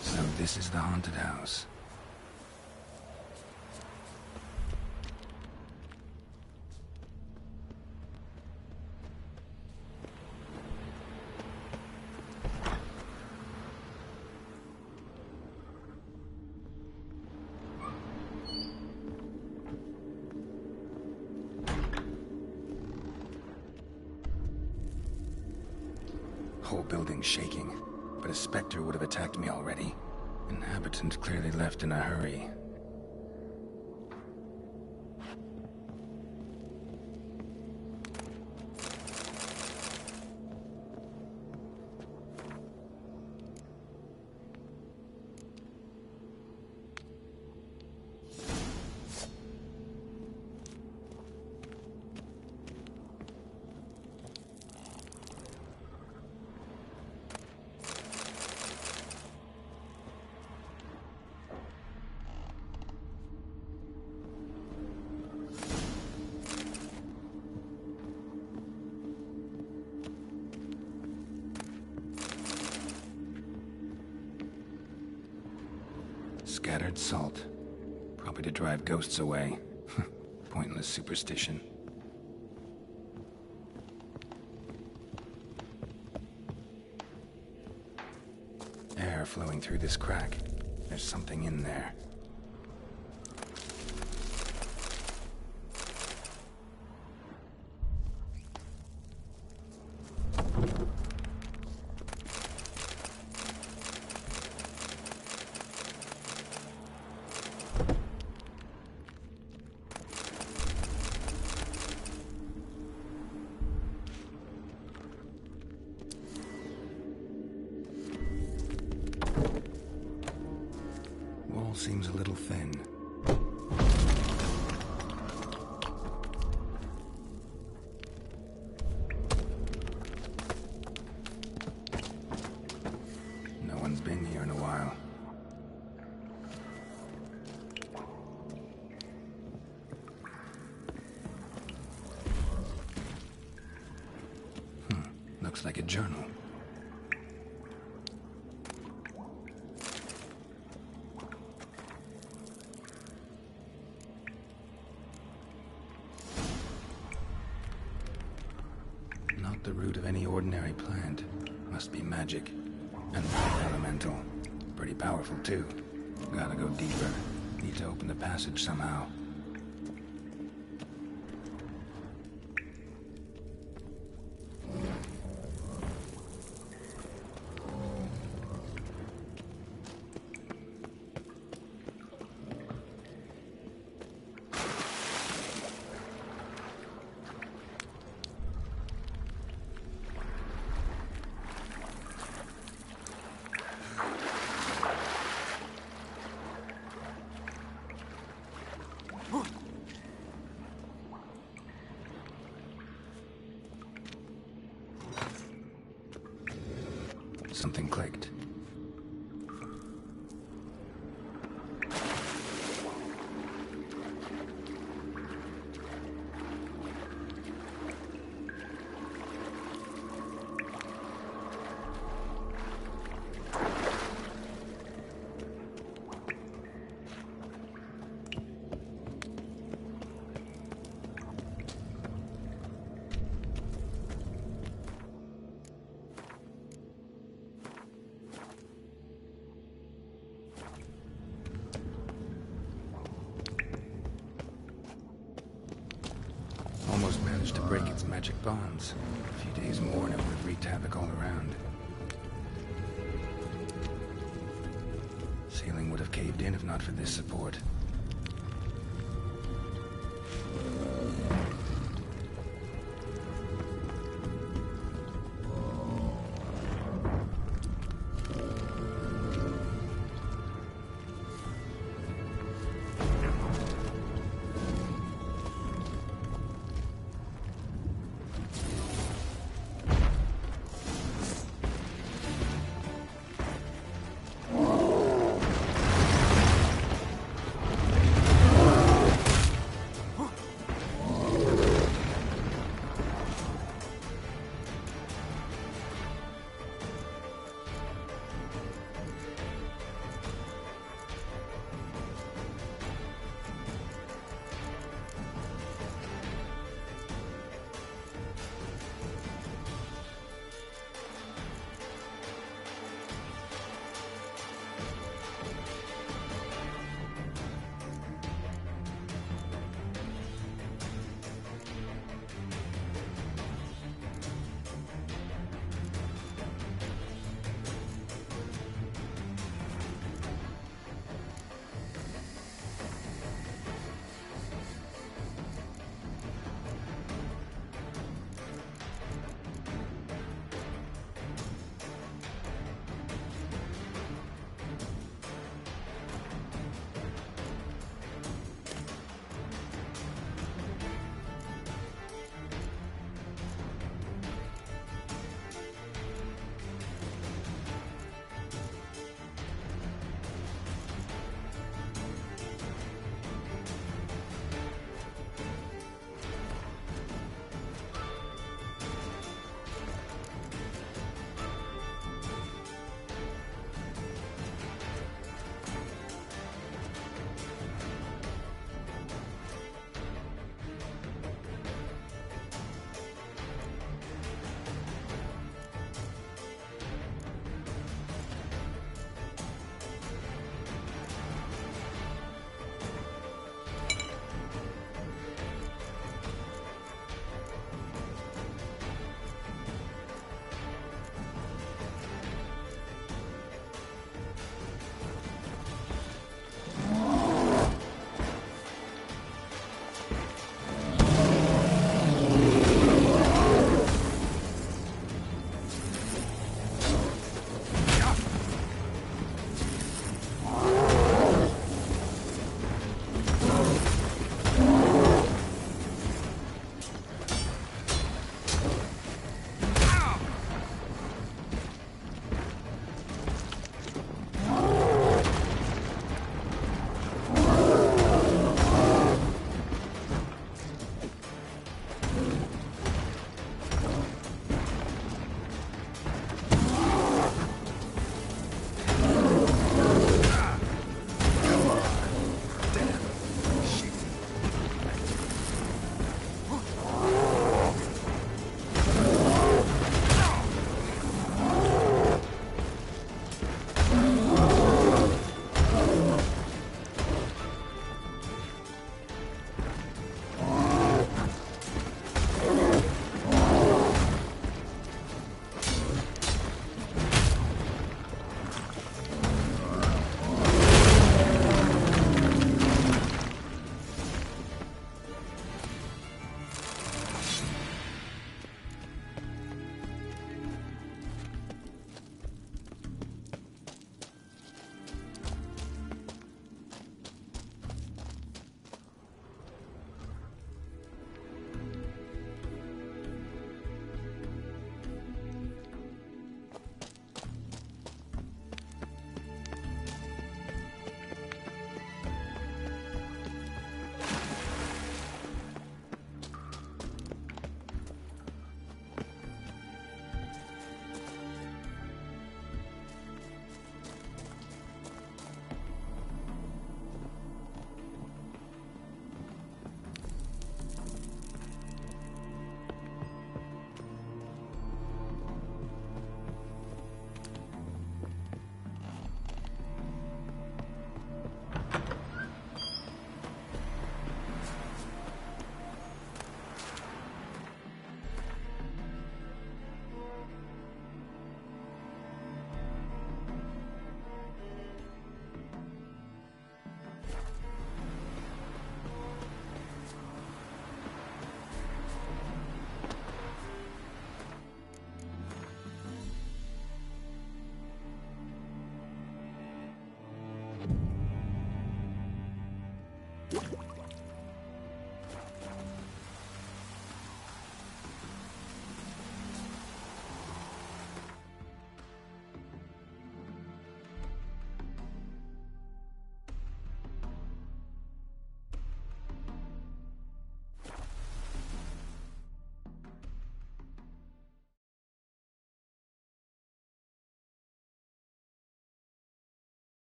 So this is the haunted house. Whole building shaking, but a specter would have attacked me already. Inhabitants clearly left in a hurry. scattered salt. Probably to drive ghosts away. Pointless superstition. Air flowing through this crack. There's something in there. Wall seems a little thin. No one's been here in a while. Looks like a journal. Not the root of any ordinary plant. Must be magic. And elemental. Pretty powerful, too. Gotta go deeper. Need to open the passage somehow. Something clicked. Almost managed to break its magic bonds. A few days more and it would have wreaked havoc all around. Ceiling would have caved in if not for this support.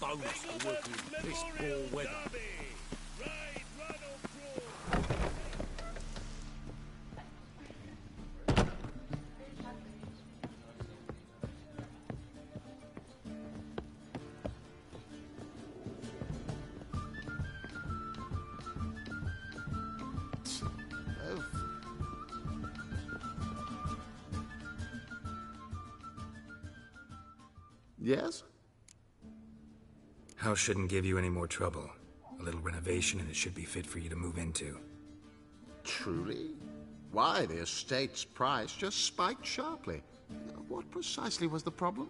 Bonus for working in piss poor weather. Yes? House shouldn't give you any more trouble. A little renovation and it should be fit for you to move into. Truly? Why, the estate's price just spiked sharply. What precisely was the problem?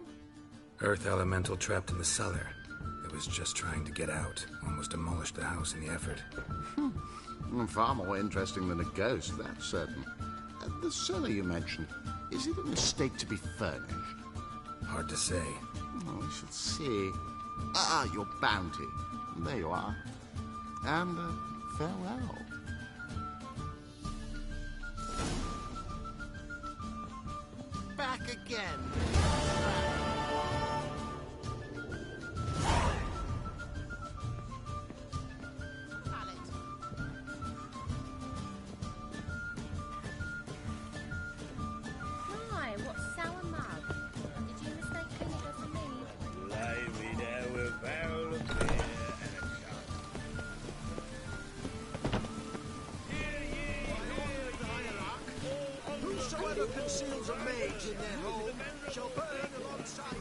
Earth elemental trapped in the cellar. It was just trying to get out. Almost demolished the house in the effort. Far more interesting than a ghost, that's certain. The cellar you mentioned, is it an estate to be furnished? Hard to say. Oh, we shall see. Your bounty. There you are. And, farewell. Back again. Hi, what sour mug? Did you mistake vinegar for me? Lay me there with a barrel of beer and a shot. Whosoever conceals a mage in their home shall burn alongside me.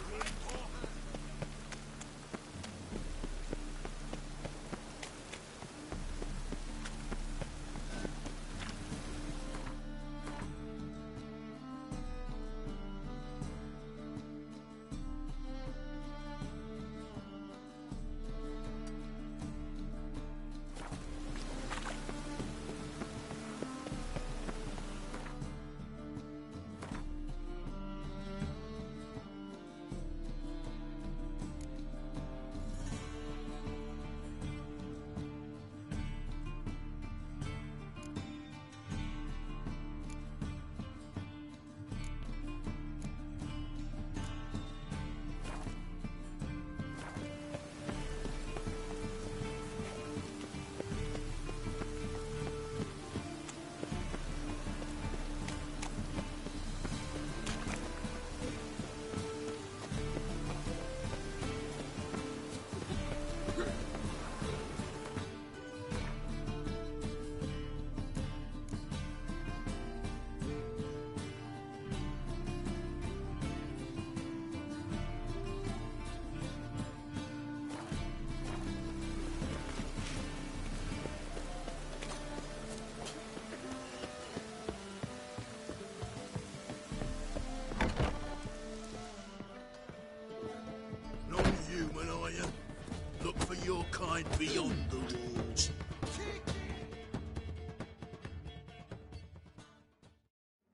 Beyond the walls.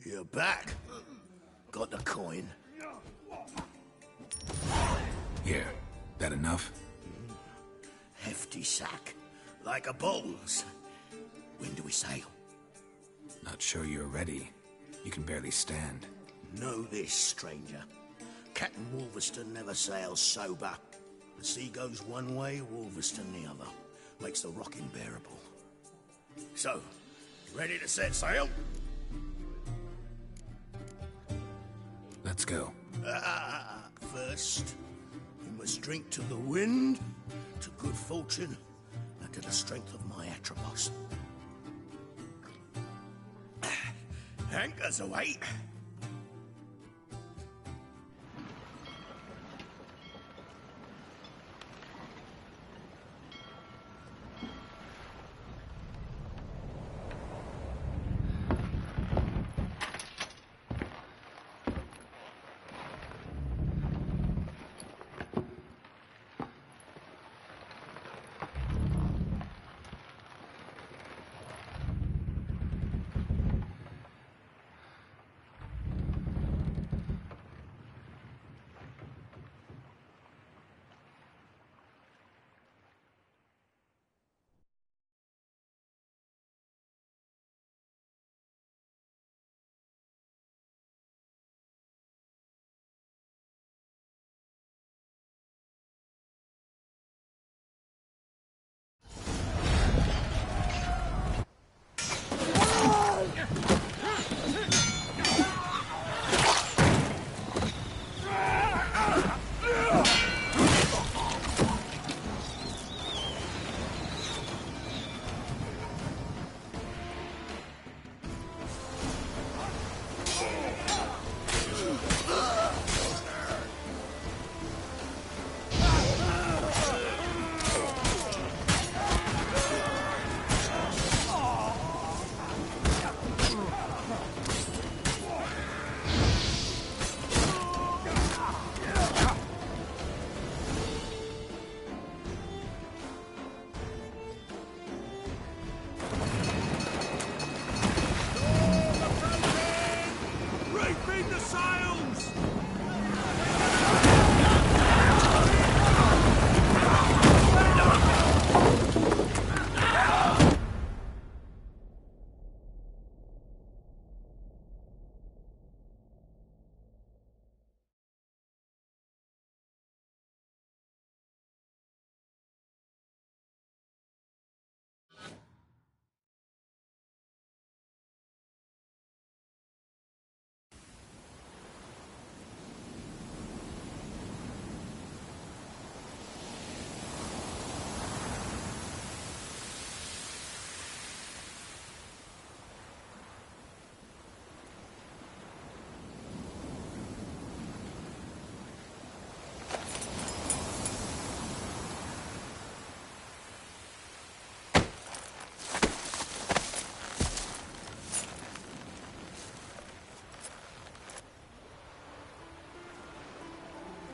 You're back. Got the coin. Here, that enough? Hefty sack. Like a bowls. When do we sail? Not sure you're ready. You can barely stand. Know this, stranger. Captain Wolverston never sails sober. The sea goes one way, Wolverston the other. Makes the rocking bearable. So, ready to set sail? Let's go. First, you must drink to the wind, to good fortune, and to the strength of my Atropos. Anchors away.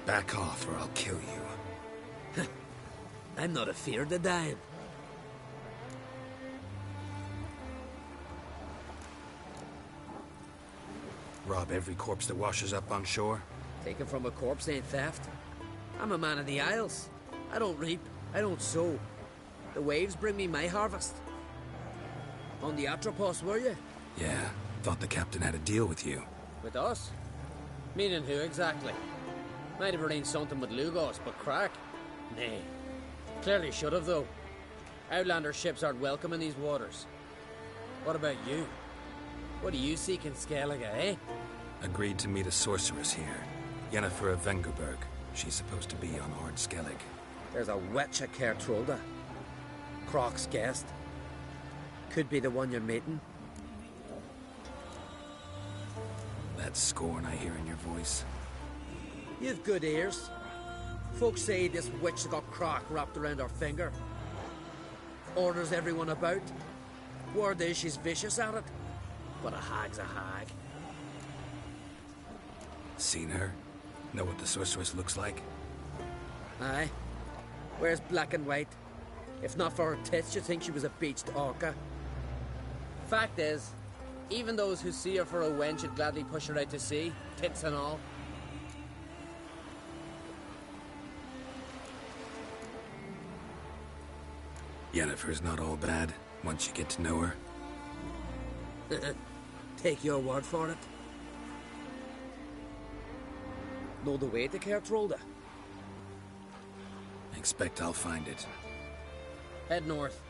Back off or I'll kill you. I'm not afeard of dying. Rob every corpse that washes up on shore? Taken from a corpse ain't theft. I'm a man of the Isles. I don't reap, I don't sow. The waves bring me my harvest. On the Atropos, were you? Yeah, thought the captain had a deal with you. With us? Meaning who exactly? Might have arranged something with Lugos, but crack? Nay. Clearly should have, though. Outlander ships aren't welcome in these waters. What about you? What do you seek in Skellige, eh? Agreed to meet a sorceress here. Yennefer of Vengerberg. She's supposed to be on Ord Skellig. There's a witch at Kertrolda. Croc's guest. Could be the one you're meeting. That scorn I hear in your voice. You've good ears. Folks say this witch got Croc wrapped around her finger. Orders everyone about. Word is she's vicious at it. But a hag's a hag. Seen her? Know what the sorceress looks like? Aye. Wears black and white. If not for her tits, you'd think she was a beached orca. Fact is, even those who see her for a wench would gladly push her out to sea, tits and all. Yennefer's not all bad, once you get to know her. Take your word for it. Know the way to Kertrolda? Expect I'll find it. Head north.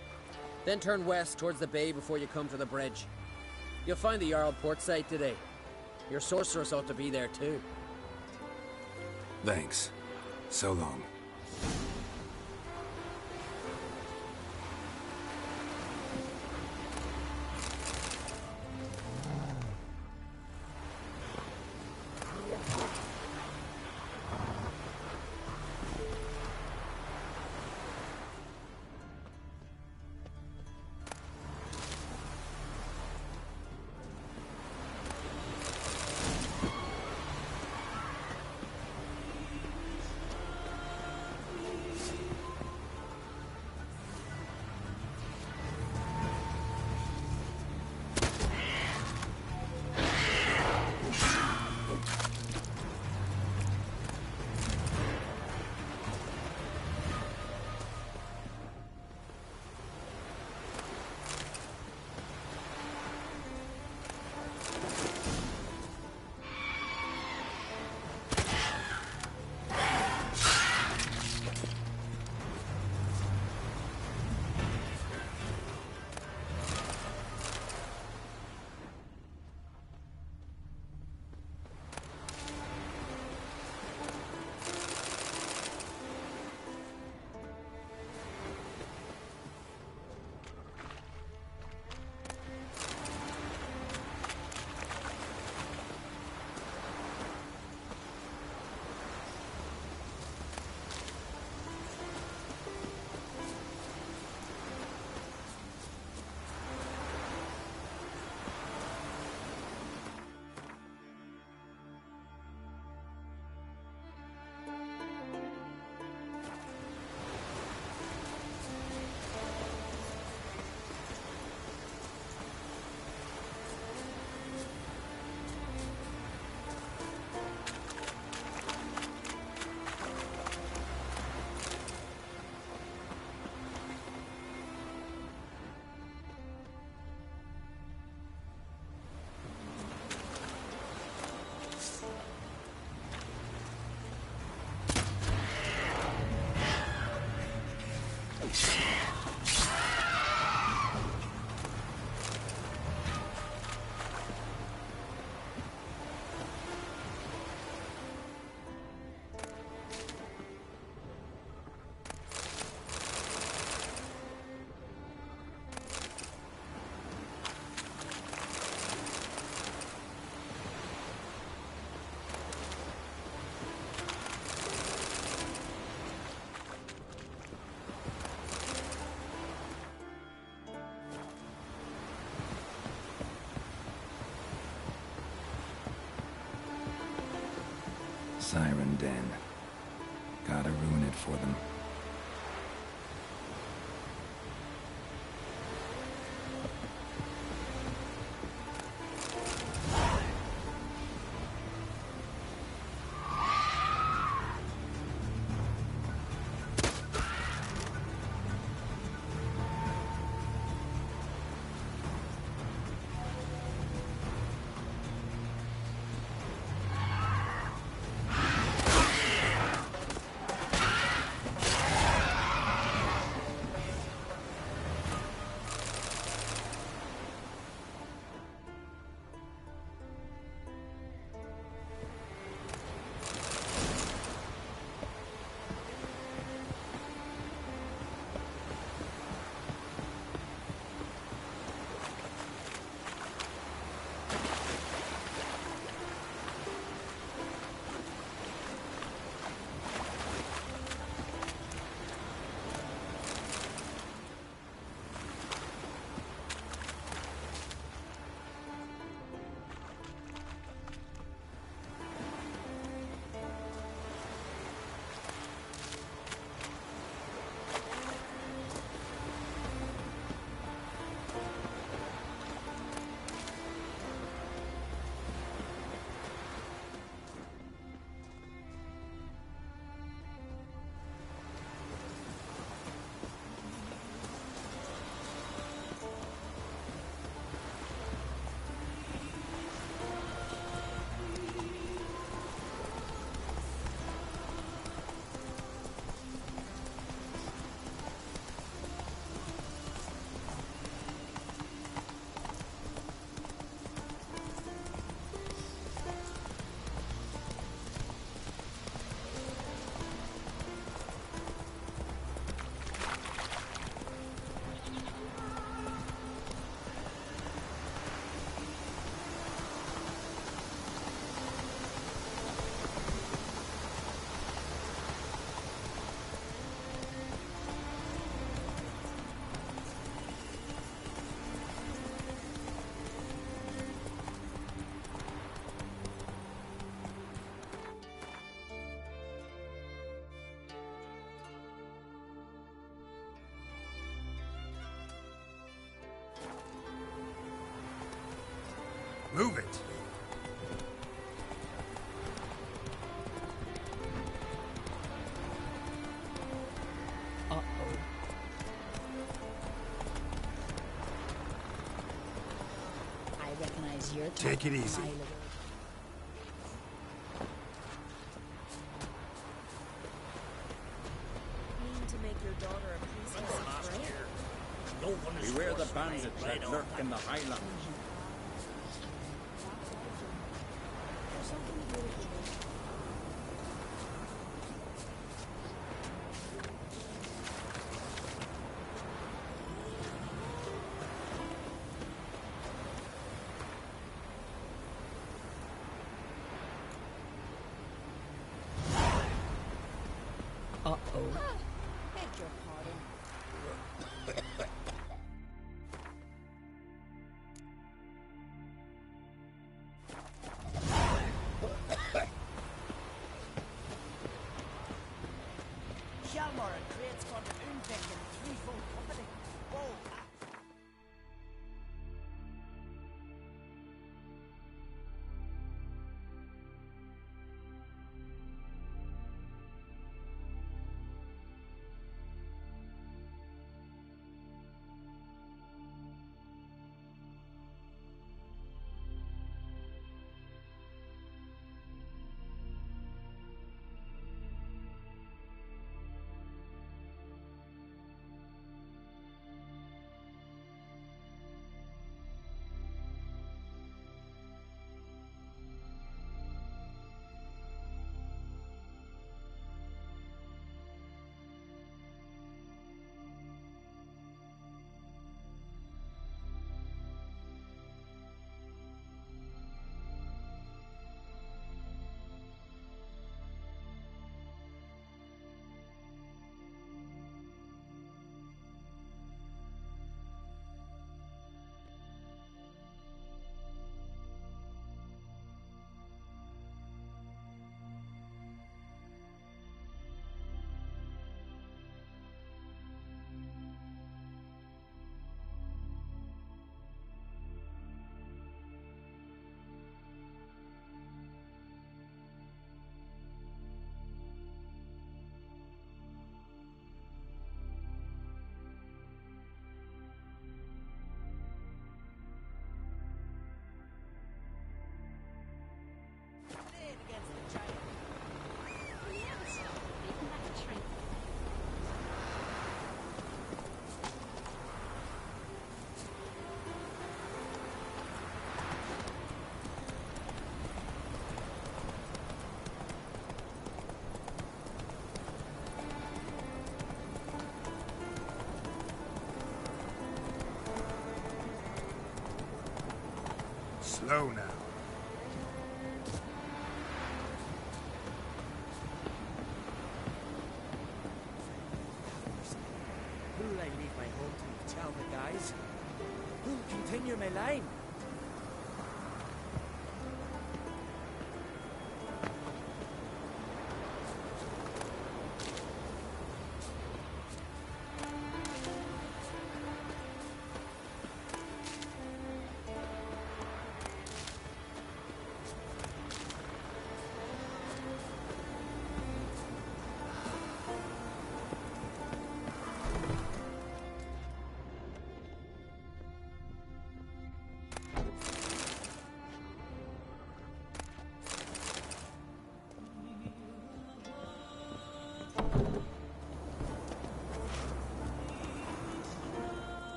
Then turn west towards the bay before you come to the bridge. You'll find the Jarl port site today. Your sorceress ought to be there too. Thanks. So long. Siren Den. Gotta ruin it for them. Move it. I recognize your Take it easy. Mean to make your daughter a priestess of Freya? Beware the bandits that lurk in the highlands. Beg your pardon. Hjalmar and Krait's got Undvik in threefold company. Oh, Slow now. who'll I leave my home to tell the guys? Who'll continue my line?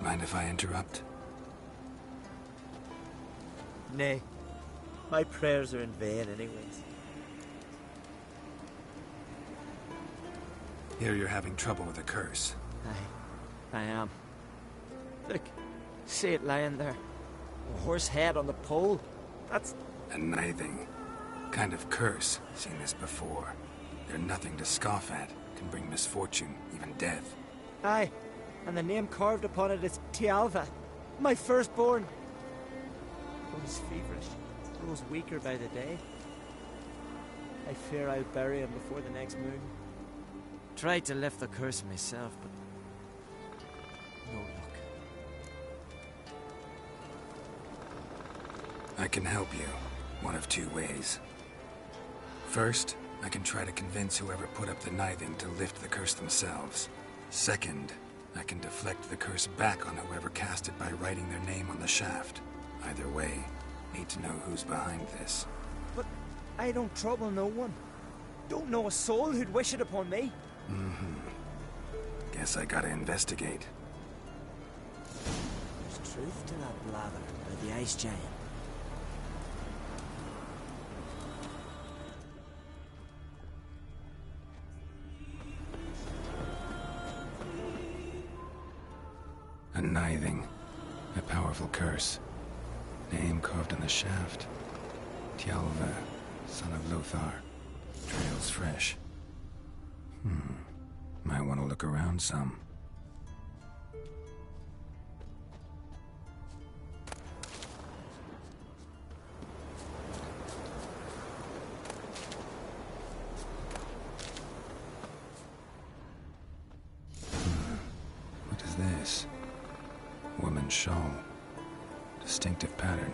Mind if I interrupt? Nay. My prayers are in vain anyways. Here you're having trouble with a curse. I am. Look, see it lying there. A horse head on the pole. That's... A nithing kind of curse. Seen this before. They're nothing to scoff at. Can bring misfortune, even death. Aye, and the name carved upon it is Tialva, my firstborn. Oh, he's feverish. Grows weaker by the day. I fear I'll bury him before the next moon. Tried to lift the curse myself, but no luck. I can help you, one of two ways. First, I can try to convince whoever put up the Nithing to lift the curse themselves. Second, I can deflect the curse back on whoever cast it by writing their name on the shaft. Either way, need to know who's behind this. But I don't trouble no one. Don't know a soul who'd wish it upon me. Guess I gotta investigate. There's truth to that blather about the Ice Giant. A Nithing. A powerful curse. Name carved on the shaft. Tialva, son of Lothar. Trails fresh. Might want to look around some. What is this? Woman's shawl. Distinctive pattern.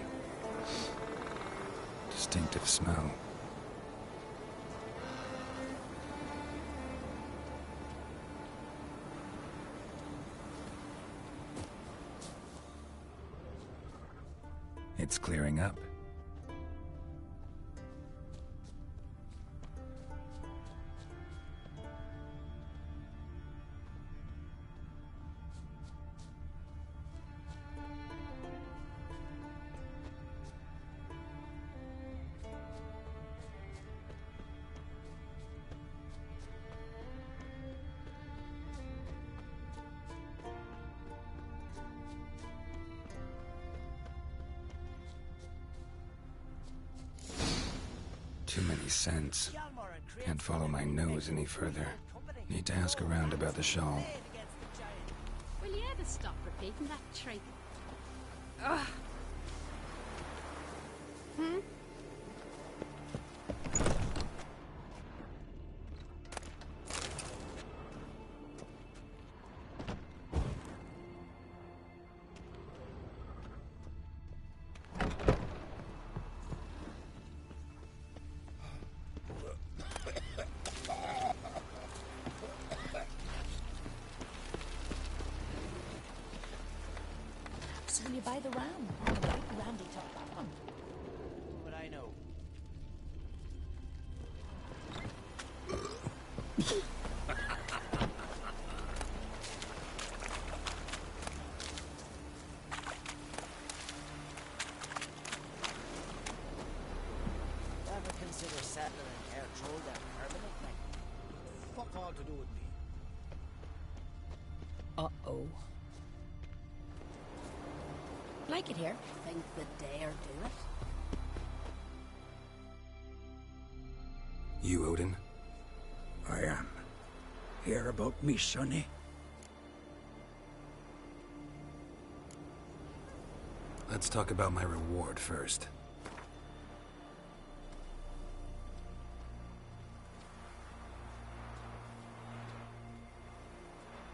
Distinctive smell. It's clearing up. Too many scents. Can't follow my nose any further. Need to ask around about the shawl. Will you ever stop repeating that trick? Ugh. Will you buy the ram? Randy talked that one. What I know. Ever consider settling in Airtroll there permanently? Fuck all to do with me. Uh-oh. Like it here. Think the dare do it? You, Odin? I am. Hear about me, sonny? Let's talk about my reward first.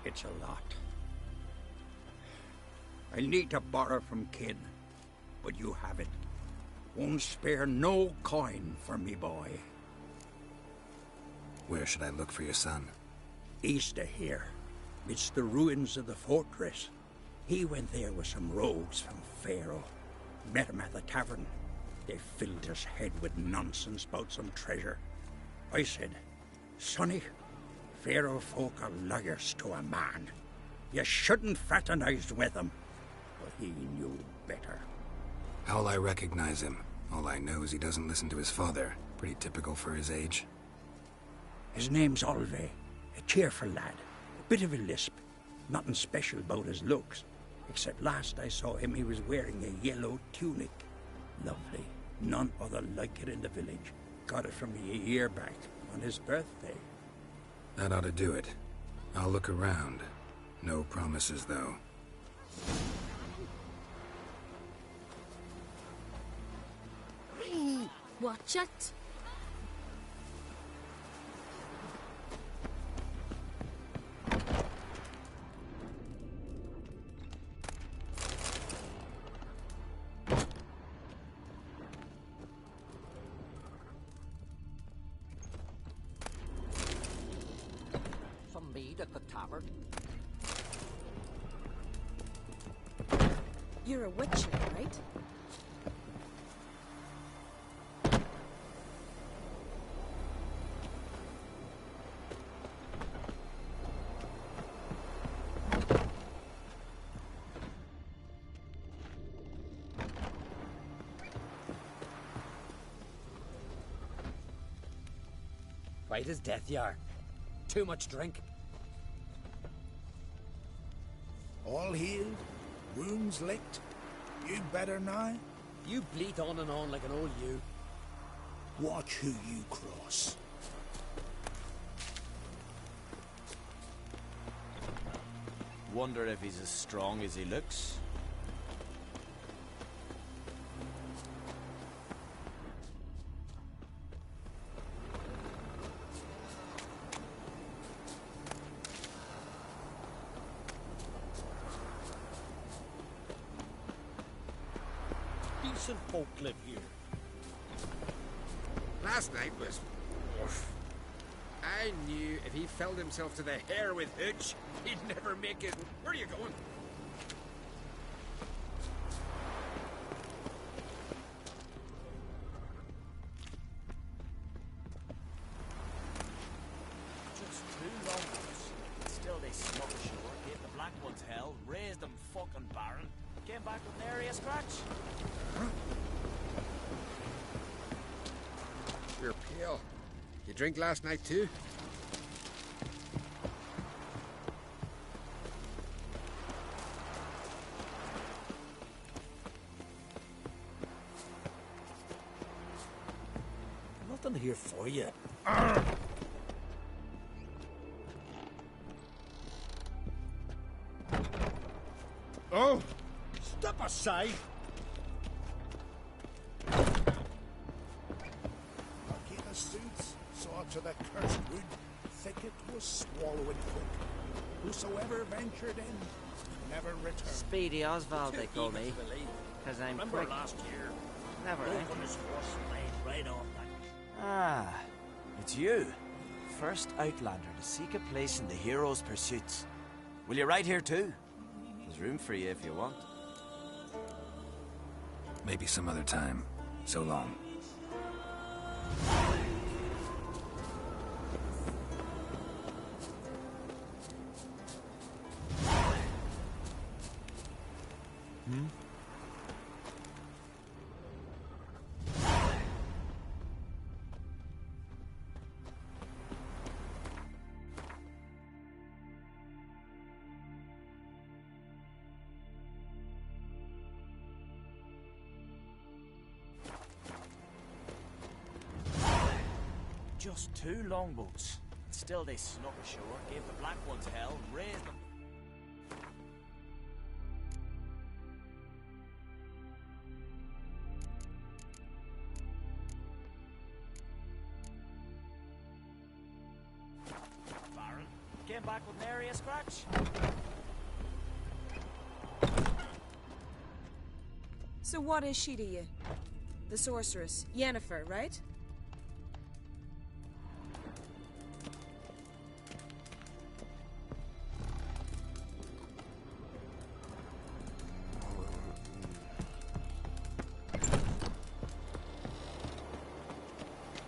It's a lot. I need to borrow from kin, but you have it. Won't spare no coin for me boy. Where should I look for your son? East of here. It's the ruins of the fortress. He went there with some rogues from Pharaoh. Met him at the tavern. They filled his head with nonsense about some treasure. I said, Sonny, Pharaoh folk are liars to a man. You shouldn't fraternize with them. But he knew better. How'll I recognize him? All I know is he doesn't listen to his father. Pretty typical for his age. His name's Olve. A cheerful lad. A bit of a lisp. Nothing special about his looks. Except last I saw him, he was wearing a yellow tunic. Lovely. None other like it in the village. Got it from me a year back, on his birthday. That ought to do it. I'll look around. No promises, though. Watch it. tavern. You're a witcher, right? White as death, you are. Too much drink. All healed? Wounds licked? You better now? You bleat on and on like an old ewe. Watch who you cross. Wonder if he's as strong as he looks. Decent folk live here. Last night was... oof. I knew if he filled himself to the hair with hooch, he'd never make it. Where are you going? Just 2 long ones. Still they snuck ashore, gave the black ones hell, raised them fucking barren, came back with nary a scratch. You're pale. You drink last night too? Nothing here for you. Oh! Step aside! Lucky the suits saw to the cursed wood, thicket was swallowing quick. Whosoever ventured in, never returned. Speedy Oswald, they call me. Because I'm Remember quick. last year? Never, Broke eh? on his horse and laid right off that. Ah, it's you. First Outlander to seek a place in the hero's pursuits. Will you ride here too? There's room for you if you want. Maybe some other time. So long. Just 2 longboats. Still they snuck ashore, gave the black ones hell, raised them. Baron came back with nary a scratch. So what is she to you? The sorceress, Yennefer, right?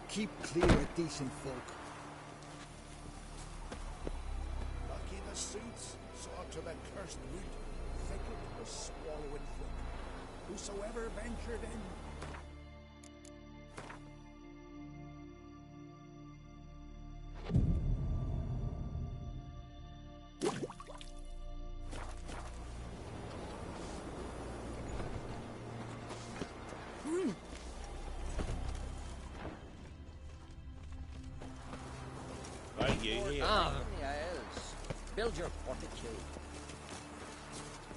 Keep clear of decent folk. Lucky the suits saw to the cursed wood, thicket was swallowing quick. Whosoever ventured in, Ah, yes. Build your fortitude.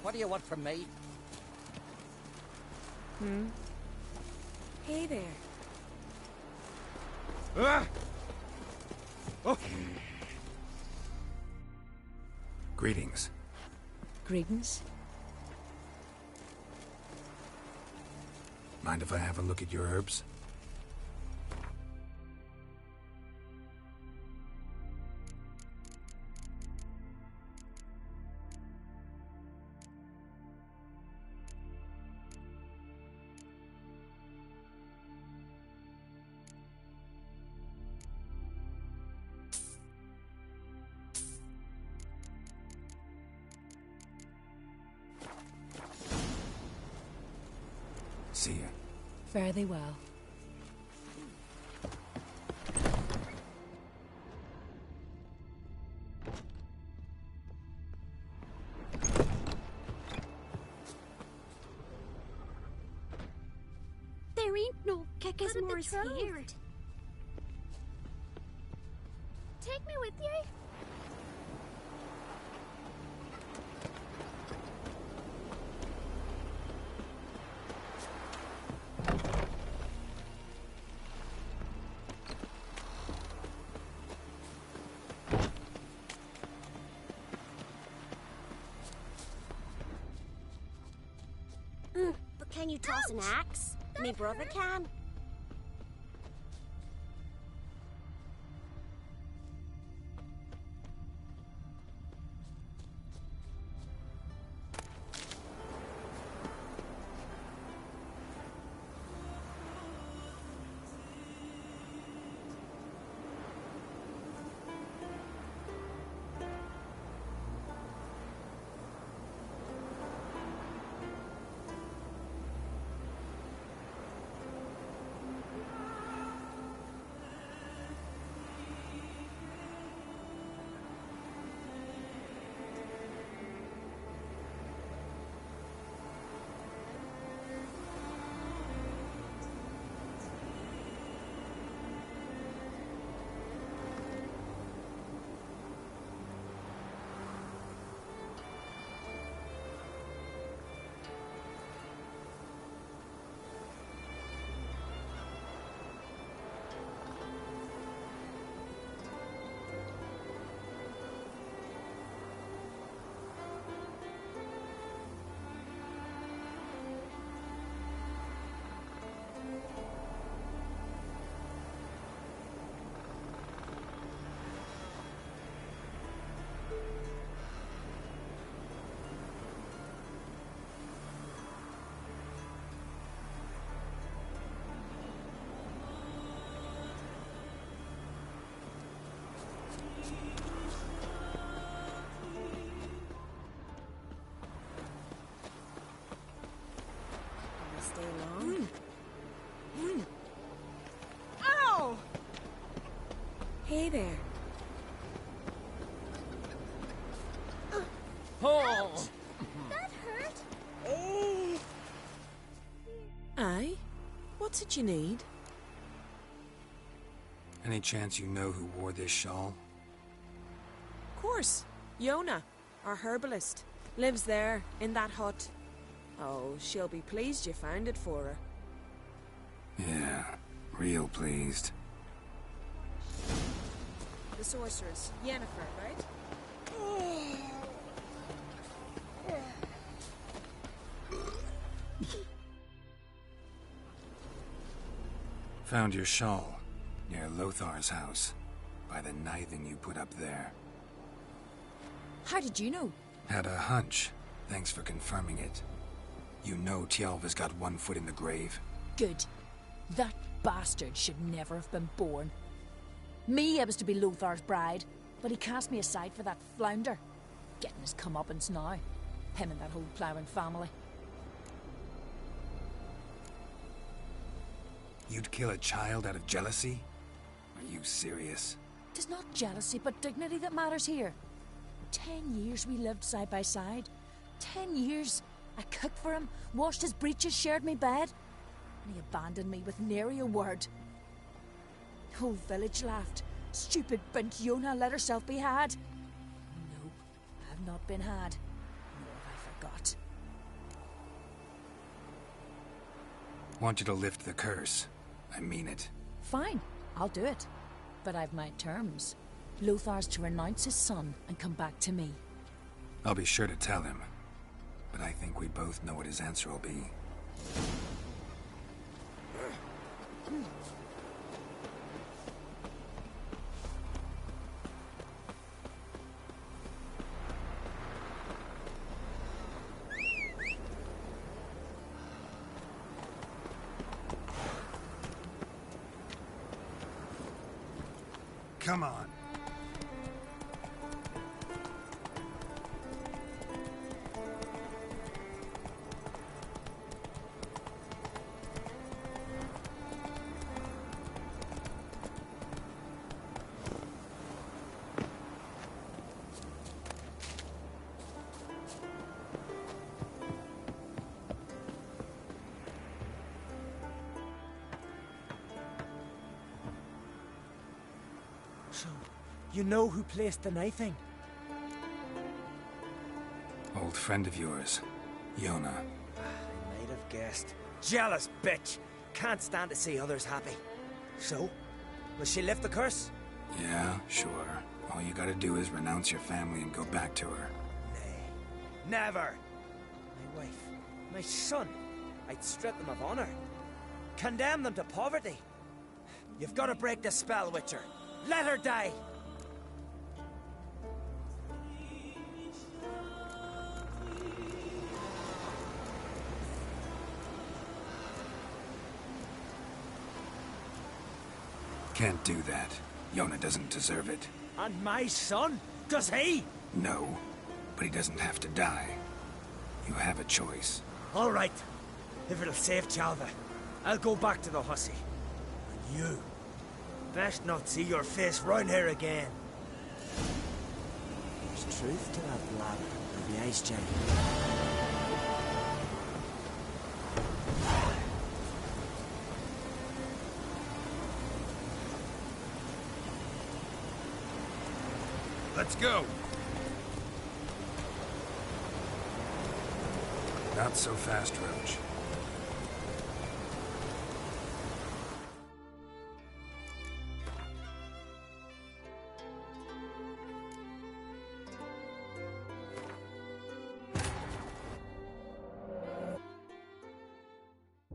What do you want from me? Hey there. Ah! Oh. Greetings. Greetings. Mind if I have a look at your herbs? see you. Fare thee well. There ain't no Kekka's Moors here. Take me with you. But can you toss an axe? Me brother can. Stay long. Ow! Hey there. Oh! That hurt. Oh. Aye? What's it you need? Any chance you know who wore this shawl? Of course. Yona, our herbalist, lives there, in that hut. Oh, she'll be pleased you found it for her. Yeah, real pleased. The sorceress, Yennefer, right? Found your shawl near Lothar's house, by the knithing you put up there. How did you know? Had a hunch. Thanks for confirming it. You know Tialva's got one foot in the grave. Good. That bastard should never have been born. Me, I was to be Lothar's bride, but he cast me aside for that flounder. Getting his comeuppance now. Him and that whole ploughing family. You'd kill a child out of jealousy? Are you serious? Tis not jealousy, but dignity that matters here. 10 years we lived side by side. 10 years. I cooked for him, washed his breeches, shared me bed. And he abandoned me with nary a word. The whole village laughed. Stupid bint Yona let herself be had. No, I've not been had. Nor have I forgot. Want you to lift the curse. I mean it. Fine, I'll do it. But I've my terms. Lothar's to renounce his son and come back to me. I'll be sure to tell him. But I think we both know what his answer will be. Come on. So, you know who placed the knifing? Old friend of yours, Yona. I might have guessed. Jealous bitch! Can't stand to see others happy. So, will she lift the curse? Yeah, sure. All you gotta do is renounce your family and go back to her. Nay. Never! My wife, my son, I'd strip them of honor. Condemn them to poverty. You've got to break the spell, Witcher. Let her die! Can't do that. Yona doesn't deserve it. And my son? Does he? No, but he doesn't have to die. You have a choice. All right. If it'll save Chalva, I'll go back to the hussy. And you, best not see your face round here again. There's truth to that blather of the ice giant. Let's go! Not so fast, Roach.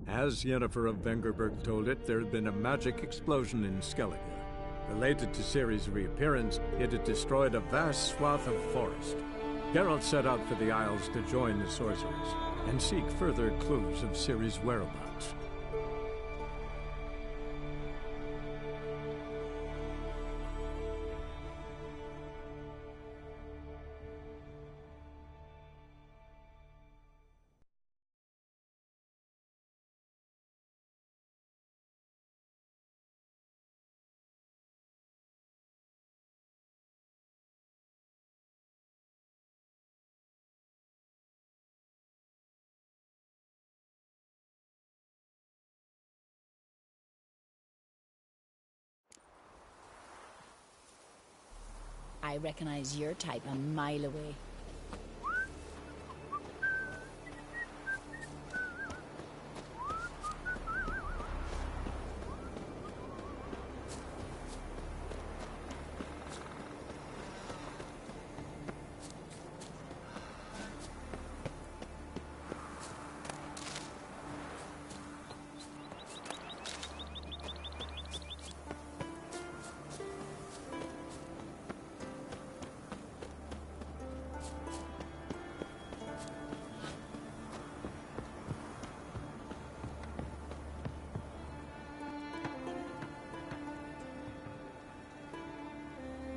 As Yennefer of Vengerberg told it, there had been a magic explosion in Skellige. Related to Ciri's reappearance, it had destroyed a vast swath of forest. Geralt set out for the Isles to join the sorcerers and seek further clues of Ciri's whereabouts. I recognize your type a mile away.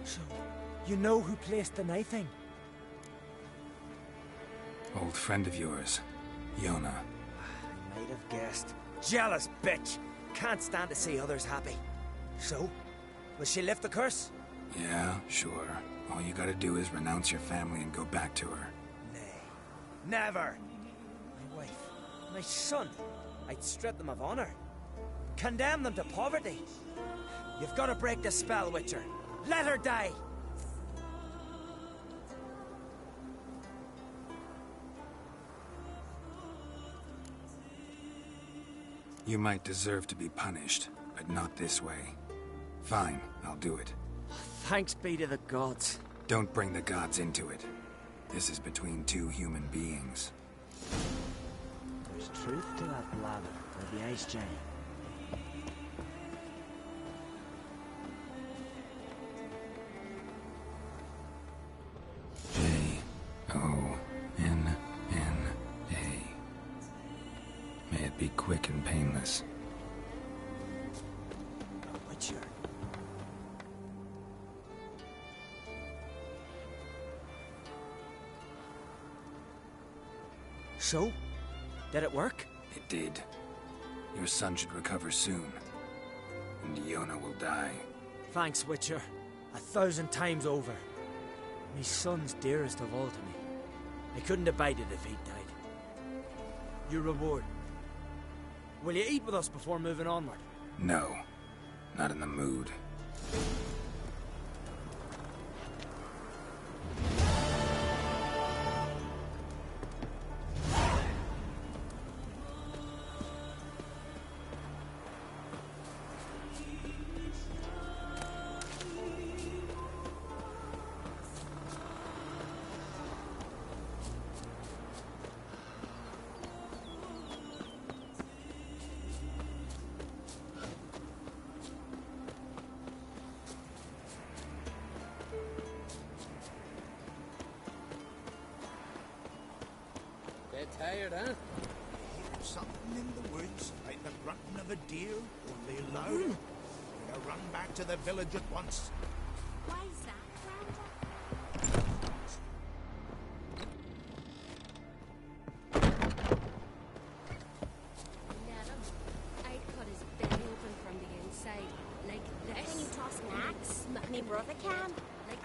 So, you know who placed the knifing? Old friend of yours, Yona. I might have guessed. Jealous bitch! Can't stand to see others happy. So, will she lift the curse? Yeah, sure. All you gotta do is renounce your family and go back to her. Nay. Never! My wife, my son, I'd strip them of honor. Condemn them to poverty. You've got to break the spell, Witcher. Let her die! You might deserve to be punished, but not this way. Fine, I'll do it. Thanks be to the gods. Don't bring the gods into it. This is between two human beings. There's truth to that blather of the ice giant. May it be quick and painless. Witcher. So? Did it work? It did. Your son should recover soon. And Yona will die. Thanks, Witcher. 1,000 times over. My son's dearest of all to me. I couldn't abide it if he died. Your reward. Will you eat with us before moving onward? No. Not in the mood. Tired, huh? Hear something in the woods, like the grunting of a deer, only louder. Now run back to the village at once. Why's that, Madam, I'd cut his belly open from the inside, like this. Can you toss an axe? Me brother can. Like...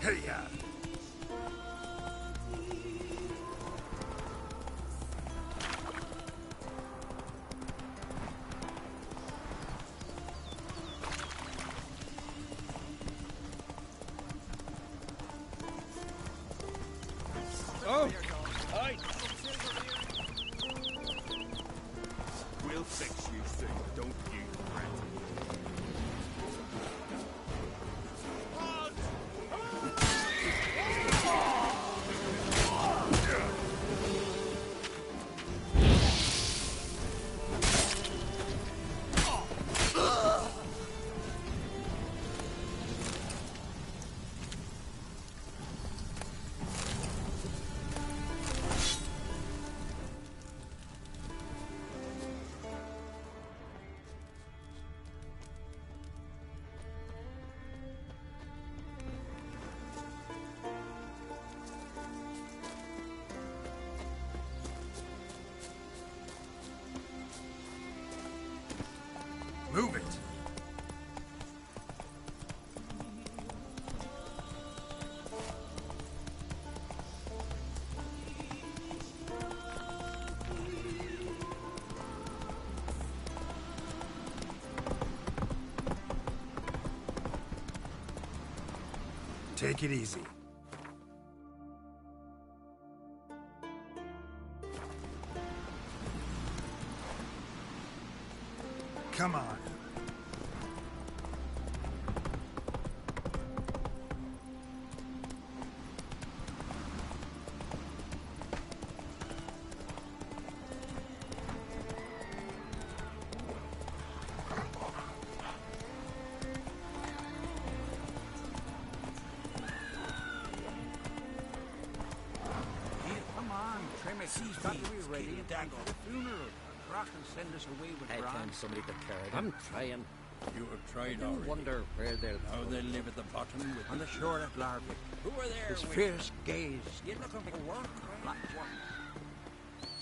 Hey-ya! Oh! Hi! We'll fix you soon, don't you, friend? Move it! Take it easy. Come on. He's got to be ready at the funeral. Rock and send us away with I Ron. can't somebody to carry them. I'm trying. You have tried I already. wonder where they'll How they live at the bottom with on the shore at Larvick. Who are there? His fierce gaze. You looking for work? Black one.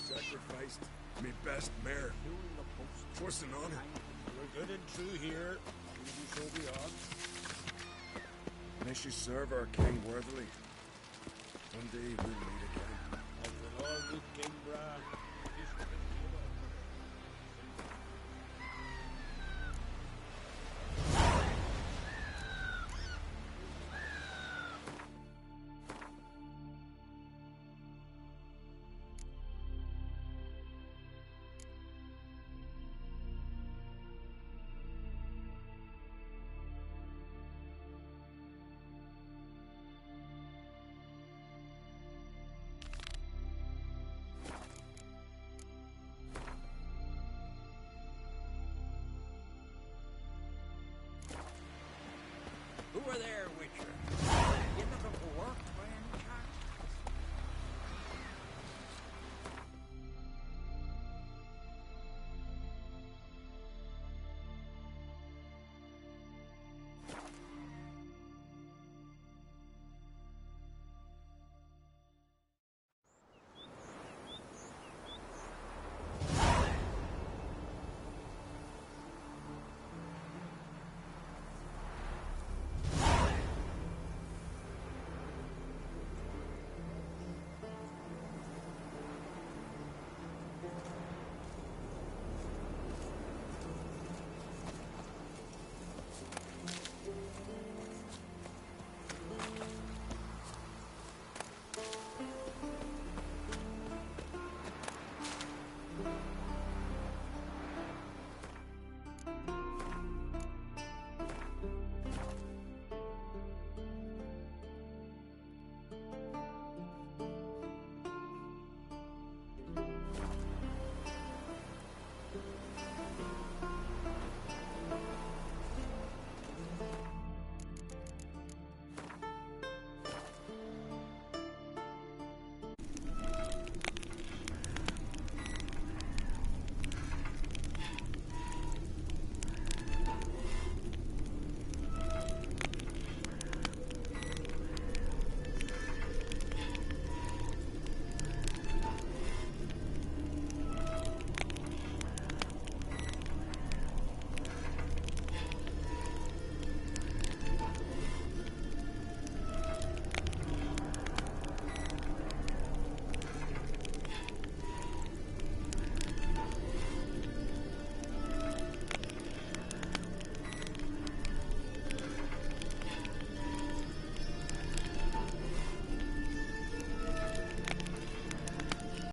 Sacrificed me best mare. What's an honor? We're good and true here. So be on. May she serve our king worthily. One day we'll meet again. As the Lord with King Bran.